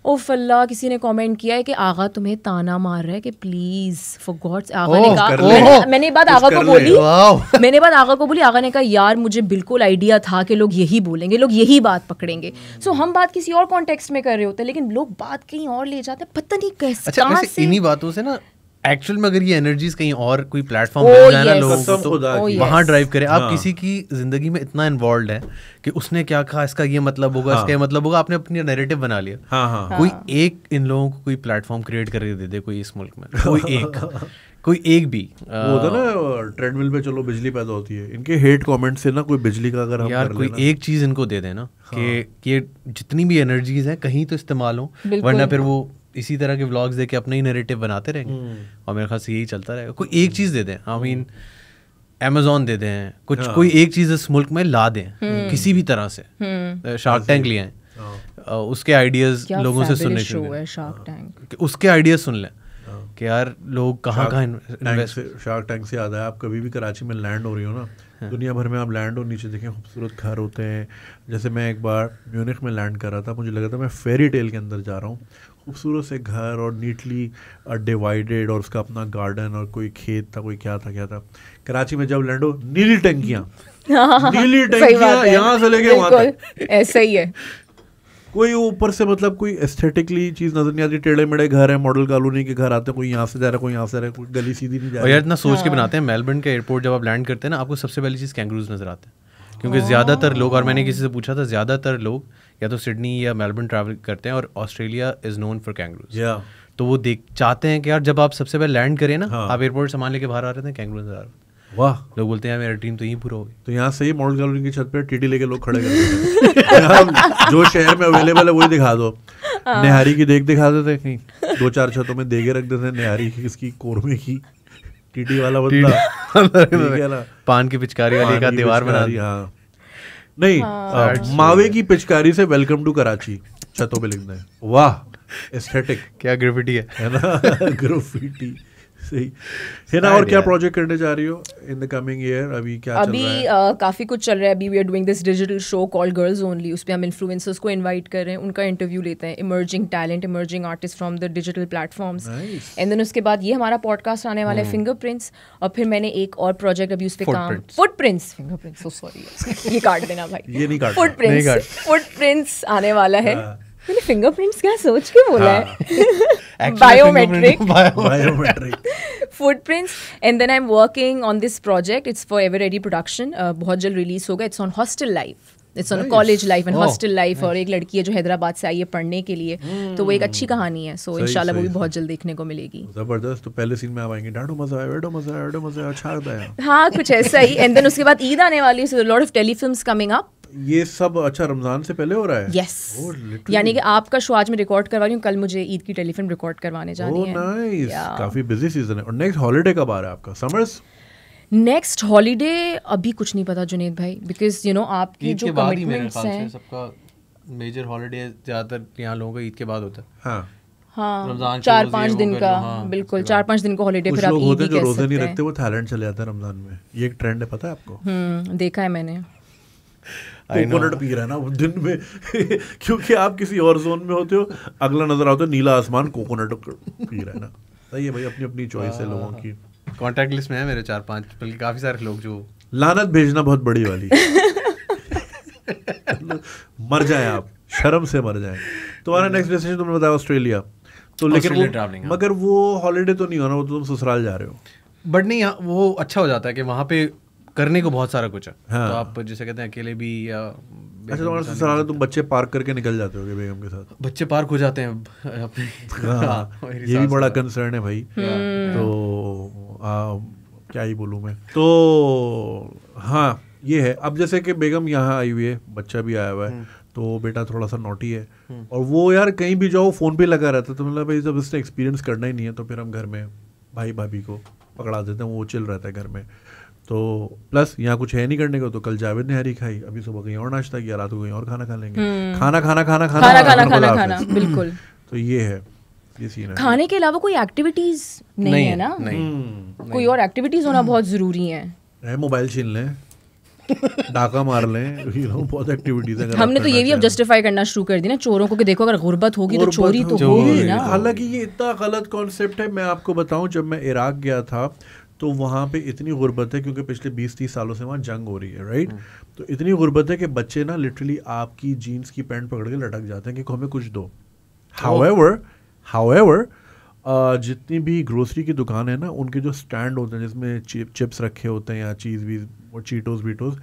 ओफ अल्लाह, किसी ने कमेंट किया है कि आगा तुम्हें ताना मार रहा है कि प्लीज फॉर गॉड्स। आगा ने कहा, मैंने बात आगा को बोली, आगा ने कहा यार मुझे बिल्कुल आइडिया था कि लोग यही बोलेंगे, लोग यही बात पकड़ेंगे। सो हम बात किसी और कॉन्टेक्स्ट में कर रहे होते हैं, लेकिन लोग बात कहीं और ले जाते हैं, पता नहीं कैसे। अच्छा, इन्हीं बातों से ना एक्चुअल में अगर ये एनर्जीज कहीं और कोई प्लेटफॉर्म मिल जाए ना लोगों को, तो वहाँ ड्राइव करे। आप किसी की जिंदगी में इतना इन्वॉल्व है कि उसने क्या कहा, इसका ये मतलब होगा, इसका ये मतलब होगा, आपने अपनी नैरेटिव बना लिया। कोई एक इन लोगों को कोई प्लेटफॉर्म क्रिएट करके दे दे, कोई इस मुल्क में कोई एक भी वो होता ना ट्रेडमिल पे चलो बिजली पैदा होती है, इनके हेट कमेंट से ना कोई बिजली का अगर हम यार कोई एक चीज इनको दे देना कि जितनी भी एनर्जीज हैं कहीं तो इस्तेमाल हो, वरना फिर वो इसी तरह के व्लॉग्स देके अपना ही नैरेटिव बनाते रहेंगे और मेरे ख्याल से यही चलता रहेगा। कोई एक चीज़ दे दें, आई मीन अमेज़ॉन दे दें, कुछ कोई एक चीज़ इस मुल्क में ला दें किसी भी तरह से। शार्क टैंक लिए हैं, उसके आइडियाज़ लोगों से सुनने चाहिए, शार्क टैंक उसके आइडियाज़ सुन लें कि यार लोग कहाँ इन्वेस्ट। शार्क टैंक से याद है, आप कभी भी कराची में लैंड हो रही हो ना, दुनिया भर में आप लैंड हो, नीचे देखें खूबसूरत घर होते हैं। जैसे मैं एक बार म्यूनिख में लैंड कर रहा था, मुझे लगा था मैं फेरी टेल के अंदर जा रहा हूँ, खूबसूरत से घर और नीटली डिवाइडेड, और उसका अपना गार्डन और कोई खेत था, कोई क्या था। कराची में जब लैंड हो, नीली टंकियाँ यहाँ से लेके वहाँ तक, ऐसा ही है। कोई ऊपर से मतलब कोई एस्थेटिकली चीज नजर नहीं आती, टेढ़े मेढ़े घर है, मॉडल कॉलोनी के घर आते हैं, कोई यहाँ से जा रहा है, कोई यहाँ से जा रहा है, कोई गली सीधी नहीं जा रही। और यार इतना सोच के बनाते हैं, मेलबर्न के एयरपोर्ट जब आप लैंड करते हैं ना, आपको सबसे पहली चीज़ कैंगरूज नजर आते हैं, क्योंकि ज़्यादातर लोग, और मैंने किसी से पूछा था, ज़्यादातर लोग या तो सिडनी या मेलबर्न ट्रैवल करते हैं, और Australia is known for kangaroos. तो वो चाहते हैं कि यार जब आप सबसे पहले लैंड करें ना, आप एयरपोर्ट सामान लेके बाहर आ रहे थे, कैंगरूज नजर आ रहे। वाह, लोग बोलते हैं मेरा ड्रीम तो यहीं पूरा हो गया। तो यहाँ से ही मॉडल कॉलोनी की छत पे टीटी लेके लोग खड़े करते हैं जो शहर में अवेलेबल है वही दिखा दो। निहारी की देख दिखा देते कहीं, 2-4 छतों में देगे रख देते, निहारी की, इसकी कोरमे की, टीटी वाला बंदा पान की पिचकारी वाली का दीवार बना दी। हाँ नहीं, मावे की पिचकारी से वेलकम टू कराची छतों पे लिखना है। वाह, एस्थेटिक, क्या ग्राफिटी है ना ग्राफिटी, सही है ना। और क्या प्रोजेक्ट करने जा रही हो इन द कमिंग ईयर? अभी क्या चल रहा है? काफ़ी कुछ चल रहा है। अभी we are doing this digital show called girls only, उस पर हम इन्फ्लुएंसर्स को इनवाइट कर रहे हैं, उनका इंटरव्यू लेते हैं, emerging talent, emerging artist from the digital platforms. And then उसके बाद ये हमारा पॉडकास्ट आने वाला है फिंगरप्रिंट्स, और फिर मैंने एक और प्रोजेक्ट अभी उस पर काम, फुटप्रिंट्स, फिंगरप्रिंट्स, सॉरी ये काट देना भाई, ये नहीं काट, फुटप्रिंट्स आने वाला है। मैंने फिंगरप्रिंट्स क्या सोच के बोला है, biometric Footprints, and then I'm working on this project. It's for Ever Ready Production. बहुत जल्द रिलीज होगा. It's on hostel life. It's on college life and hostel life. और एक लड़की है जो हैदराबाद से आई है पढ़ने के लिए, तो वो एक अच्छी कहानी है. So इंशाल्लाह वो भी बहुत जल्द देखने को मिलेगी. जबरदस्त. तो पहले सीन में आप आएंगे, डाडो मजा आया, वेडो मजा आया, वेडो मजा आया, अच्छा लगता है. हाँ, कुछ ऐसा ही. And then उसके बाद ईद आने वाली है. So a lot of telefilms coming up. ये सब अच्छा रमजान से पहले हो रहा है? Yes. यानी कि आपका शो आज मैं रिकॉर्ड करवा रही हूँ, कल मुझे ईद की टेलीफिल्म रिकॉर्ड करवाने जानी है. नाइस. काफी बिजी सीजन है. और नेक्स्ट हॉलिडे कब आ रहा है आपका? समर्स? नेक्स्ट हॉलीडे अभी कुछ नहीं पता जुनेद भाई, बिकॉज यू नो आपकी जो कमिटमेंट्स हैं. सबका मेजर हॉलीडे ज़्यादातर यहाँ लोगों का ईद के बाद होता है. हाँ, 4-5 दिन का. बिल्कुल 4-5 दिन का हॉलीडे. फिर आप ईद जो रोजे नहीं रखते वो थाईलैंड चले जाते हैं रमजान में. ये एक ट्रेंड है, पता है आपको? देखा है मैंने. कोकोनट पी रहा है ना दिन में क्योंकि आप किसी और जोन में होते हो, अगला नजर आता है नीला आसमान, कोकोनट पी रहा है ना. सही है भाई, अपनी अपनी चॉइस है लोगों की. कॉन्टैक्ट लिस्ट में है मेरे 4-5, बल्कि काफी सारे लोग जो लानत भेजना बहुत बड़ी वाली. मर जाए आप, शर्म से मर जाए. तुम्हारा नेक्स्ट डेस्टिनेशन तुमने बताया ऑस्ट्रेलिया. तो लेकिन मगर वो हॉलीडे तो नहीं होना, वो तो तुम ससुराल जा रहे हो. बट नहीं, वो अच्छा हो जाता है कि वहाँ पे करने को बहुत सारा कुछ है. हाँ. तो आप जैसे कहते हैं अकेले भी या अच्छा तुम्हारा ससुराल, तुम बच्चे पार्क करके निकल जाते होगे बेगम के साथ? बच्चे पार्क हो जाते हैं अपने. ये भी बड़ा कंसर्न है भाई. तो क्या ही बोलूँ मैं. तो हाँ ये है. अब जैसे कि बेगम यहाँ आई हुई है, बच्चा भी आया हुआ है, तो बेटा थोड़ा सा नॉटी है. और वो यार कहीं भी जाओ फोन पे लगा रहता है. तो मतलब भाई जब इसने एक्सपीरियंस करना ही नहीं है तो फिर हम घर में भाई भाभी को पकड़ा देते हैं, वो चिल रहता है घर में. तो प्लस यहाँ कुछ है नहीं करने को. तो कल जावेद ने हरी खाई, अभी सुबह कहीं और नाश्ता किया, रात को कहीं और खाना खा लेंगे. खाना बिल्कुल. तो ये है, ये सीन है. खाने के अलावा कोई एक्टिविटीज नहीं है ना? कोई और एक्टिविटीज होना बहुत जरूरी है. मोबाइल छीन लें, डाका मार लें, बहुत एक्टिविटीज है. हमने तो ये भी अब जस्टिफाई करना शुरू कर दी ना चोरों को कि देखो अगर गुर्बत होगी तो चोरी तो होगी ना. हालांकि ये इतना गलत कॉन्सेप्ट है. मैं आपको बताऊं, जब मैं इराक गया था तो वहाँ पे इतनी गुर्बत है, क्योंकि पिछले 20-30 सालों से वहाँ जंग हो रही है, राइट. तो इतनी गुर्बत है कि बच्चे ना लिटरली आपकी जीन्स की पैंट पकड़ के लटक जाते हैं कि हमें कुछ दो. हाउएवर जितनी भी ग्रोसरी की दुकान है ना, उनके जो स्टैंड होते हैं जिसमें चिप्स रखे होते हैं या चीज़ वीज और चीटोस वीटोस,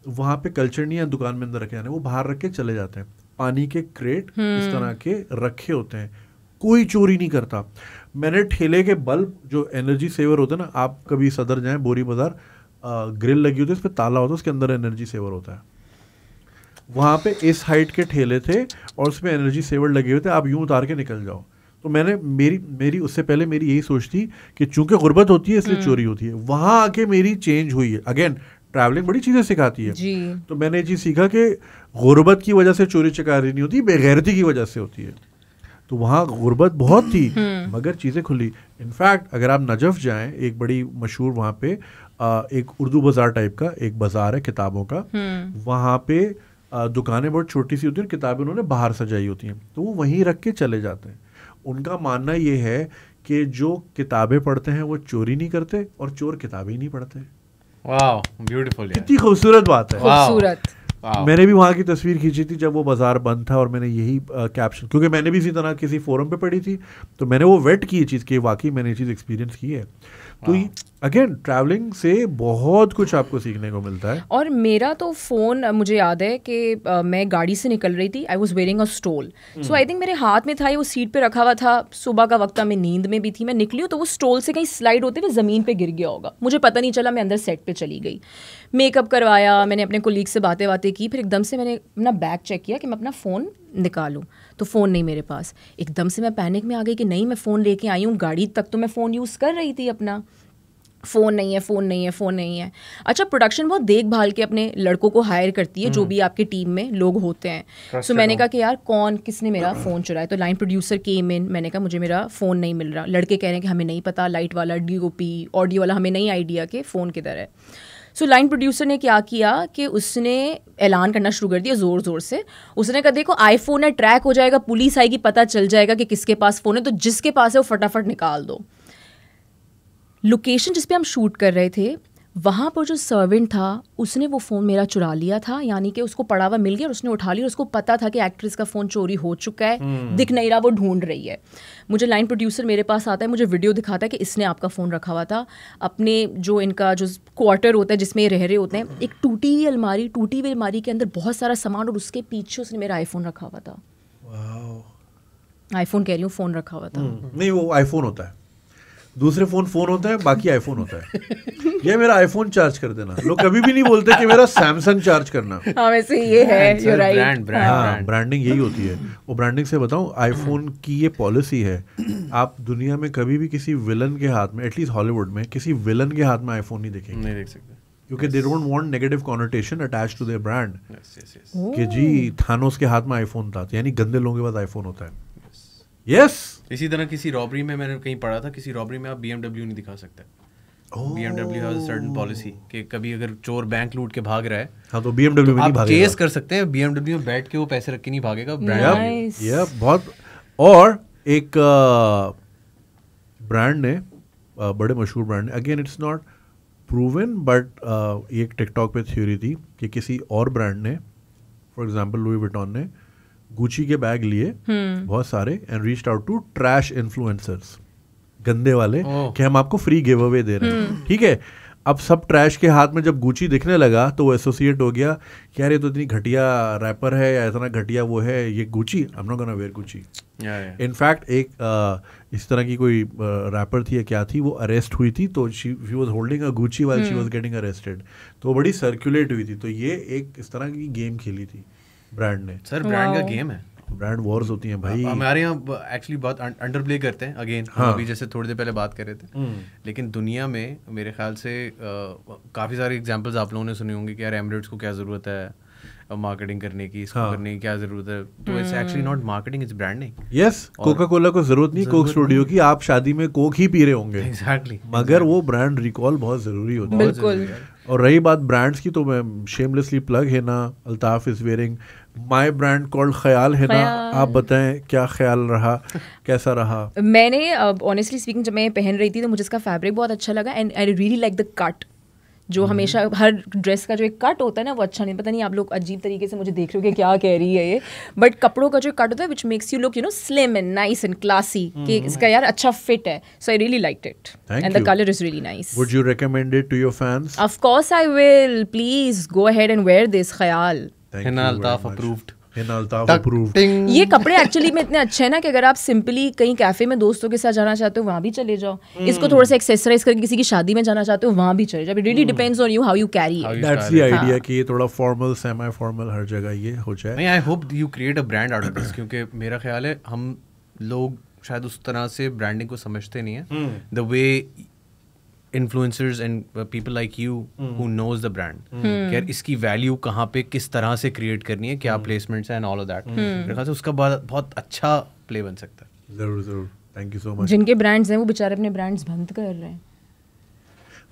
वहाँ पे कल्चर नहीं है दुकान में अंदर रखे जाने, वो बाहर रख के चले जाते हैं. पानी के क्रेट इस तरह के रखे होते हैं, कोई चोरी नहीं करता. मैंने ठेले के बल्ब जो एनर्जी सेवर होता है ना, आप कभी सदर जाएं, बोरी बाजार, ग्रिल लगी होती है, उस पर ताला होता है, उसके अंदर एनर्जी सेवर होता है. वहाँ पे इस हाइट के ठेले थे और उसमें एनर्जी सेवर लगे हुए थे, आप यूं उतार के निकल जाओ. तो मैंने मेरी उससे पहले मेरी यही सोच थी कि चूंकि गुर्बत होती है इसलिए चोरी होती है. वहाँ आके मेरी चेंज हुई है. अगेन ट्रैवलिंग बड़ी चीज़ें सिखाती है. तो मैंने ये चीज़ सीखा कि गुर्बत की वजह से चोरी चकारी नहीं होती, बेगैरती की वजह से होती है. तो वहाँ गुर्बत बहुत थी मगर चीज़ें खुली. इनफैक्ट अगर आप नजफ़ जाएं, एक बड़ी मशहूर वहाँ पे एक उर्दू बाज़ार टाइप का एक बाज़ार है किताबों का. वहाँ पे दुकानें बहुत छोटी सी होती हैं और किताबें उन्होंने बाहर सजाई होती हैं, तो वो वहीं रख के चले जाते हैं. उनका मानना ये है कि जो किताबें पढ़ते हैं वो चोरी नहीं करते और चोर किताबें ही नहीं पढ़ते. वाह, ब्यूटीफुल. कितनी खूबसूरत बात है. खूबसूरत. मैंने भी वहाँ की तस्वीर खींची थी जब वो बाजार बंद था, और मैंने यही कैप्शन, क्योंकि मैंने भी इसी तरह किसी फोरम पे पढ़ी थी, तो मैंने वो वेट की ये चीज़ कि वाकई मैंने ये चीज़ एक्सपीरियंस की है. तो अगेन ट्रैवलिंग से बहुत कुछ आपको सीखने को मिलता है. और मेरा तो फ़ोन, मुझे याद है कि मैं गाड़ी से निकल रही थी, I was wearing a stole, so I think मेरे हाथ में था, वो सीट पे रखा हुआ था. सुबह का वक्त था, मैं नींद में भी थी, मैं निकली हूँ तो वो स्टोल से कहीं स्लाइड होते हुए ज़मीन पे गिर गया होगा, मुझे पता नहीं चला. मैं अंदर सेट पे चली गई, मेकअप करवाया, मैंने अपने कोलीग से बातें की, फिर एकदम से मैंने अपना बैग चेक किया कि मैं अपना फ़ोन निकालूं, तो फ़ोन नहीं मेरे पास. एकदम से मैं पैनिक में आ गई कि नहीं, मैं फ़ोन लेके आई हूँ, गाड़ी तक तो मैं फ़ोन यूज़ कर रही थी अपना. फ़ोन नहीं है. अच्छा, प्रोडक्शन बहुत देखभाल के अपने लड़कों को हायर करती है, जो भी आपके टीम में लोग होते हैं. सो मैंने कहा कि यार किसने मेरा फ़ोन चुराया. तो लाइन प्रोड्यूसर केम इन, मैंने कहा मुझे मेरा फ़ोन नहीं मिल रहा. लड़के कह रहे हैं कि हमें नहीं पता, लाइट वाला, DOP, ऑडियो वाला, हमें नहीं आइडिया कि फ़ोन किधर है. सो लाइन प्रोड्यूसर ने क्या किया कि उसने ऐलान करना शुरू कर दिया ज़ोर ज़ोर से. उसने कहा देखो आईफोन है, ट्रैक हो जाएगा, पुलिस आएगी, पता चल जाएगा कि किसके पास फ़ोन है, तो जिसके पास है वो फटाफट निकाल दो. लोकेशन जिस पे हम शूट कर रहे थे वहाँ पर जो सर्वेंट था उसने वो फ़ोन मेरा चुरा लिया था, यानी कि उसको पड़ा हुआ मिल गया और उसने उठा लिया और उसको पता था कि एक्ट्रेस का फ़ोन चोरी हो चुका है, दिख नहीं रहा, वो ढूंढ रही है। मुझे लाइन प्रोड्यूसर मेरे पास आता है, मुझे वीडियो दिखाता है कि इसने आपका फ़ोन रखा हुआ था अपने जो इनका जो क्वार्टर होता है जिसमें ये रह रहे होते हैं, एक टूटी हुई अलमारी के अंदर बहुत सारा सामान और उसके पीछे उसने मेरा आईफोन रखा हुआ था। आईफोन कह रही हूँ, फ़ोन रखा हुआ था। नहीं, वो आईफोन होता है, दूसरे फोन होता है, बाकी आईफोन होता है। ये मेरा आईफोन चार्ज कर देना, लोग कभी भी नहीं बोलते कि मेरा सैमसंग चार्ज करना। हाँ वैसे ये है, you're right। हाँ, ब्रांडिंग यही होती है। वो ब्रांडिंग से बताऊं, आईफोन की ये पॉलिसी है, आप दुनिया में कभी भी किसी विलन के हाथ में, एटलीस्ट हॉलीवुड में किसी विलन के हाथ में आईफोन नहीं देखेंगे, नहीं देख सकते, क्योंकि they don't want negative connotation attached to their brand. कि जी थानोस के हाथ में आईफोन था, यानी गंदे लोगों के पास आईफोन होता है। यस, इसी तरह किसी रॉबरी में मैंने कहीं पढ़ा था, किसी रॉबरी में आप BMW नहीं दिखा सकते। BMW has a certain policy कि कभी अगर चोर बैंक लूट के भाग रहा है, हाँ, तो BMW में नहीं भागेगा। केस कर सकते हैं, BMW में बैठ के वो पैसे रख के नहीं भागेगा। Nice। ये बहुत। और एक ब्रांड ने, बड़े मशहूर ब्रांड ने, again it's not proven but एक टिकटॉक पे थ्योरी थी कि किसी और ब्रांड ने, फॉर एग्जांपल लुई विटॉन ने गुची के बैग लिए बहुत सारे and reached out to trash influencers, गंदे वाले, कि हम आपको फ्री गिव अवे दे रहे हैं। ठीक है, अब सब ट्रैश के हाथ में जब गुची दिखने लगा तो वो एसोसिएट हो गया कि यार ये तो इतनी घटिया रैपर है या इतना घटिया वो है, ये Gucci, I am not gonna wear Gucci. In fact एक इस तरह की कोई रैपर थी या क्या थी, वो अरेस्ट हुई थी, तो she was holding a Gucci while she was getting arrested, तो बड़ी सर्कुलेट हुई थी। तो ये एक इस तरह की गेम खेली थी ब्रांड ने। सर ब्रांड का गेम है, ब्रांड वॉर्स होती हैं भाई। हमारे यहाँ एक्चुअली बहुत अंडर प्ले करते हैं। अगेन हम अभी जैसे थोड़ी देर पहले बात कर रहे थे, लेकिन दुनिया में मेरे ख्याल से काफ़ी सारे एग्जांपल्स आप लोगों ने सुने होंगे कि यार एमिरेट्स को क्या ज़रूरत है मार्केटिंग करने की, इसको करने की क्या ज़रूरत है। तो it's actually not marketing, it's branding. Yes, Coca Cola को जरूरत नहीं कोक स्टूडियो की, आप शादी में कोक ही पी रहे होंगे। एग्जैक्टली, मगर वो ब्रांड रिकॉल बहुत ज़रूरी होता है। बिल्कुल। और रही बात ब्रांड्स की, तो मैं शेमलेसली प्लग है ना, Altaf is wearing my brand called ख्याल है ना। आप बताएं क्या ख्याल रहा, कैसा रहा? मैंने ऑनेस्टली स्पीकिंग जब मैं पहन रही थी तो मुझे इसका फैब्रिक बहुत अच्छा लगा and I really like the cut. जो हमेशा हर ड्रेस का जो एक कट होता है ना, वो अच्छा नहीं, पता नहीं आप लोग अजीब तरीके से मुझे देख रहे हो कि क्या कह रही है ये, बट कपड़ों का जो कट होता है which makes you look you know slim and nice and classy, कि इसका यार अच्छा फिट है। So I really liked it and the colour is really nice. Would you recommend it to your fans? Of course I will, please go ahead and wear this Khayal. Altaf approved. ये कपड़े actually में इतने अच्छे हैं ना कि अगर आप सिंपली कहीं कैफे में दोस्तों के साथ जाना चाहते हो वहाँ भी चले जाओ, इसको थोड़ा सा एक्सेसराइज करके किसी की शादी में जाना चाहते हो वहाँ भी चले जाओ। It really depends on you how you carry it. That's the idea कि ये थोड़ा फॉर्मल, सेमी फॉर्मल, हर जगह ये हो जाए। I hope you create a brand out of this, क्योंकि मेरा ख्याल है हम लोग शायद उस तरह से ब्रांडिंग को समझते नहीं है the way influencers and people like you who knows the brand कि यार इसकी वैल्यू कहाँ पे किस तरह से क्रिएट करनी है, क्या प्लेसमेंट्स हैं एंड ऑल ऑफ दैट। मेरे ख्याल से उसका बहुत अच्छा प्ले बन सकता है। जरूर जरूर, थैंक यू सो मच। जिनके ब्रांड्स हैं वो बेचारे अपने ब्रांड्स बंद कर रहे हैं।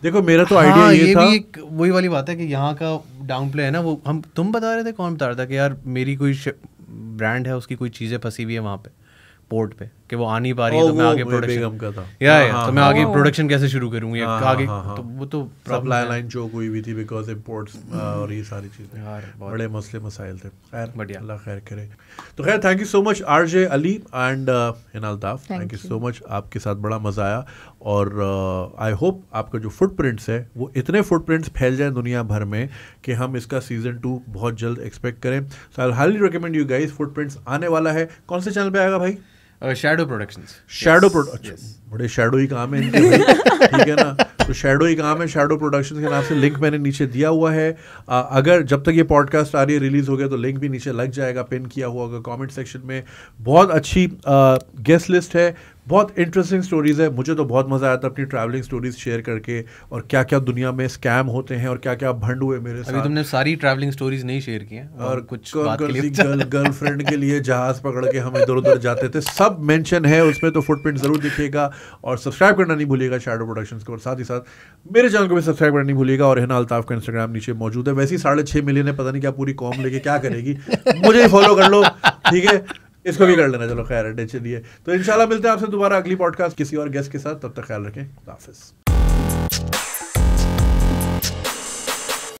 देखो मेरा तो आइडिया ये था, भी एक वही वाली बात है कि यहाँ का डाउन प्ले है ना, वो हम तुम बता रहे थे, कौन बता रहा था कि यार मेरी कोई ब्रांड है, उसकी कोई चीज़ें फंसी हुई है वहाँ पे पोर्ट पे कि वो आ नहीं पा रही है, तो मैं आगे प्रोडक्शन का था तो मैं आगे प्रोडक्शन कैसे शुरू करूंगी आगे, तो वो तो सप्लाई लाइन चोक हुई भी थी बिकॉज इंपोर्ट्स और ये सारी चीजें, बड़े मसले मसाइल थे। खैर बढ़िया, अल्लाह खैर करे। तो खैर thank you so much RJ Ali and Hina Altaf, thank you so much, आपके साथ बड़ा मजा आया। और आई होप आपका जो फुटप्रिंट्स है वो इतने फुटप्रिंट्स फैल जाए दुनिया भर में कि हम इसका सीजन 2 बहुत जल्द एक्सपेक्ट करें। So I highly recommend you guys, Footprints आने वाला है। कौन से चैनल पे आएगा भाई? Shadow Productions. शैडो प्रोडक्शन, बड़े शैडो ही काम है इनके भाई, ठीक है ना, तो शैडो ही काम है। शैडो प्रोडक्शंस के नाम से लिंक मैंने नीचे दिया हुआ है। अगर जब तक ये पॉडकास्ट आ रही है, रिलीज हो गया, तो लिंक भी नीचे लग जाएगा, पिन किया हुआ होगा कमेंट सेक्शन में। बहुत अच्छी गेस्ट लिस्ट है, बहुत इंटरेस्टिंग स्टोरीज है। मुझे तो बहुत मजा आया था अपनी ट्रैवलिंग स्टोरीज शेयर करके, और क्या क्या दुनिया में स्कैम होते हैं और क्या क्या भंड हुए मेरे साथ। अभी तुमने सारी ट्रैवलिंग स्टोरीज नहीं शेयर की हैं, और कुछ गर्लफ्रेंड के लिए जहाज पकड़ के हम इधर उधर जाते थे, सब मेंशन है उसमें, तो फुटप्रिंट जरूर दिखेगा। और सब्सक्राइब करना नहीं भूलिएगा शैडो प्रोडक्शंस को, और साथ ही साथ मेरे चैनल को भी सब्सक्राइब करना नहीं भूलिएगा। और हिना अल्ताफ का इंस्टाग्राम नीचे मौजूद है, वैसे ही 6.5 मिलियन है, पता नहीं क्या पूरी कॉम लेके क्या करेगी, मुझे ही फॉलो कर लो, ठीक है, इसको भी कर लेना। चलो खैर, चलिए, तो इंशाल्लाह मिलते हैं आपसे दोबारा अगली पॉडकास्ट किसी और गेस्ट के साथ। तब तक ख्याल रखें, खुदा हाफिज़।